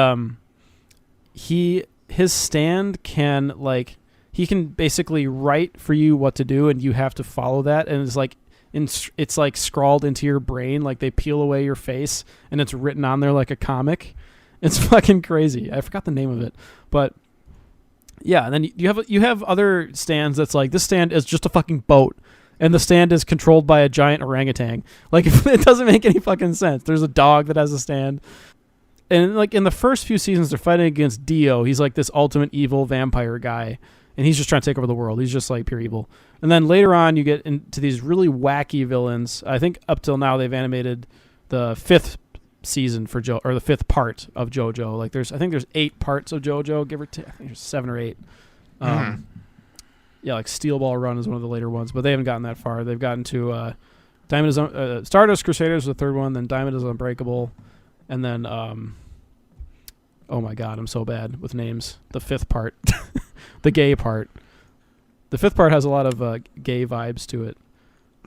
stand can like. He can basically write for you what to do, and you have to follow that. And it's like scrawled into your brain, like they peel away your face, and it's written on there like a comic. It's fucking crazy. I forgot the name of it, but yeah. And then you have other stands that's like this stand is just a fucking boat, and the stand is controlled by a giant orangutan. Like it doesn't make any fucking sense. There's a dog that has a stand. And like in the first few seasons, they're fighting against Dio. He's like this ultimate evil vampire guy. And he's just trying to take over the world. He's just like pure evil. And then later on, you get into these really wacky villains. I think up till now, they've animated the fifth season for or the fifth part of JoJo. Like I think there's 8 parts of JoJo, give or take. I think there's 7 or 8. Yeah, like Steel Ball Run is one of the later ones, but they haven't gotten that far. They've gotten to Diamond is Stardust Crusaders was the third one, then Diamond is Unbreakable, and then oh my god, I'm so bad with names. The fifth part. The gay part. The fifth part has a lot of gay vibes to it.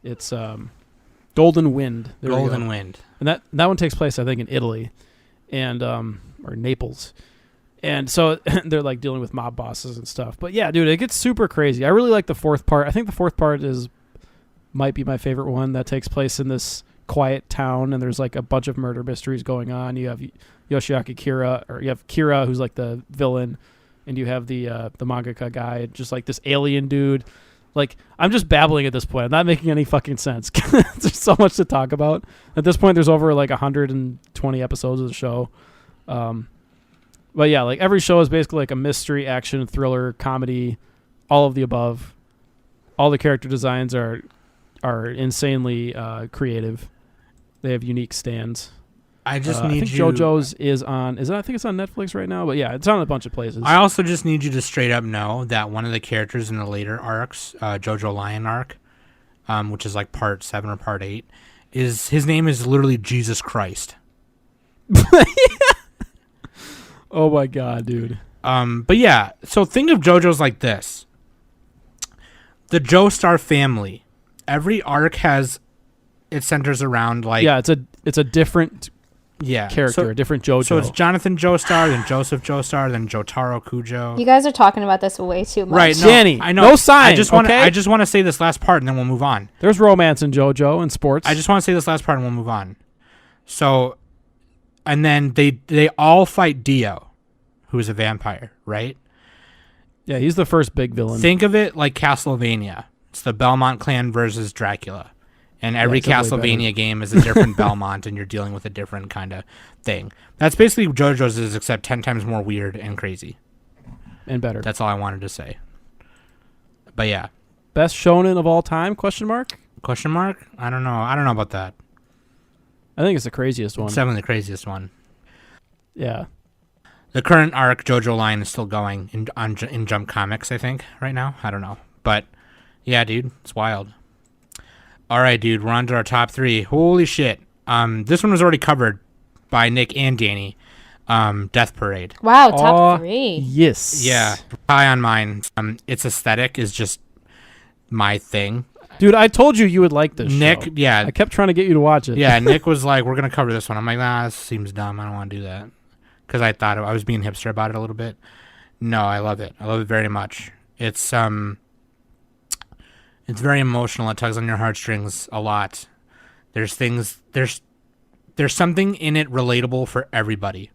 It's Golden Wind. Golden Wind. And that one takes place, I think, in Italy, and or Naples. And so they're like dealing with mob bosses and stuff. But yeah, dude, it gets super crazy. I really like the fourth part. I think the fourth part might be my favorite one. That takes place in this quiet town, and there's like a bunch of murder mysteries going on. You have Yoshiaki Kira, or you have Kira, who's like the villain. And you have the mangaka guy, just like this alien dude. Like, I'm just babbling at this point. I'm not making any fucking sense. There's so much to talk about. At this point, there's over like 120 episodes of the show. But yeah, like every show is basically like a mystery, action, thriller, comedy, all of the above. All the character designs are insanely creative. They have unique stands. I think JoJo's is on. I think it's on Netflix right now. But yeah, it's on a bunch of places. I also just need you to straight up know that one of the characters in the later arcs, JoJo Lion arc, which is like part 7 or part 8, his name is literally Jesus Christ. Oh my god, dude. But yeah, so think of JoJo's like this: the Joestar family. Every arc it centers around like it's a different. Character, a different JoJo. So it's Jonathan Joestar, then Joseph Joestar, then Jotaro Kujo. You guys are talking about this way too much. Right, no, Danny, I know. No sign. I just want to say this last part, and then we'll move on. There's romance in JoJo and sports. I just want to say this last part, and we'll move on. So, and then they all fight Dio, who is a vampire, right? Yeah, he's the first big villain. Think of it like Castlevania. It's the Belmont clan versus Dracula. And every Castlevania game is a different Belmont, and you're dealing with a different kind of thing. That's basically what JoJo's is, except 10 times more weird and crazy. And better. That's all I wanted to say. But yeah. Best shonen of all time, question mark? Question mark? I don't know. I don't know about that. I think it's the craziest one. It's definitely the craziest one. Yeah. The current arc JoJo line is still going in Jump Comics, I think, right now. I don't know. But, yeah, dude, it's wild. All right, dude, we're on to our top 3. Holy shit. This one was already covered by Nick and Danny. Death Parade. Wow, top 3. Yes. Yeah, high on mine. Its aesthetic is just my thing. Dude, I told you would like this Nick, show. yeah. I kept trying to get you to watch it. Yeah, Nick was like, we're going to cover this one. I'm like, nah, this seems dumb. I don't want to do that. Because I thought I was being hipster about it a little bit. No, I love it. I love it very much. It's very emotional. It tugs on your heartstrings a lot. There's something in it relatable for everybody.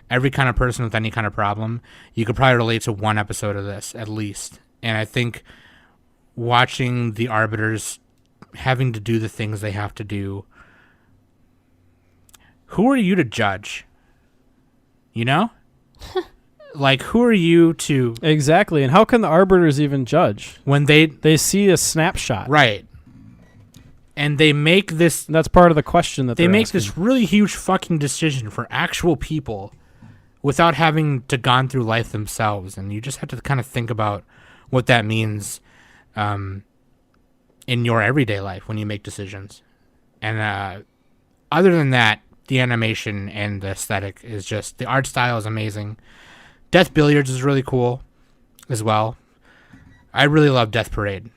Every kind of person with any kind of problem. You could probably relate to one episode of this, at least. And I think watching the Arbiters having to do the things they have to do, who are you to judge? You know? Like, who are you to... Exactly. And how can the Arbiters even judge? When they see a snapshot. Right. And they make this... And that's part of the question that they make asking. this really huge fucking decision for actual people without having to gone through life themselves. And you just have to kind of think about what that means in your everyday life when you make decisions. And other than that, the animation and the aesthetic is just... The art style is amazing. Death Billiards is really cool as well. I really love Death Parade.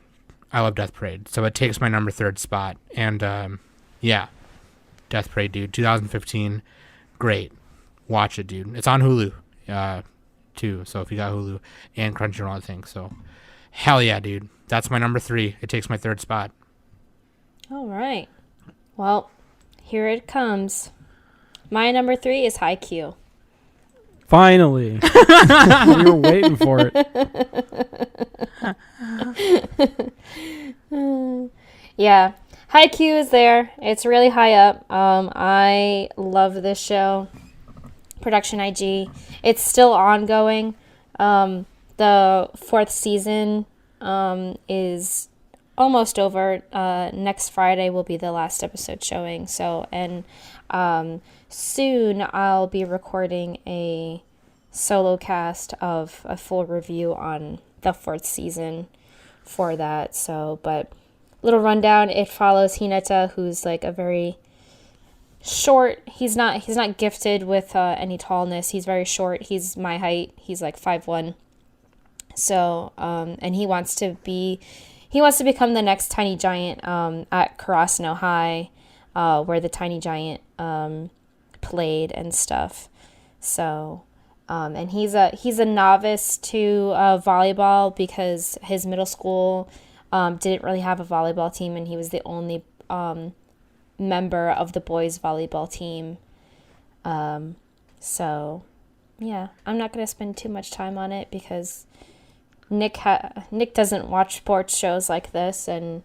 I love Death Parade. So it takes my number 3 spot. And, yeah. Death Parade, dude. 2015. Great. Watch it, dude. It's on Hulu, too. So if you got Hulu and Crunchyroll, I think. So, hell yeah, dude. That's my number 3. It takes my 3rd spot. All right. Well, here it comes. My number 3 is Haikyuu. Finally. We were waiting for it. Yeah. Haikyuu is there. It's really high up. I love this show. Production IG. It's still ongoing. The 4th season is almost over. Next Friday will be the last episode showing. So, and soon I'll be recording a solo cast of a full review on the 4th season for that. So, but little rundown, it follows Hinata, who's like a very short, he's not gifted with any tallness. He's very short. He's my height. He's like 5'1". So, and he wants to become the next tiny giant at Karasuno High, where the tiny giant played and stuff. So, and he's a novice to volleyball because his middle school didn't really have a volleyball team, and he was the only member of the boys volleyball team. So, yeah, I'm not going to spend too much time on it because Nick doesn't watch sports shows like this, and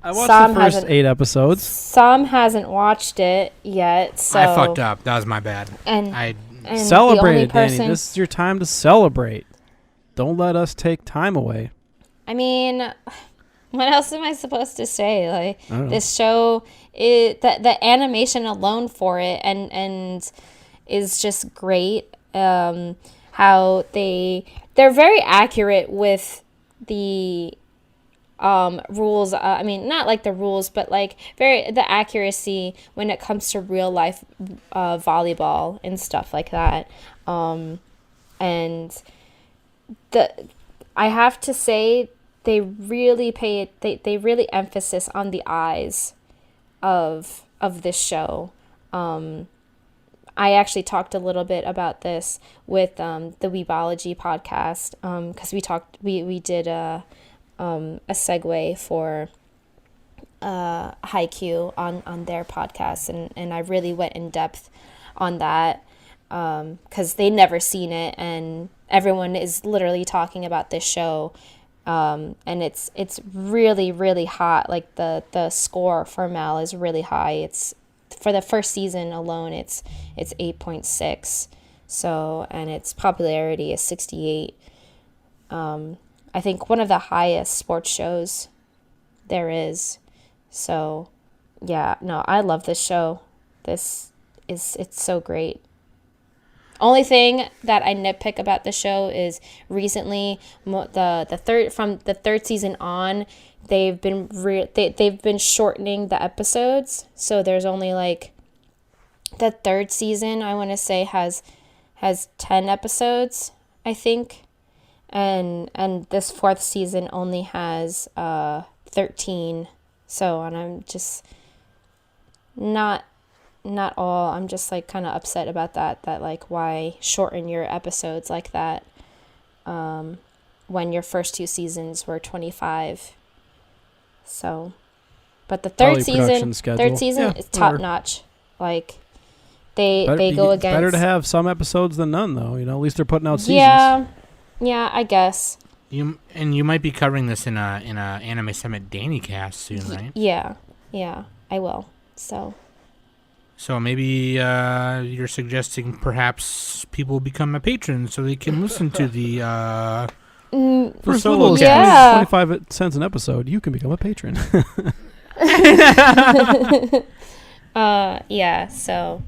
I watched the first 8 episodes. Sam hasn't watched it yet, so I fucked up. That was my bad. And celebrate the it, Danny. This is your time to celebrate. Don't let us take time away. I mean, what else am I supposed to say? Like, I don't know. this show, the animation alone for it and is just great. How they're very accurate with the rules. I mean, not like the rules, but like the accuracy when it comes to real life volleyball and stuff like that. And I have to say they really they really emphasis on the eyes of this show. I actually talked a little bit about this with the Weebology podcast because we did a segue for Haikyuu on their podcast, and I really went in depth on that because they'd never seen it, and everyone is literally talking about this show, and it's really, really hot. Like the score for Mal is really high. It's for the first season alone, it's 8.6. So, and its popularity is 68. I think one of the highest sports shows there is. So, yeah, no, I love this show. It's so great. Only thing that I nitpick about the show is recently the third season on, they've been shortening the episodes. So there's only like the third season, I want to say, has 10 episodes, I think. And this fourth season only has 13. So, and I'm just not all. I'm just like kind of upset about that like why shorten your episodes like that when your first two seasons were 25. So, but the third season is top notch. Like they go against. Better to have some episodes than none, though. You know, at least they're putting out seasons. Yeah, I guess. You might be covering this in a Anime Summit Danny cast soon, right? Yeah, I will. So maybe you're suggesting perhaps people become a patron so they can listen to the for as solo little as yeah. 25 cents an episode, you can become a patron. Yeah. So,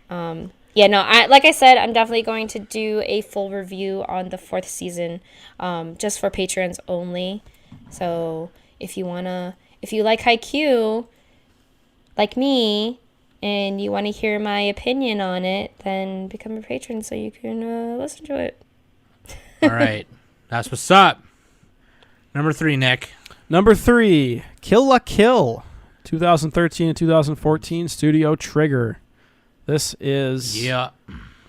yeah. No. Like I said, I'm definitely going to do a full review on the fourth season, just for patrons only. So if you like Haikyuu, like me, and you want to hear my opinion on it, then become a patron so you can listen to it. All right. That's what's up. Number 3, Nick. Number 3, Kill la Kill, 2013 and 2014, Studio Trigger. This is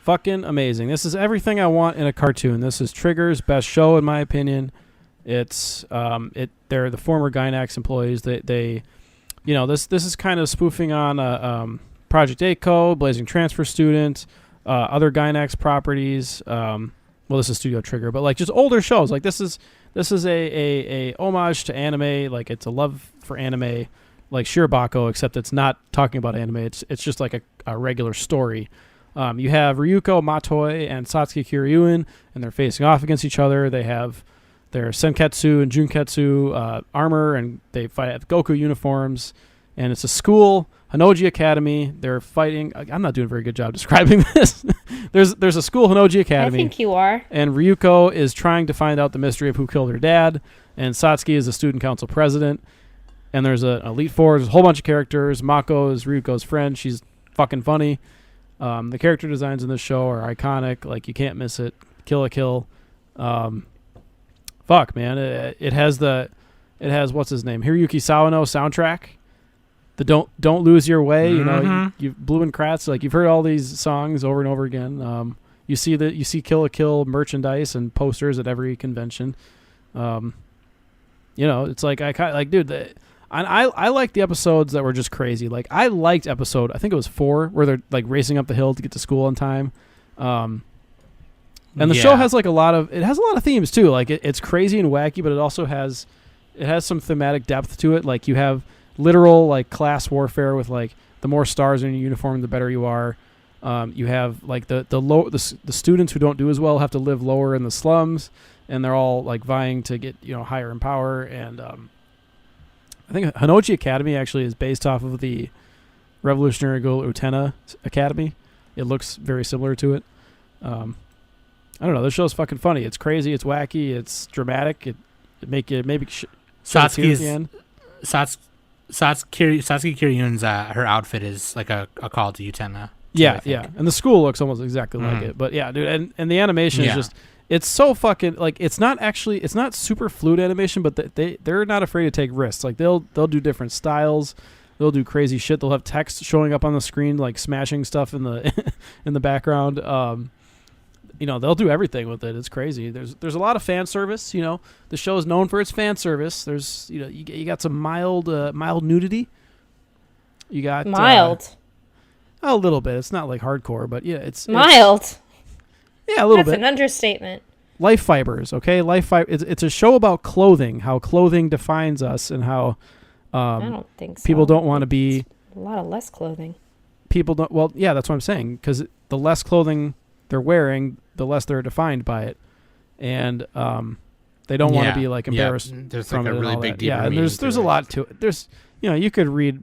fucking amazing. This is everything I want in a cartoon. This is Trigger's best show, in my opinion. It's they're the former Gainax employees. They you know, this is kind of spoofing on Project A-Co, Blazing Transfer Student, other Gainax properties. Well, this is Studio Trigger, but like just older shows. Like this is a homage to anime. Like it's a love for anime, like Shirobako, except it's not talking about anime. It's just like a regular story. You have Ryuko Matoi and Satsuki Kiryuin, and they're facing off against each other. They have their Senketsu and Junketsu armor, and they fight at Goku uniforms. And it's a school, Hanoji Academy. They're fighting. I'm not doing a very good job describing this. There's a school, Hanoji Academy. I think you are. And Ryuko is trying to find out the mystery of who killed her dad. And Satsuki is the student council president. And there's an Elite Four. There's a whole bunch of characters. Mako is Ryuko's friend. She's fucking funny. The character designs in this show are iconic. Like, you can't miss it. Kill a Kill. Fuck, man. It has what's his name? Hiroyuki Sawano soundtrack. The Don't Lose Your Way. You know, you Blue and Kratz. Like, you've heard all these songs over and over again. You see Kill a Kill merchandise and posters at every convention. You know, it's like dude. I like the episodes that were just crazy. Like, I liked episode, I think it was 4, where they're like racing up the hill to get to school on time. And the show has like a lot of themes too. Like it's crazy and wacky, but it has some thematic depth to it. Like you have literal like class warfare with like the more stars in your uniform, the better you are. You have like the students who don't do as well have to live lower in the slums, and they're all like vying to get, you know, higher in power. And I think Hanoji Academy actually is based off of the Revolutionary Girl Utena Academy. It looks very similar to it. I don't know. This show's fucking funny. It's crazy. It's wacky. It's dramatic. It make you maybe Satsuki Kiryuin's her outfit is like a call to Utena. Yeah. And the school looks almost exactly like it. But yeah, dude, and the animation is just, it's so fucking, like, it's not super fluid animation, but they're not afraid to take risks. Like they'll do different styles. They'll do crazy shit. They'll have text showing up on the screen, like smashing stuff in the in the background. You know, they'll do everything with it. It's crazy. There's a lot of fan service. You know, the show is known for its fan service. There's, you know, you got some mild nudity. You got mild. A little bit. It's not like hardcore, but yeah, it's mild. Yeah, a little bit. That's an understatement. Life fibers, okay? It's a show about clothing, how clothing defines us, and how I don't think so. People don't want to be a lot of less clothing. People don't. Well, yeah, that's what I'm saying. Because the less clothing they're wearing, the less they're defined by it, and they don't want to be like embarrassed. There's from like it a really and all big that. deeper Yeah, and there's a lot to it. There's, you know, you could read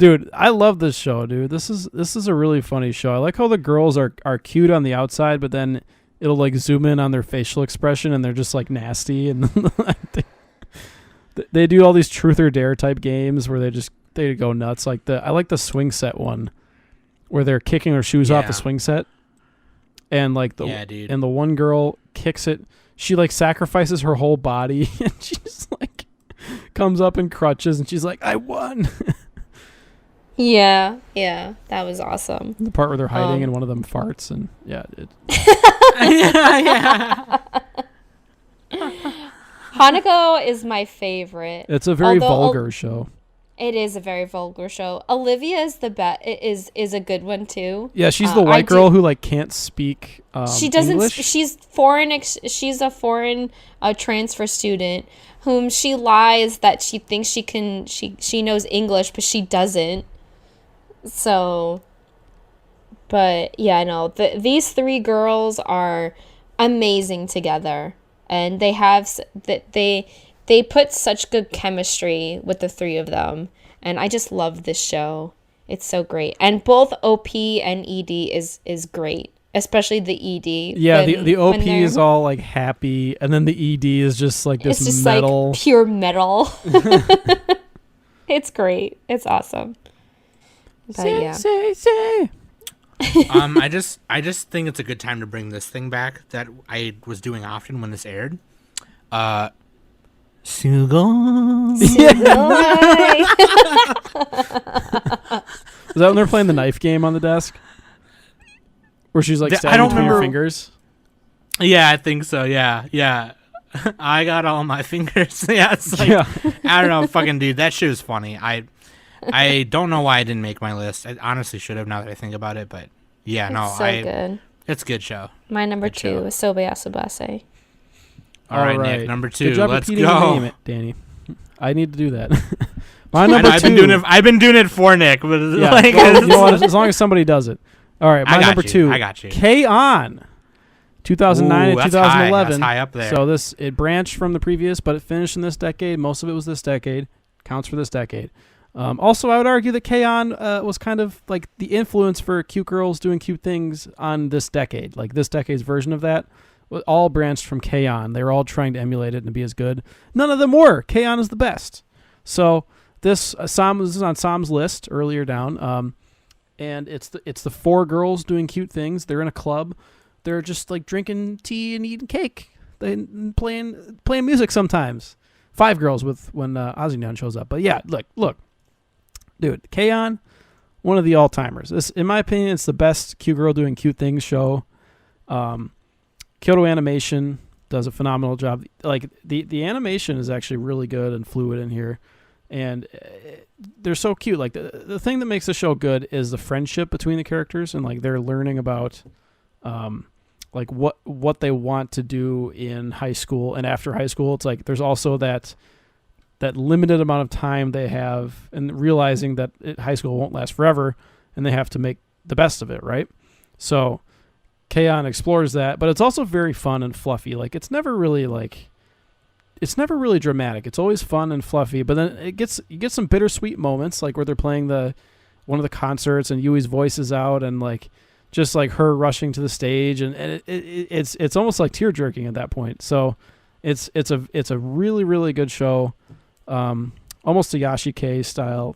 Dude, I love this show, dude. This is a really funny show. I like how the girls are cute on the outside, but then it'll like zoom in on their facial expression and they're just like nasty, and they do all these truth or dare type games where they go nuts. Like I like the swing set one where they're kicking their shoes off the swing set, and like the one girl kicks it. She like sacrifices her whole body and she just like comes up in crutches and she's like, I won. Yeah, that was awesome. The part where they're hiding and one of them farts, and Hanako is my favorite. It's a very vulgar show. It is a very vulgar show. Olivia is the best. Is a good one too. Yeah, she's the white girl who like can't speak. She doesn't. English. She's foreign. She's a foreign transfer student whom she lies that she thinks she can. She knows English, but she doesn't. So, but yeah, no. These three girls are amazing together, and they have they put such good chemistry with the three of them, and I just love this show. It's so great, and both OP and ED is great, especially the ED. Yeah, the OP is all like happy, and then the ED is just like this just metal, like pure metal. It's great. It's awesome. But yeah. Say. I just think it's a good time to bring this thing back that I was doing often when this aired. Sugoi. Is that when they're playing the knife game on the desk? Where she's like stabbing between her fingers? Yeah, I think so. Yeah. I got all my fingers. Yeah, it's like, I don't know, fucking dude, that shit was funny. I don't know why I didn't make my list. I honestly should have now that I think about it, but yeah, good. It's a good show. My number good 2 show. Is Sobe Asabase. All right, Nick, number 2. Good job Let's repeating go. Your name, Danny. I need to do that. My number 2. I've been doing it for Nick, but yeah, like, well, you know what, as long as somebody does it. All right, my number 2. I got you. K-On! 2009 and 2011. That's high up there. So it branched from the previous, but it finished in this decade. Most of it was this decade. Counts for this decade. Also, I would argue that K-On! Was kind of like the influence for cute girls doing cute things on this decade. Like this decade's version of that all branched from K-On! They were all trying to emulate it and be as good. None of them were. K-On! Is the best. So this is on Sam's list earlier down. And it's the 4 girls doing cute things. They're in a club. They're just like drinking tea and eating cake. They playing music sometimes. 5 girls when Azinyan shows up. But yeah, look. Dude, K-On!, one of the all-timers. This, in my opinion, it's the best cute girl doing cute things show. Kyoto Animation does a phenomenal job. Like the animation is actually really good and fluid in here, and they're so cute. Like the thing that makes the show good is the friendship between the characters, and like they're learning about like what they want to do in high school and after high school. It's like there's also that limited amount of time they have, and realizing that high school won't last forever and they have to make the best of it, right? So K-On! Explores that, but it's also very fun and fluffy. Like it's never really dramatic. It's always fun and fluffy, but then you get some bittersweet moments, like where they're playing one of the concerts and Yui's voice is out, and like just like her rushing to the stage, and it's almost like tear jerking at that point. So it's a really, really good show. Almost a Yashike style.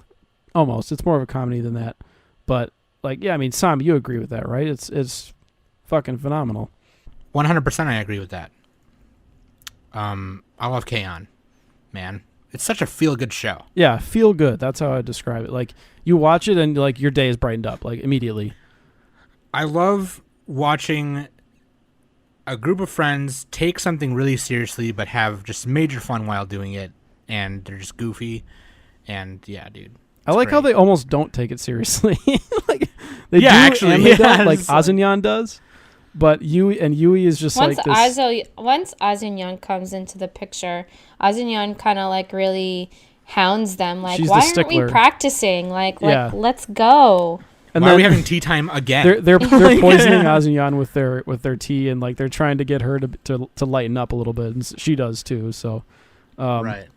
Almost. It's more of a comedy than that. But like, yeah, I mean, Sam, you agree with that, right? It's fucking phenomenal. 100% I agree with that. I love K-On!, man. It's such a feel-good show. Yeah, feel good. That's how I describe it. Like, you watch it and like your day is brightened up, like immediately. I love watching a group of friends take something really seriously but have just major fun while doing it, and they're just goofy. And yeah, dude. I like how they almost don't take it seriously. Like they do, actually, and they don't, like Azinyan does. But Yui is just once like this. Once Azinyan comes into the picture, Azinyan kind of like really hounds them. Like, She's why the aren't stickler. we practicing? Like, Yeah. let's go. And why are we having tea time again? They're poisoning Azinyan with their tea, and like they're trying to get her to lighten up a little bit, and she does too. So, right.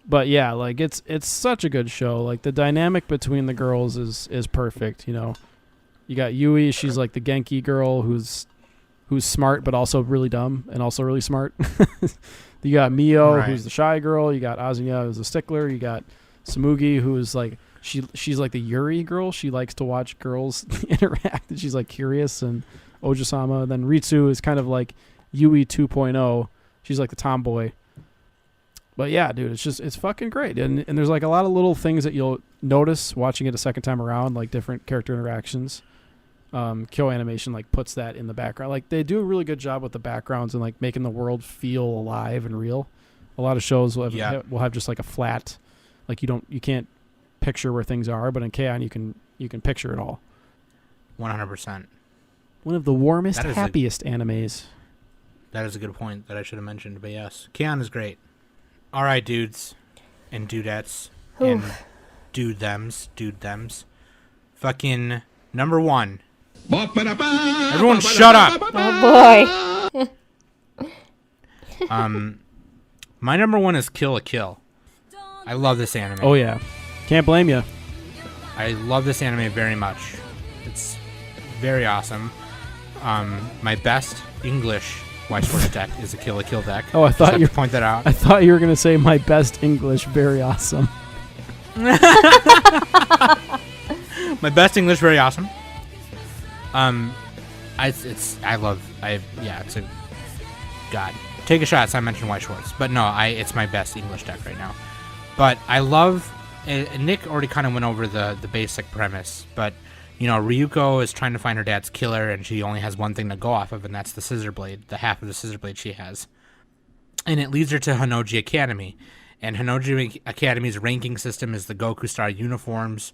But yeah, like it's such a good show. Like the dynamic between the girls is perfect. You know, you got Yui. She's like the Genki girl who's smart but also really dumb and also really smart. You got Mio, Right. who's the shy girl. You got Azuya, who's the stickler. You got Samugi, who's like she's like the Yuri girl. She likes to watch girls interact, and she's like curious. And Ojisama. Then Ritsu is kind of like Yui 2.0. She's like the tomboy. But yeah, dude, it's fucking great. And there's like a lot of little things that you'll notice watching it a second time around, like different character interactions. Kyo Animation like puts that in the background. Like they do a really good job with the backgrounds and like making the world feel alive and real. A lot of shows will have just like a flat, like you can't picture where things are, but in K-On! you can picture it all. 100%. One of the warmest, That is happiest animes. That is a good point that I should have mentioned, but yes, Keon is great. All right, dudes and dudettes and dude thems. Fucking number one. Everyone shut up. Oh boy. My number one is Kill a Kill. I love this anime. Oh yeah, can't blame you. I love this anime very much. It's very awesome. My best English White Sword deck is a Kill a Kill deck. Oh, I thought you point that out. I thought you were gonna say my best English. Very awesome. My best English, very awesome. It's a God. Take a shot. So I mentioned White Schwartz, but no, it's my best English deck right now. But I love. Nick already kind of went over the basic premise, but you know, Ryuko is trying to find her dad's killer, and she only has one thing to go off of, and that's the scissor blade, the half of the scissor blade she has. And it leads her to Honnouji Academy. And Honnouji Academy's ranking system is the Goku Star uniforms.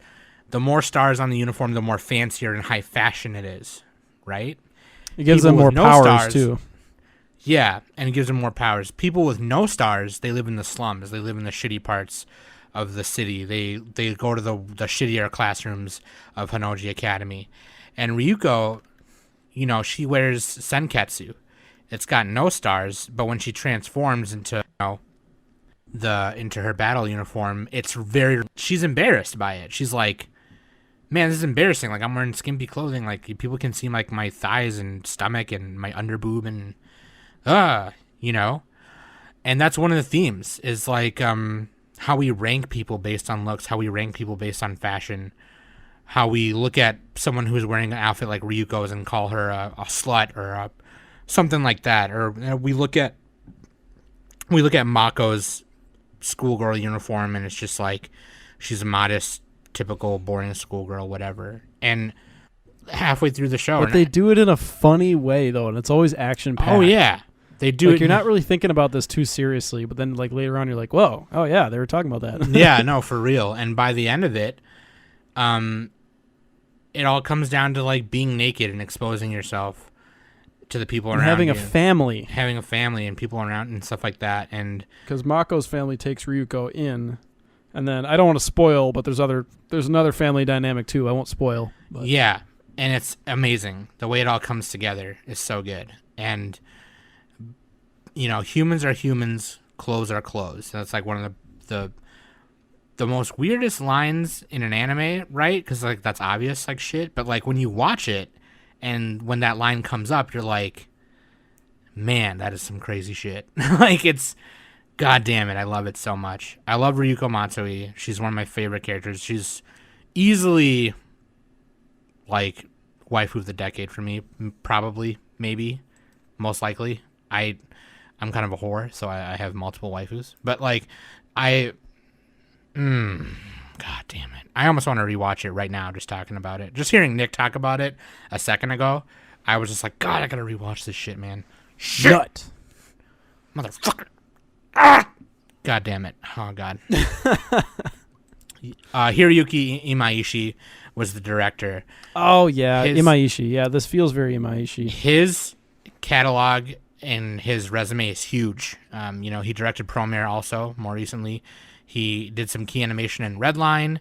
The more stars on the uniform, the more fancier and high fashion it is, right? It gives People them more with no powers stars, too. Yeah, and it gives them more powers. People with no stars, they live in the slums. They live in the shitty parts of the city. They go to the shittier classrooms of Honnouji Academy. And Ryuko, you know, she wears Senketsu. It's got no stars, but when she transforms into into her battle uniform, she's embarrassed by it. She's like, man, this is embarrassing. Like, I'm wearing skimpy clothing. Like, people can see like my thighs and stomach and my underboob and you know. And that's one of the themes is like how we rank people based on looks, how we rank people based on fashion, how we look at someone who's wearing an outfit like Ryuko's and call her a slut or something like that. Or we look at Mako's schoolgirl uniform and it's just like she's a modest, typical, boring schoolgirl, whatever. And halfway through the show, But they do it in a funny way though, and it's always action packed. Oh yeah. They do like it. You're not really thinking about this too seriously, but then like later on you're like, whoa, oh yeah, they were talking about that. Yeah, no, for real. And by the end of it, it all comes down to like being naked and exposing yourself to the people and around having you. having a family and people around and stuff like that. And because Mako's family takes Ryuko in, and then I don't want to spoil, but there's another family dynamic too. I won't spoil. But. Yeah, and it's amazing. The way it all comes together is so good. And you know, humans are humans, clothes are clothes. That's like one of the most weirdest lines in an anime, right? Because like that's obvious, like shit. But like when you watch it, and when that line comes up, you're like, man, that is some crazy shit. Like it's, god damn it, I love it so much. I love Ryuko Matsui. She's one of my favorite characters. She's easily like waifu of the decade for me, probably, maybe, most likely. I'm kind of a whore, so I have multiple waifus. But, like, God damn it. I almost want to rewatch it right now, just talking about it. Just hearing Nick talk about it a second ago, I was just like, God, I gotta rewatch this shit, man. Shit! Nut. Motherfucker. Ah! God damn it. Oh, God. Hiroyuki Imaishi was the director. Oh, yeah, Imaishi. Yeah, this feels very Imaishi. His catalog and his resume is huge. You know, he directed Promare also more recently. He did some key animation in Redline.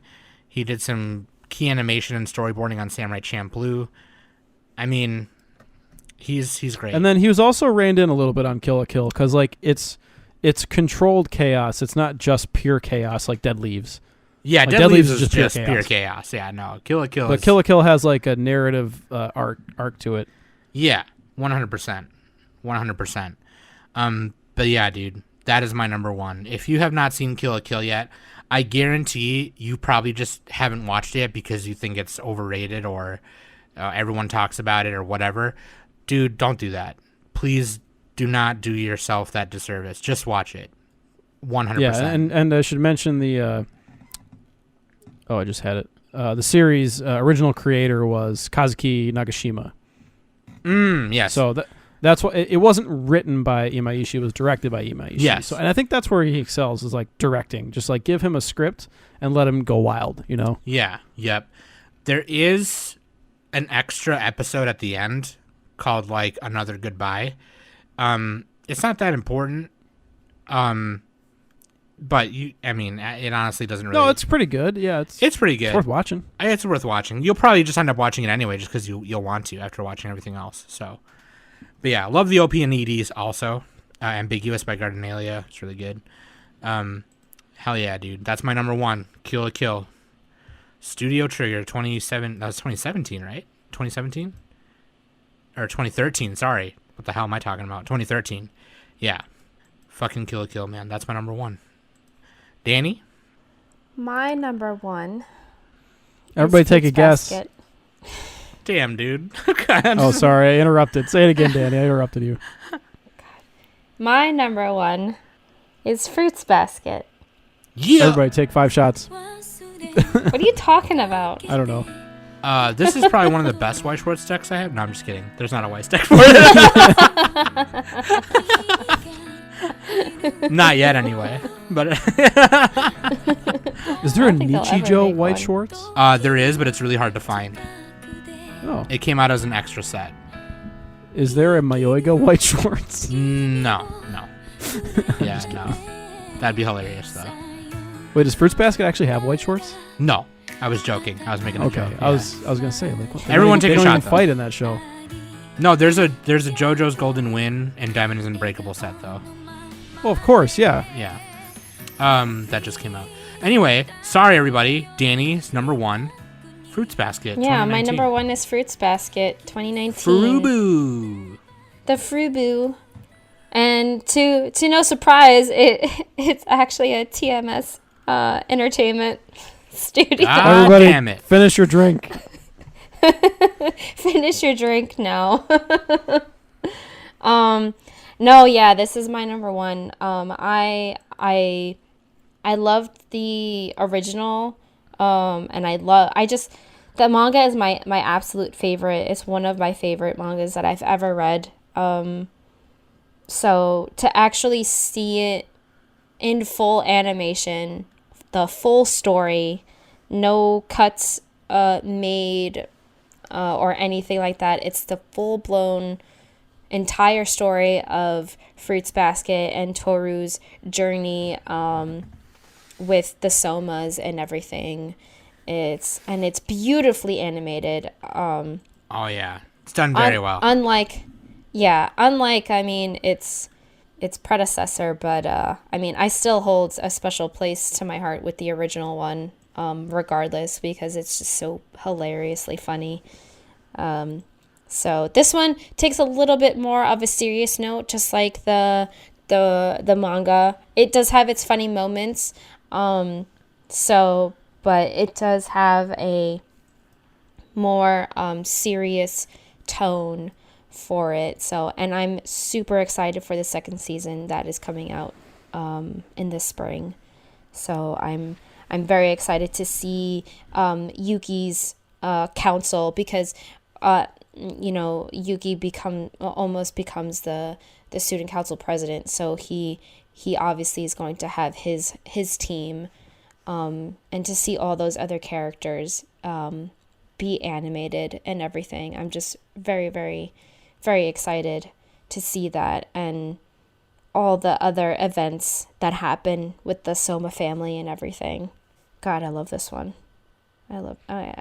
He did some key animation and storyboarding on Samurai Champloo. I mean, he's great. And then he was also reined in a little bit on Kill la Kill because like it's it's controlled chaos. It's not just pure chaos like Dead Leaves. Yeah, Like, Dead Leaves is just just pure pure chaos. chaos. Yeah, no, Kill la Kill. But Kill la Kill has like a narrative arc to it. Yeah, 100%, 100%. But yeah, dude, that is my number one. If you have not seen Kill la Kill yet, I guarantee you probably just haven't watched it yet because you think it's overrated or everyone talks about it or whatever. Dude, don't do that. Please do not do yourself that disservice. Just watch it. 100%. Yeah, and I should mention the. I just had it. The series original creator was Kazuki Nagashima. Yes. So that's what it wasn't written by Imaishi. It was directed by Imaishi. Yes. So, and I think that's where he excels is like directing. Just like give him a script and let him go wild. You know. Yeah. Yep. There is an extra episode at the end called like Another Goodbye. It's not that important. But it honestly doesn't really. No, it's pretty good. Yeah, it's pretty good. It's worth watching. It's worth watching. You'll probably just end up watching it anyway, just because you'll want to after watching everything else. So, but yeah, love the OP and EDs also. Ambiguous by Gardanalia. It's really good. Hell yeah, dude. That's my number one. Kill la Kill. Studio Trigger 27. That was 2017, right? 2017 or 2013. Sorry, what the hell am I talking about? 2013. Yeah, fucking Kill la Kill, man. That's my number one. Danny? My number one. Everybody take a guess. Basket. Damn, dude. Oh, sorry. I interrupted. Say it again, Danny. I interrupted you. My number one is Fruits Basket. Yeah. Everybody take 5 shots. What are you talking about? I don't know. This is probably one of the best White Schwartz decks I have. No, I'm just kidding. There's not a White deck for it. Not yet, anyway. But is there a think they'll ever Nichijou make White one. Schwartz? there is, but it's really hard to find. Oh. It came out as an extra set. Is there a Mayoiga White Schwartz? No. Yeah, no. That'd be hilarious, though. Wait, does Fruits Basket actually have White Schwartz? No, I was joking. I was making a Okay, joke. I was gonna say like what, Everyone take they a don't shot, even though. fight in that show. No, there's a JoJo's Golden Win and Diamond is Unbreakable set, though. Well, of course, yeah. Yeah. That just came out. Anyway, sorry everybody. Danny's number one, Fruits Basket. Yeah, my 2019. number one is Fruits Basket 2019. Furubu. The Frubu. And to no surprise, it's actually a TMS entertainment studio. Everybody, damn it. finish your drink. Finish your drink now. No, yeah, this is my number one. I loved the original, and the manga is my absolute favorite. It's one of my favorite mangas that I've ever read. So to actually see it in full animation, the full story, no cuts made or anything like that. It's the full-blown entire story of Fruits Basket and Toru's journey with the somas and everything. It's beautifully animated. Oh yeah, it's done very well. Unlike its predecessor, but I still hold a special place to my heart with the original one, regardless, because it's just so hilariously funny. So this one takes a little bit more of a serious note, just like the manga. It does have its funny moments, but it does have a more serious tone for it. So, and I'm super excited for the second season that is coming out in the spring. So I'm very excited to see Yuki's council, because Yuki almost becomes the student council president. So he obviously is going to have his team, and to see all those other characters be animated and everything. I'm just very, very, very excited to see that, and all the other events that happen with the Soma family and everything. God, I love this one. The I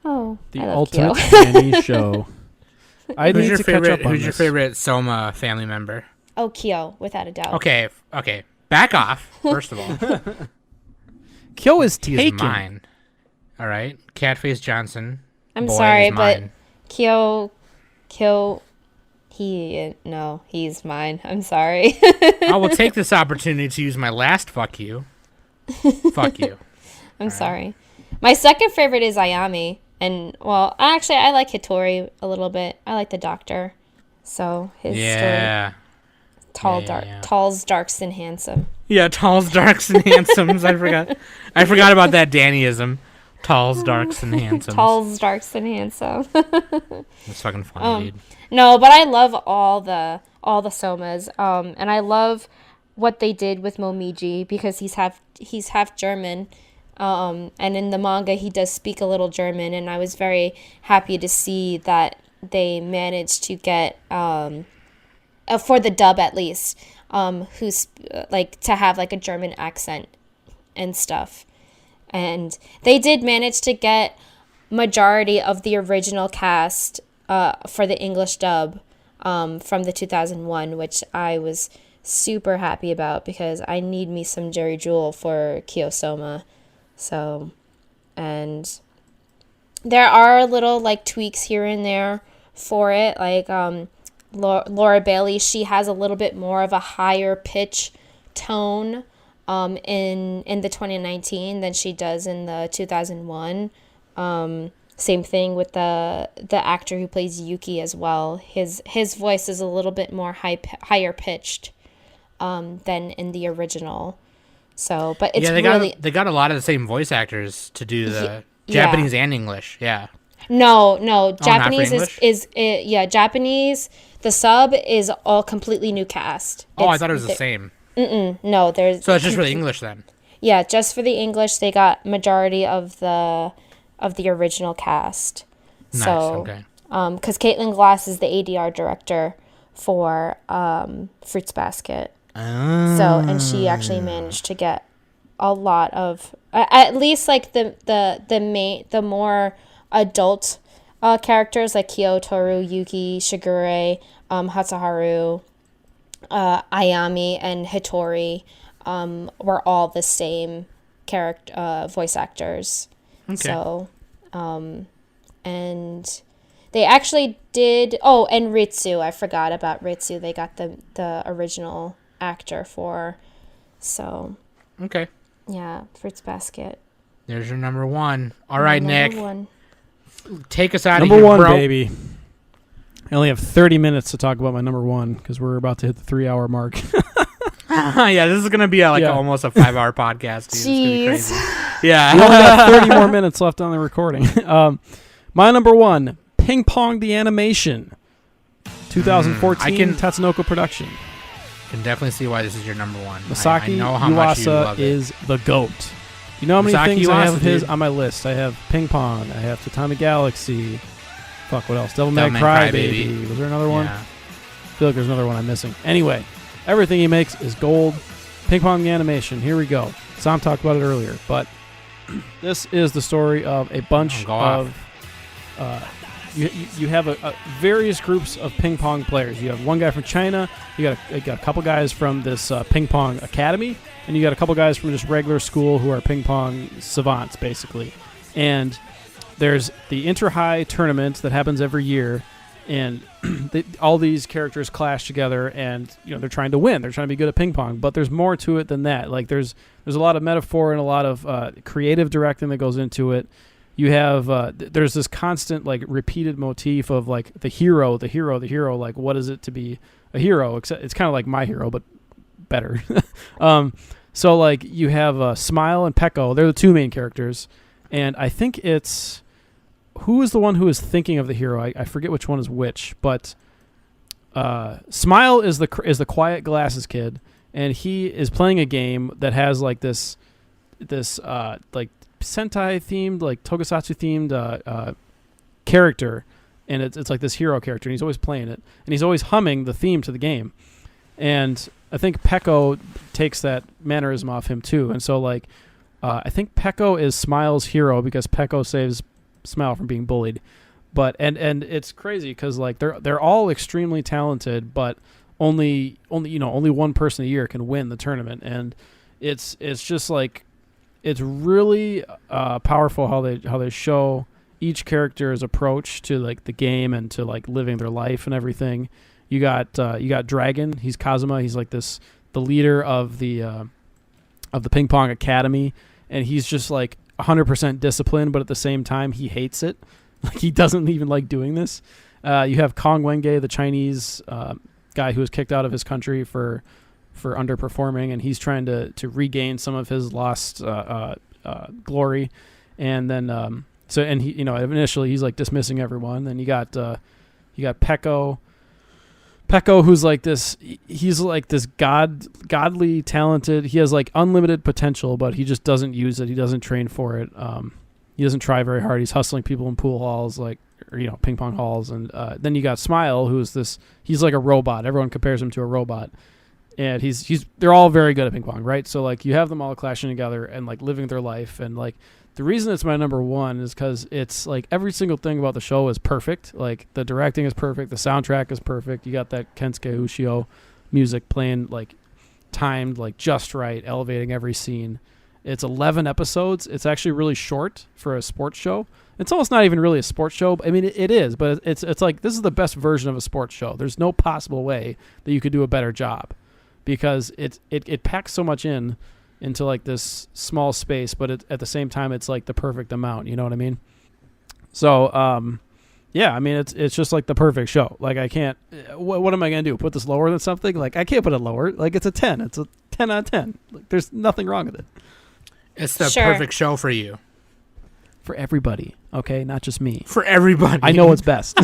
ultimate love Kyo. Danny show. I need to catch up on Who's your this. favorite Soma family member? Oh, Kyo, without a doubt. Okay, back off. First of all, Kyo is he is taken. mine. All right, Catface Johnson. I'm boy sorry, is but mine. Kyo, he's mine. I'm sorry. I will take this opportunity to use my last fuck you. Fuck you. I'm sorry. My second favorite is Ayami. And, well, actually, I like Hitori a little bit. I like the doctor. So, his story. Yeah. Tall's, darks, and handsome. Yeah, talls, darks, and handsomes. I forgot about that Dannyism. Talls, darks, and handsomes. Tall's, darks, and handsome. That's fucking funny, dude. No, but I love all the Somas. And I love what they did with Momiji because he's half German. And in the manga, he does speak a little German, and I was very happy to see that they managed to get, for the dub at least, who's like to have like a German accent and stuff. And they did manage to get majority of the original cast for the English dub from the 2001, which I was super happy about because I need me some Jerry Jewell for Kiyosoma. So, and there are little like tweaks here and there for it. Like Laura Bailey, she has a little bit more of a higher pitch tone in the 2019 than she does in the 2001. Same thing with the actor who plays Yuki as well. His voice is a little bit more higher pitched than in the original. So, but it's they got a lot of the same voice actors to do the Japanese and English. Yeah. No, not Japanese for is Japanese. The sub is all completely new cast. Oh, I thought it was the same. No, there's. So it's just for the English then. Yeah, just for the English, they got majority of the original cast. Nice. So, Okay. Because Caitlin Glass is the ADR director for Fruits Basket. So, and she actually managed to get a lot of, at least like the more adult characters like Kyo, Toru, Yuki, Shigure, Hatsuharu, Ayami, and Hitori were all the same character voice actors. Okay. So, and they actually did. Oh, and Ritsu. I forgot about Ritsu. They got the original actor for. So. Okay. Yeah, Fruits Basket. There's your number one. All right, Nick. One. Take us out Number of here, one, bro. baby. I only have 30 minutes to talk about my number one because we're about to hit the 3-hour mark. Yeah, this is gonna be almost a 5-hour podcast. Dude. It's gonna be Jeez. crazy. Yeah. We only got 30 more minutes left on the recording. My number one, Ping Pong the Animation. 2014 Tatsunoko production. Can definitely see why this is your number one. Masaki I know how much you Yuasa love it. is the GOAT. You know how many Masaki things I have Yuasa, of his dude. on my list? I have Ping Pong. I have Tatami Galaxy. Fuck, what else? Devil May Devilman Cry Crybaby. Baby. Was there another one? Yeah. I feel like there's another one I'm missing. Anyway, everything he makes is gold. Ping Pong the Animation. Here we go. Sam talked about it earlier, but this is the story of a bunch Go of... off. You have various groups of ping pong players. You have one guy from China. You got a couple guys from this ping pong academy, and you got a couple guys from just regular school who are ping pong savants, basically. And there's the inter-high tournament that happens every year, and all these characters clash together, and they're trying to win. They're trying to be good at ping pong, but there's more to it than that. Like there's a lot of metaphor and a lot of creative directing that goes into it. You have there's this constant like repeated motif of like the hero. Like, what is it to be a hero? Except it's kind of like My Hero, but better. So like you have Smile and Pecco. They're the two main characters, and I think it's who is the one who is thinking of the hero. I forget which one is which, but Smile is the quiet glasses kid, and he is playing a game that has like this like Sentai themed, like Tokusatsu themed character, and it's like this hero character, and he's always playing it, and he's always humming the theme to the game. And I think Pecco takes that mannerism off him too, and so like I think Pecco is Smile's hero because Pecco saves Smile from being bullied. But and it's crazy because like they're all extremely talented, but only one person a year can win the tournament, and it's just like it's really powerful how they show each character's approach to like the game and to like living their life and everything. You got Dragon. He's Kazuma. He's like the leader of the ping pong academy, and he's just like 100% disciplined, but at the same time he hates it. Like he doesn't even like doing this. You have Kong Wenge, the Chinese guy who was kicked out of his country for underperforming, and he's trying to regain some of his lost glory. And then and he initially he's like dismissing everyone. Then you got Pecco. Pecco, who's like this, he's like this godly talented. He has like unlimited potential, but he just doesn't use it. He doesn't train for it. He doesn't try very hard. He's hustling people in pool halls, or ping pong halls. And then you got Smile, who's this. He's like a robot. Everyone compares him to a robot, and they're all very good at ping pong, right? So like you have them all clashing together and like living their life, and like the reason it's my number one is because it's like every single thing about the show is perfect. Like the directing is perfect, the soundtrack is perfect. You got that Kensuke Ushio music playing like timed like just right, elevating every scene. It's 11 episodes. It's actually really short for a sports show. It's almost not even really a sports show. I mean, it is, but it's like this is the best version of a sports show. There's no possible way that you could do a better job because it packs so much into like this small space, but at the same time, it's like the perfect amount. You know what I mean? So, yeah, I mean, it's just like the perfect show. Like I can't, what am I going to do? Put this lower than something? Like I can't put it lower. Like it's a 10. It's a 10 out of 10. Like there's nothing wrong with it. It's the perfect show for you. For everybody. Okay. Not just me. For everybody. I know what's best.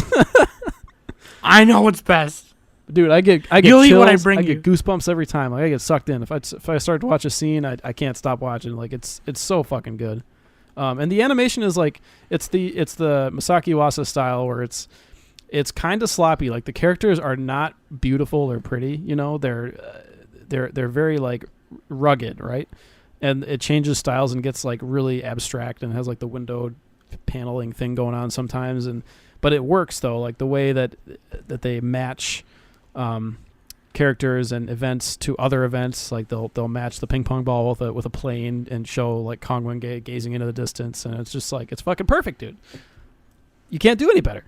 I know what's best. Dude, I get You'll chills. eat what I bring I you. get goosebumps every time. Like I get sucked in. If I start to watch a scene, I can't stop watching. Like it's so fucking good. And the animation is like it's the Masaki Uasa style where it's kind of sloppy. Like the characters are not beautiful or pretty. You know, they're very like rugged, right? And it changes styles and gets like really abstract and has like the window paneling thing going on sometimes. But it works though, like the way that they match characters and events to other events. Like they'll match the ping pong ball with a plane and show like Kong Wenge gazing into the distance, and it's just like it's fucking perfect, dude. You can't do any better.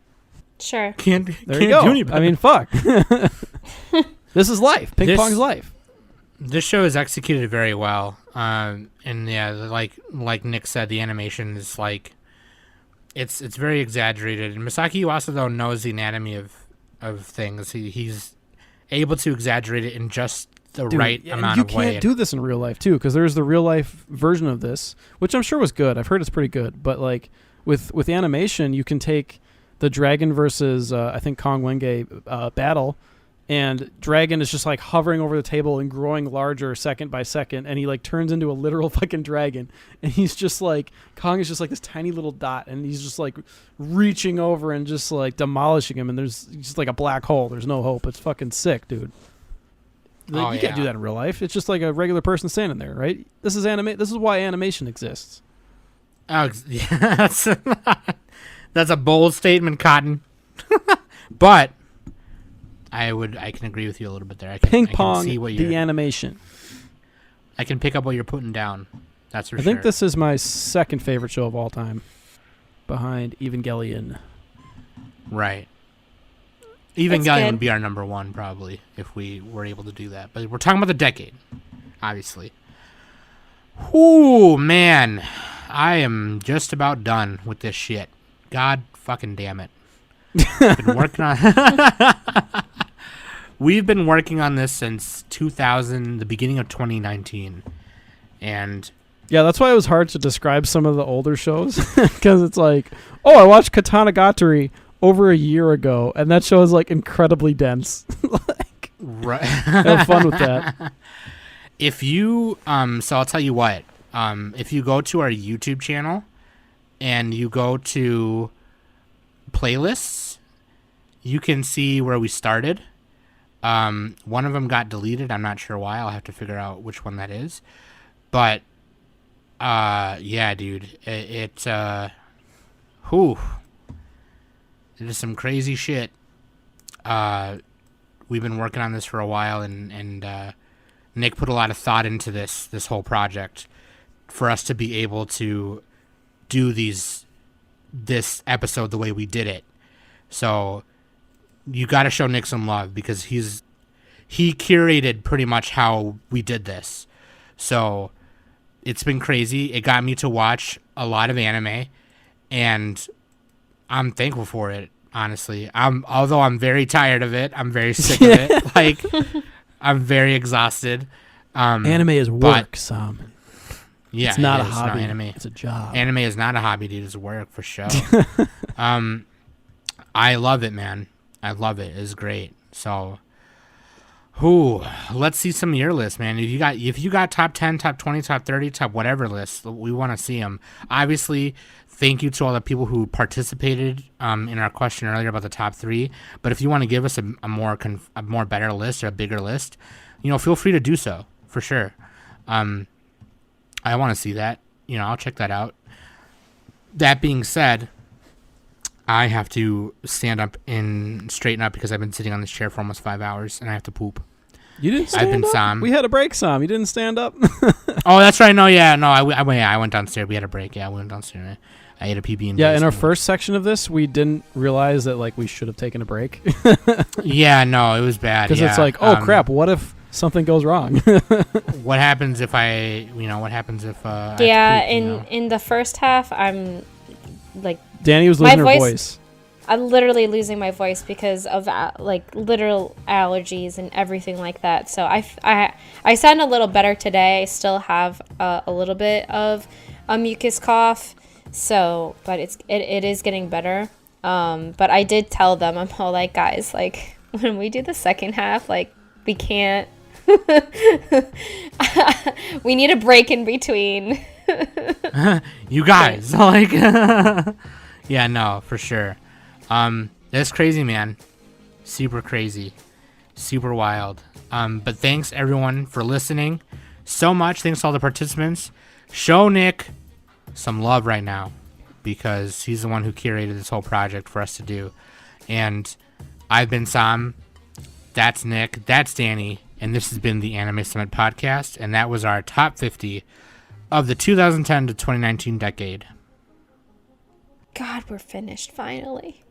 Sure. Can't you do go. any better. I mean, fuck. This is life. Ping pong's life. This show is executed very well. And yeah, like Nick said, the animation is like it's very exaggerated. And Masaki Uasa though knows the anatomy of things. He's able to exaggerate it in just the right amount of way. You can't do this in real life too, because there's the real life version of this, which I'm sure was good. I've heard it's pretty good, but like with animation, you can take the Dragon versus I think Kong Wenge battle. And Dragon is just like hovering over the table and growing larger second by second, and he like turns into a literal fucking dragon. And he's just like Kong is just like this tiny little dot, and he's just like reaching over and just like demolishing him. And there's just like a black hole. There's no hope. It's fucking sick, dude. You can't do that in real life. It's just like a regular person standing there, right? This is This is why animation exists. Oh, yeah, that's a bold statement, Cotton. But I can agree with you a little bit there. I can see what the animation. I can pick up what you're putting down. That's for sure. I think this is my second favorite show of all time, behind Evangelion. Right. Evangelion would be our number one probably if we were able to do that. But we're talking about the decade, obviously. Ooh, man. I am just about done with this shit. God fucking damn it. I've been working on We've been working on this since 2000, the beginning of 2019. And yeah, that's why it was hard to describe some of the older shows, because it's like, oh, I watched Katanagatari over a year ago, and that show is like incredibly dense. Like, right. have fun with that. If you so I'll tell you what, if you go to our YouTube channel and you go to playlists, you can see where we started. One of them got deleted. I'm not sure why. I'll have to figure out which one that is. But yeah, dude, it is some crazy shit. we've been working on this for a while, and Nick put a lot of thought into this whole project for us to be able to do this episode the way we did it. So you got to show Nick some love, because he curated pretty much how we did this. So it's been crazy. It got me to watch a lot of anime, and I'm thankful for it, honestly. Although I'm very tired of it. I'm very sick of it. Like, I'm very exhausted. Anime is work, Sam. Yeah, it's not a is. hobby. No, anime. It's a job. Anime is not a hobby, dude. It's work for sure. I love it, man. I love it. It's great. So, let's see some of your lists, man. If you got top 10, top 20, top 30, top whatever lists, we want to see them. Obviously, thank you to all the people who participated in our question earlier about the top 3. But if you want to give us a more better list or a bigger list, feel free to do so for sure. I want to see that. I'll check that out. That being said, I have to stand up and straighten up because I've been sitting on this chair for almost 5 hours and I have to poop. You didn't stand up? Sam. We had a break, Sam. You didn't stand up? Oh, that's right. No, yeah. No, I went downstairs. We had a break. Yeah, I went downstairs. I ate a PB&J. Yeah, in our first section of this, we didn't realize that we should have taken a break. Yeah, no, it was bad. Because it's like, oh, crap, what if something goes wrong? What happens if what happens if yeah, in the first half, I'm Danny was losing her voice. I'm literally losing my voice because of literal allergies and everything like that. So I sound a little better today. I still have a little bit of a mucus cough. So, but it is getting better. But I did tell them, I'm all like, guys, when we do the second half, we can't. We need a break in between. You guys, yeah, no, for sure. That's crazy, man. Super crazy, super wild. But thanks everyone for listening so much. Thanks to all the participants. Show Nick some love right now, because he's the one who curated this whole project for us to do. And I've been Sam. That's Nick. That's Danny. And this has been the Anime Summit Podcast. And that was our top 50 of the 2010 to 2019 decade. God, we're finished finally.